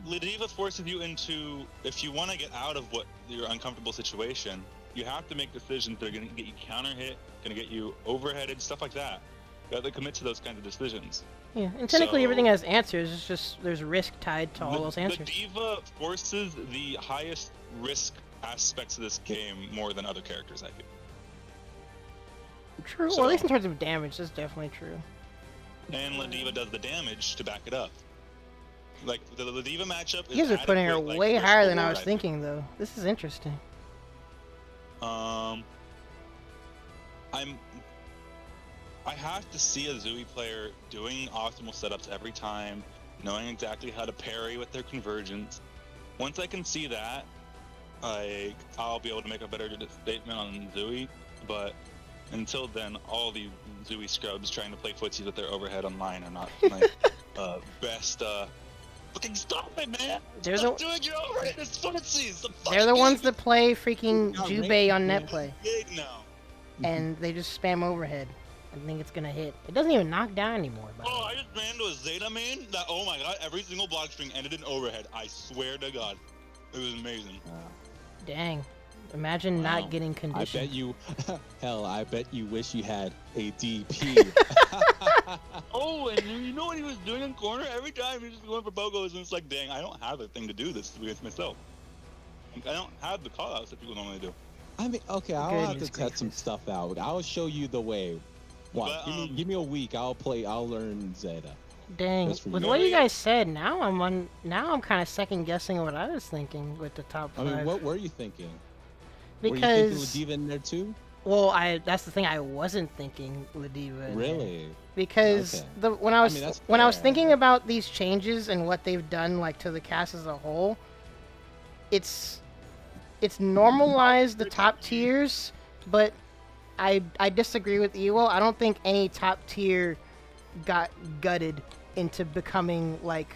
Ladiva forces you into, if you want to get out of what your uncomfortable situation, you have to make decisions that are going to get you counter hit, going to get you overheaded, stuff like that. You have to commit to those kinds of decisions. Yeah, and technically everything has answers. It's just there's risk tied to all those answers. Ladiva forces the highest risk aspects of this game more than other characters, I feel. True. Well, at least in terms of damage, that's definitely true. And Ladiva does the damage to back it up. Like the Ladiva matchup. You guys are putting her way higher than I was thinking, though. This is interesting. I have to see a Zooey player doing optimal setups every time, knowing exactly how to parry with their convergence. Once I can see that, I'll be able to make a better statement on Zooey. But until then, all the Zooey scrubs trying to play footsies with their overhead online are not like best. Fucking stop it, man! Stop doing your overhead as footsies. They're the ones that play freaking Jubei on netplay. No. And they just spam overhead. I think it's gonna hit. It doesn't even knock down anymore. I just ran to a Zeta main that, oh my god, every single block string ended in overhead. I swear to god. It was amazing. Dang. Imagine not getting conditioned. I bet you wish you had a DP. Oh, and you know what he was doing in corner? Every time he was just going for Bogos, and it's like, dang, I don't have a thing to do this against myself. Like, I don't have the callouts that people normally do. I mean, okay, I'll have to test some stuff out. I'll show you the way. Give me a week. I'll learn Zeta. Dang, with what you guys said, now I'm kind of second guessing what I was thinking with the top 5. I mean, what were you thinking? Because were you thinking Ladiva in there too? Well, that's the thing. I wasn't thinking Ladiva. Really? Because when I was thinking about these changes and what they've done like to the cast as a whole, it's normalized the top tiers, but I disagree with Ewell. I don't think any top tier got gutted into becoming like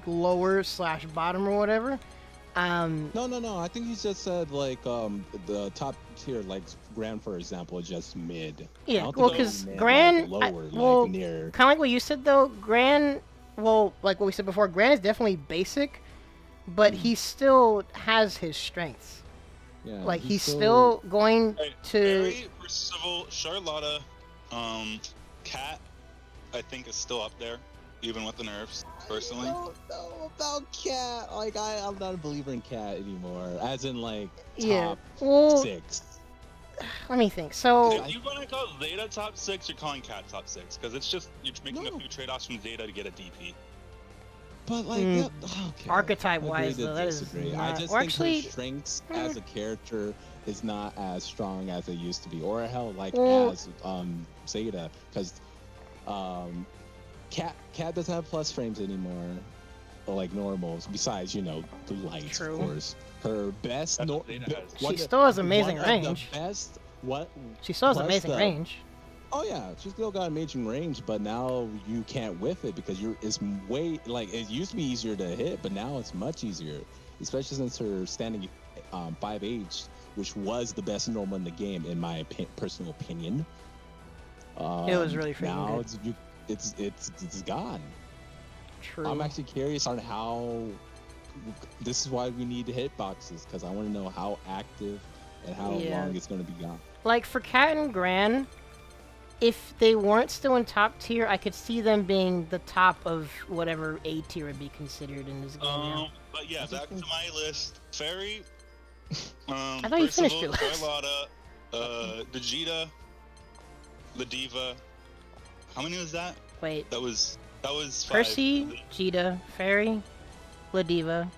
lower / bottom or whatever. No. I think he just said like the top tier, like Gran, for example, is just mid. Yeah, well, because Gran, kind of like what you said though. Gran, well, like what we said before, Gran is definitely basic, but he still has his strengths. Yeah, like he's still going to. Ferry, Percival, Charlotta, Cat, I think is still up there, even with the nerfs. Personally, I don't know about Cat. Like I'm not a believer in Cat anymore. As in like top 6. Let me think. So if you want to call Zeta top 6, you're calling Cat top 6 because it's just you're making a few trade-offs from Zeta to get a DP. But like, archetype-wise, though, that is I just think her strengths as a character is not as strong as it used to be, or hell, like as Zeta, because Cat doesn't have plus frames anymore, or like normals. Besides, the lights, True. of course. Her best. She still has amazing range. She still has amazing range. Oh yeah, she still got amazing range, but now you can't whiff it because it's way it used to be easier to hit, but now it's much easier, especially since her standing 5H, which was the best normal in the game in my personal opinion. It was really freaking now good. It's gone. True. I'm actually curious on how. This is why we need hitboxes, because I want to know how active and how long it's going to be gone. Like for Cat and Gran, if they weren't still in top tier, I could see them being the top of whatever A tier would be considered in this game. But yeah, back to my list. Ferry. I thought you finished your list. Charlotta, Vegeta, Ladiva. How many was that? Wait. That was 5. Percy, Vegeta, Ferry, Ladiva,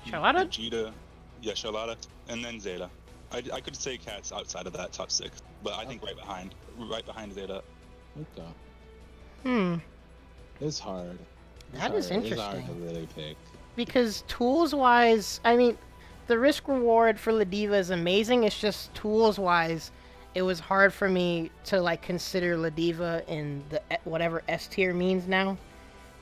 Charlotta? Vegeta, yeah, Charlotta, and then Zeta. I could say Cat's outside of that top 6, but I think right behind Zeta. Okay. It's hard. That is interesting. It's hard to really pick. Because tools-wise, I mean, the risk-reward for Ladiva is amazing. It's just tools-wise, it was hard for me to consider Ladiva in the whatever S tier means now.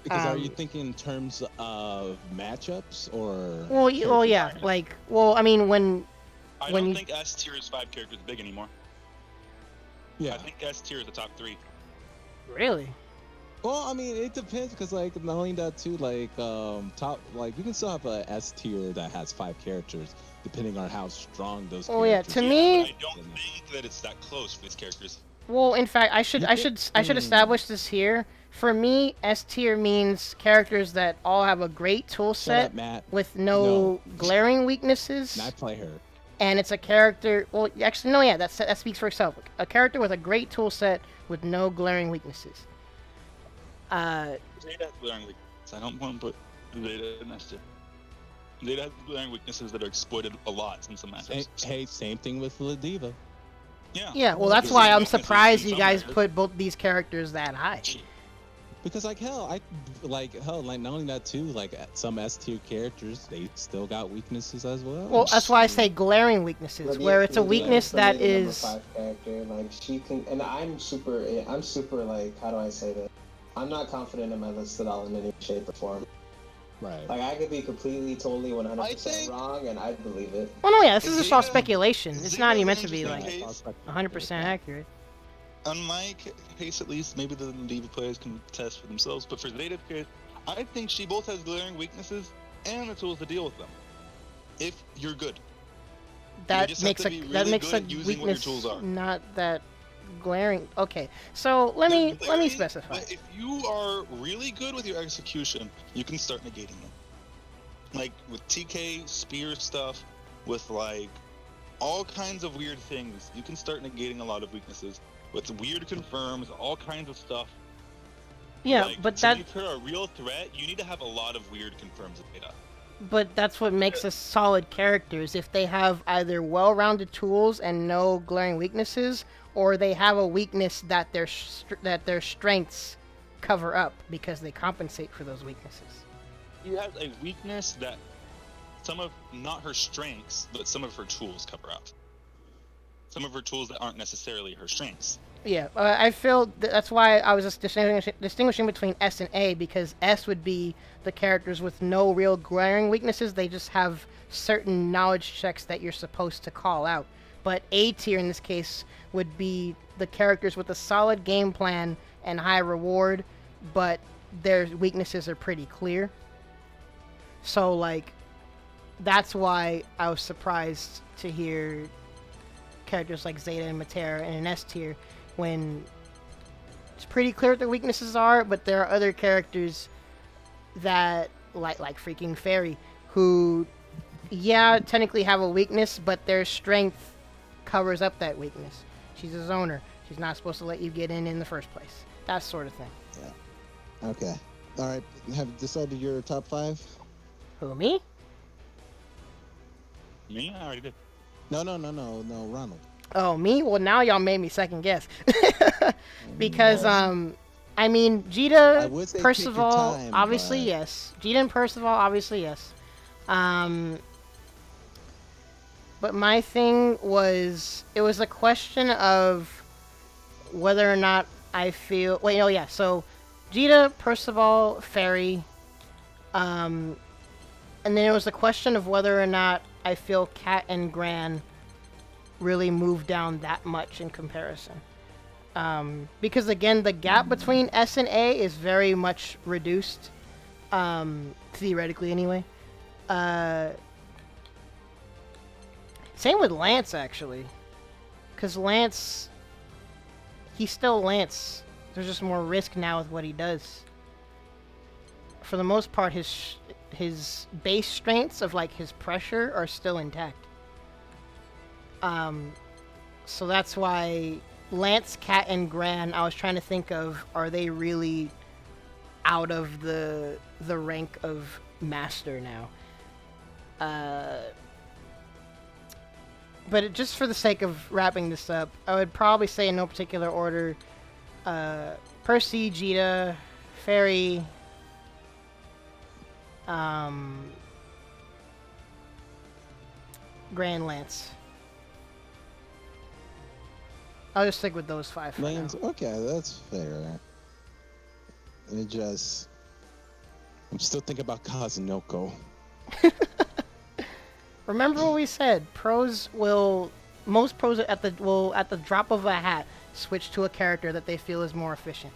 Because are you thinking in terms of matchups or? Well, yeah. I mean, when I don't think S tier is 5 characters big anymore. Yeah. I think S tier is the top 3. Really? Well, I mean, it depends because not only that too, top you can still have a S tier that has 5 characters depending on how strong those. Oh yeah, to me. I don't think that it's that close for these characters. Well, in fact, I should establish this here. For me, S tier means characters that all have a great tool set with no glaring weaknesses. Not play her. And it's a character. Well, actually, no, yeah, that speaks for itself. A character with a great tool set with no glaring weaknesses. Zeta has glaring weaknesses. I don't want to put Zeta in S tier. Zeta has glaring weaknesses that are exploited a lot in some matchups. Hey, same thing with Ladiva. Yeah. Yeah, well, that's why I'm surprised you guys put both these characters that high. Because not only that too, some S tier characters, they still got weaknesses as well. Well, that's why I say glaring weaknesses, where it's a weakness that is. Number 5 character, she can, and I'm super, how do I say that? I'm not confident in my list at all in any shape or form. Right. I could be totally 100% wrong, and I'd believe it. Well, no, yeah, this is just all speculation. It's not even meant to be 100% accurate. On my case, at least, maybe the Ladiva players can test for themselves, but for Zeta's case, I think she both has glaring weaknesses and the tools to deal with them. If you're good. That makes a weakness not that glaring. Okay, so let me specify. But if you are really good with your execution, you can start negating them. Like with TK, spear stuff, with all kinds of weird things, you can start negating a lot of weaknesses. With weird confirms, all kinds of stuff. Yeah, but that. If you're a real threat, you need to have a lot of weird confirms of data. But that's what makes us solid characters. If they have either well-rounded tools and no glaring weaknesses, or they have a weakness that their strengths cover up because they compensate for those weaknesses. She has a weakness that not her strengths, but some of her tools cover up. Some of her tools that aren't necessarily her strengths. Yeah, I feel that's why I was just distinguishing between S and A, because S would be the characters with no real glaring weaknesses. They just have certain knowledge checks that you're supposed to call out. But A tier in this case would be the characters with a solid game plan and high reward, but their weaknesses are pretty clear. So, that's why I was surprised to hear characters like Zeta and Metera in an S tier, when it's pretty clear what their weaknesses are, but there are other characters that, like freaking Ferry, who, technically have a weakness, but their strength covers up that weakness. She's a zoner. She's not supposed to let you get in the first place. That sort of thing. Yeah. Okay. All right. Have you decided your top 5? Who, me? Me? I already did. No, Ronald. Oh, me? Well, now y'all made me second guess. Because, I mean, Jita, I would say Percival, take your time, obviously but... yes. Jita and Percival, obviously yes. But my thing was, it was a question of whether or not I feel... Wait, oh yeah, so Jita, Percival, Ferry, and then it was a question of whether or not I feel Cat and Gran really moved down that much in comparison. Because again, the gap between S and A is very much reduced, theoretically anyway. Same with Lance, actually. Because Lance, he's still Lance. There's just more risk now with what he does. For the most part, his base strengths of like his pressure are still intact. So that's why Lance, Cat, and Gran, I was trying to think of, are they really out of the rank of Master now? But just for the sake of wrapping this up, I would probably say in no particular order, Percy, Jita, Ferry, Gran, Lance. I'll just stick with those 5 for now. Okay, that's fair. I'm still thinking about Kazunoko. Remember what we said. Most pros at the drop of a hat switch to a character that they feel is more efficient.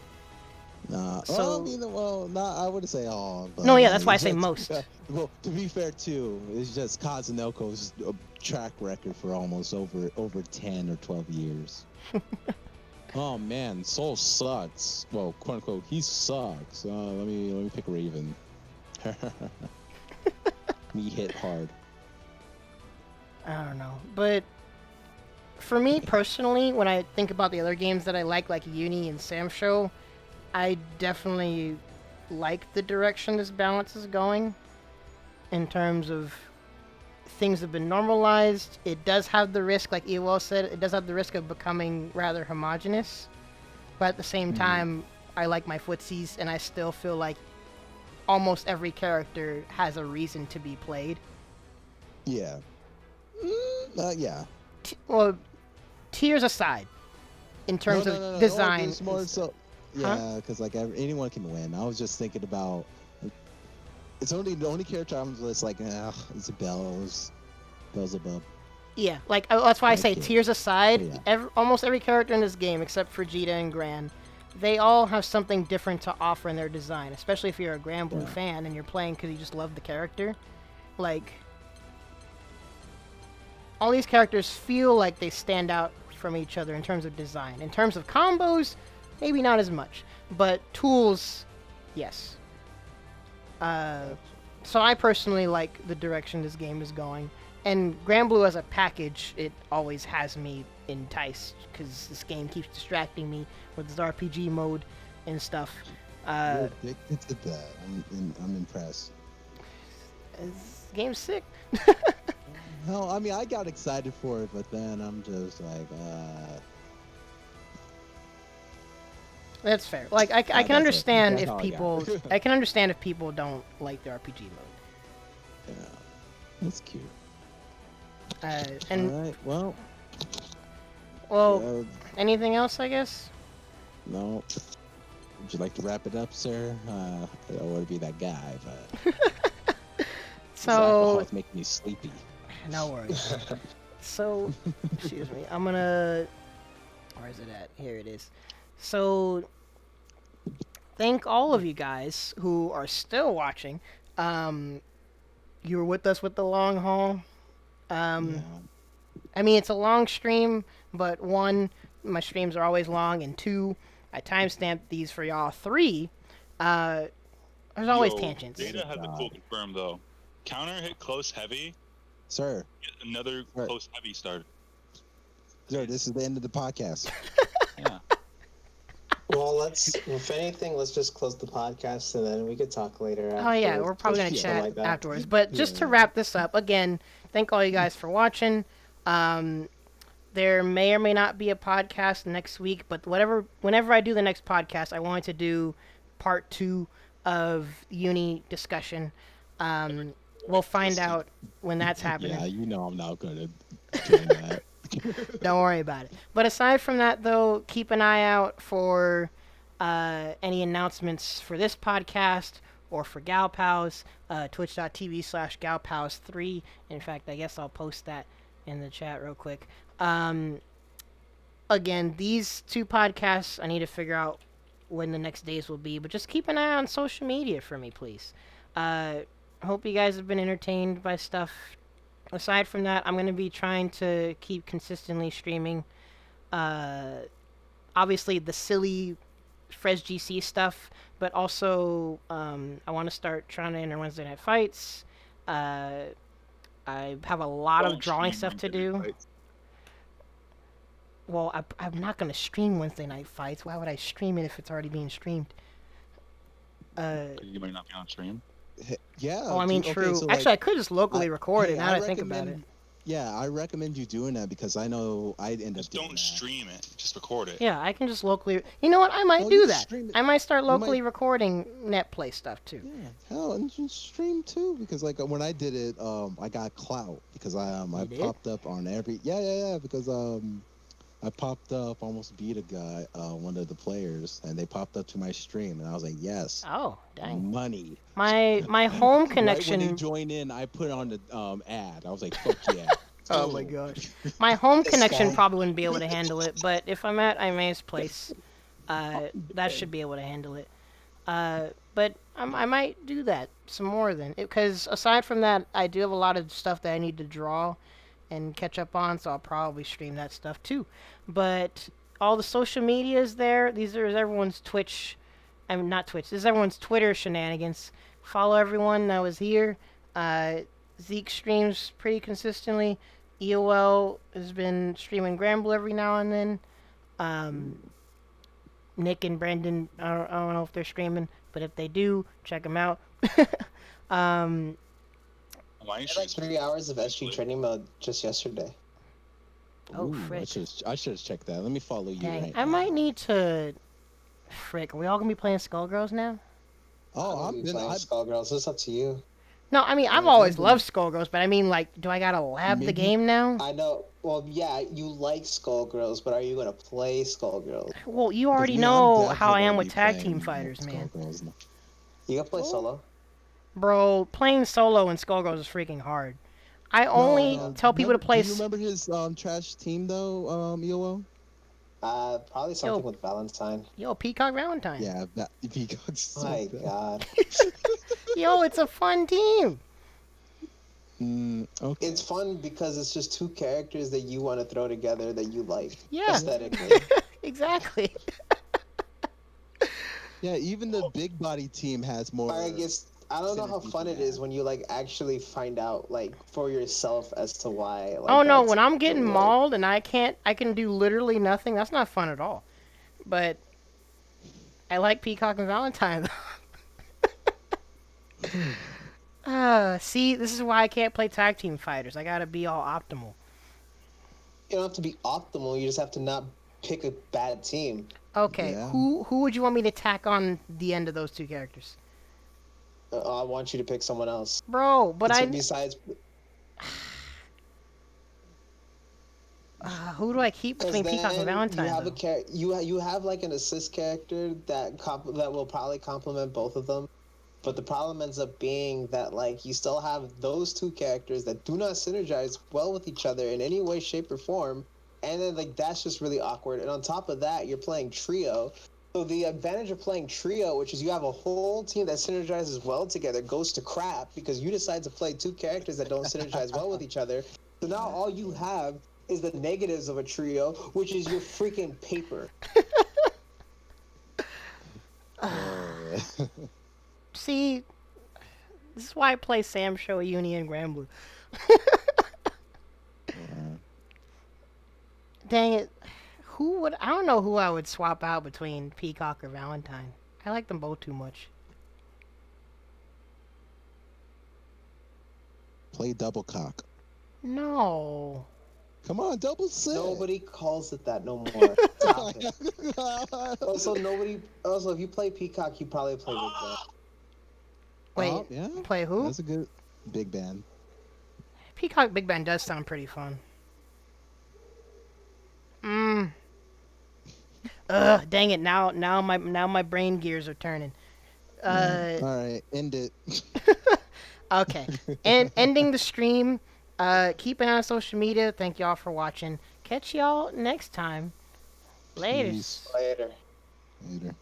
Nah, so, I wouldn't say all. But no, yeah, that's why I say most. Well, to be fair too, it's just Kazunoko's track record for almost over 10 or 12 years. Oh man, Soul sucks. Well, quote unquote, he sucks. Let me pick Raven. Me hit hard. I don't know, but for me personally, when I think about the other games that I like Uni and Sam Show, I definitely like the direction this balance is going. In terms of things have been normalized, it does have the risk, like Ewell said, it does have the risk of becoming rather homogenous. But at the same time, I like my footsies, and I still feel like almost every character has a reason to be played. Yeah. Yeah. Well, tiers aside, in terms of design. It's more so, yeah, because like anyone can win. I was just thinking about. It's the only character I'm just like, it's Beelzebub. Yeah, like that's why I say tiers aside. Yeah. Almost every character in this game, except for Jita and Gran, they all have something different to offer in their design. Especially if you're a Gran Blue fan and you're playing because you just love the character. Like, all these characters feel like they stand out from each other in terms of design. In terms of combos, maybe not as much, but tools, yes. So I personally like the direction this game is going. And Gran Blue as a package, it always has me enticed, because this game keeps distracting me with its RPG mode and stuff. You're addicted to that. I'm impressed. This game's sick. No, I mean, I got excited for it, but then I'm just like, That's fair. Like, I can understand if people... I can understand if people don't like the RPG mode. Yeah. That's cute. And... Alright, well... Well, anything else, I guess? No. Would you like to wrap it up, sir? I don't want to be that guy, but... So... It's making me sleepy. No worries. So, excuse me. I'm gonna... Where is it at? Here it is. So, thank all of you guys who are still watching. You were with us with the long haul. I mean, it's a long stream, but 1, my streams are always long, and 2, I timestamped these for y'all. 3, there's always tangents. Zeta has a cool confirm, though. Counter hit close heavy. Sir. Get another close heavy start. Sir, this is the end of the podcast. Yeah. Well, if anything, let's just close the podcast and then we could talk later. Oh, yeah, we're probably going to chat afterwards. But just to wrap this up, again, thank all you guys for watching. there may or may not be a podcast next week, but whenever I do the next podcast, I want to do part 2 of uni discussion. We'll find out when that's happening. Yeah, you know I'm not going to join that. Don't worry about it. But aside from that, though, keep an eye out for any announcements for this podcast or for Gal Pals, twitch.tv/GalPals3. In fact, I guess I'll post that in the chat real quick. Again, these 2 podcasts, I need to figure out when the next days will be, but just keep an eye on social media for me, please. I hope you guys have been entertained by stuff. Aside from that, I'm going to be trying to keep consistently streaming. Obviously, the silly FresGC stuff, but also I want to start trying to enter Wednesday Night Fights. I have a lot of drawing stuff to do. Well, I'm not going to stream Wednesday Night Fights. Why would I stream it if it's already being streamed? You might not be on stream. Yeah. Oh, I mean, true. So, actually, I could just locally record it now that I think about it. Yeah, I recommend you doing that because I know I'd end up Just don't stream it. Just record it. Yeah, I can just locally... You know what? I might do that. I might start locally recording netplay stuff, too. Yeah, hell, and you stream, too, because, like, when I did it, I got clout because I popped up on every... Yeah, because, I popped up, almost beat a guy, one of the players, and they popped up to my stream, and I was like, yes. Oh, dang. Money. My home connection... Right when they joined in, I put on the ad. I was like, fuck yeah. Oh my gosh. My home connection probably wouldn't be able to handle it, but if I'm at Imay's place, that should be able to handle it. But I might do that some more then. Because aside from that, I do have a lot of stuff that I need to draw and catch up on, so I'll probably stream that stuff too. But all the social media is there. These are everyone's Twitch. I mean, not Twitch. This is everyone's Twitter shenanigans. Follow everyone that was here. Zeke streams pretty consistently. EOL has been streaming Gramble every now and then. Nick and Brendan, I don't know if they're streaming, but if they do, check them out. I had like 3 hours of SG training mode just yesterday. Oh, frick. I should have checked that. Let me follow you. Dang, Right I now. might need to... Frick, are we all going to be playing Skullgirls now? Oh, I'm playing Skullgirls. It's up to you. No, I mean, I've always loved Skullgirls, but I mean, like, do I gotta lab the game now? I know. Well, yeah, you like Skullgirls, but are you gonna play Skullgirls? Well, you already know how I am with tag team fighters, man. You can play solo. Bro, playing solo in Skullgirls is freaking hard. I only tell people to play... Do you remember his trash team, though, EOL? Probably something with Valentine. Yo, Peacock Valentine. Yeah, Peacock's so My bad. God. Yo, it's a fun team. Okay. It's fun because it's just 2 characters that you want to throw together that you like. Yeah. Aesthetically. Exactly. Yeah, even the big body team has more... I don't know how fun it is when you like actually find out like for yourself as to why. Like, oh no, when I'm getting mauled and I can do literally nothing, that's not fun at all. But I like Peacock and Valentine. See, this is why I can't play tag team fighters. I gotta be all optimal. You don't have to be optimal. You just have to not pick a bad team. Okay, yeah. Who would you want me to tack on the end of those 2 characters? I want you to pick someone else. Bro, but besides... who do I keep between Peacock and Valentine? You have like an assist character that will probably complement both of them. But the problem ends up being that like you still have those 2 characters that do not synergize well with each other in any way, shape, or form. And then like that's just really awkward. And on top of that, you're playing trio. So the advantage of playing trio, which is you have a whole team that synergizes well together, goes to crap because you decide to play 2 characters that don't synergize well with each other. So now all you have is the negatives of a trio, which is your freaking paper. See, this is why I play Sam Show, Uni, and Granblue. Dang it. I don't know who I would swap out between Peacock or Valentine. I like them both too much. Play double cock. No. Come on, double six. Nobody calls it that no more. Stop it. Also, if you play Peacock, you probably play Big Band. Wait, yeah. Play who? That's a good Big Band. Peacock Big Band does sound pretty fun. Dang it! Now my brain gears are turning. All right, end it. Okay, and ending the stream. Keep an eye on social media. Thank y'all for watching. Catch y'all next time. Later. Later. Later.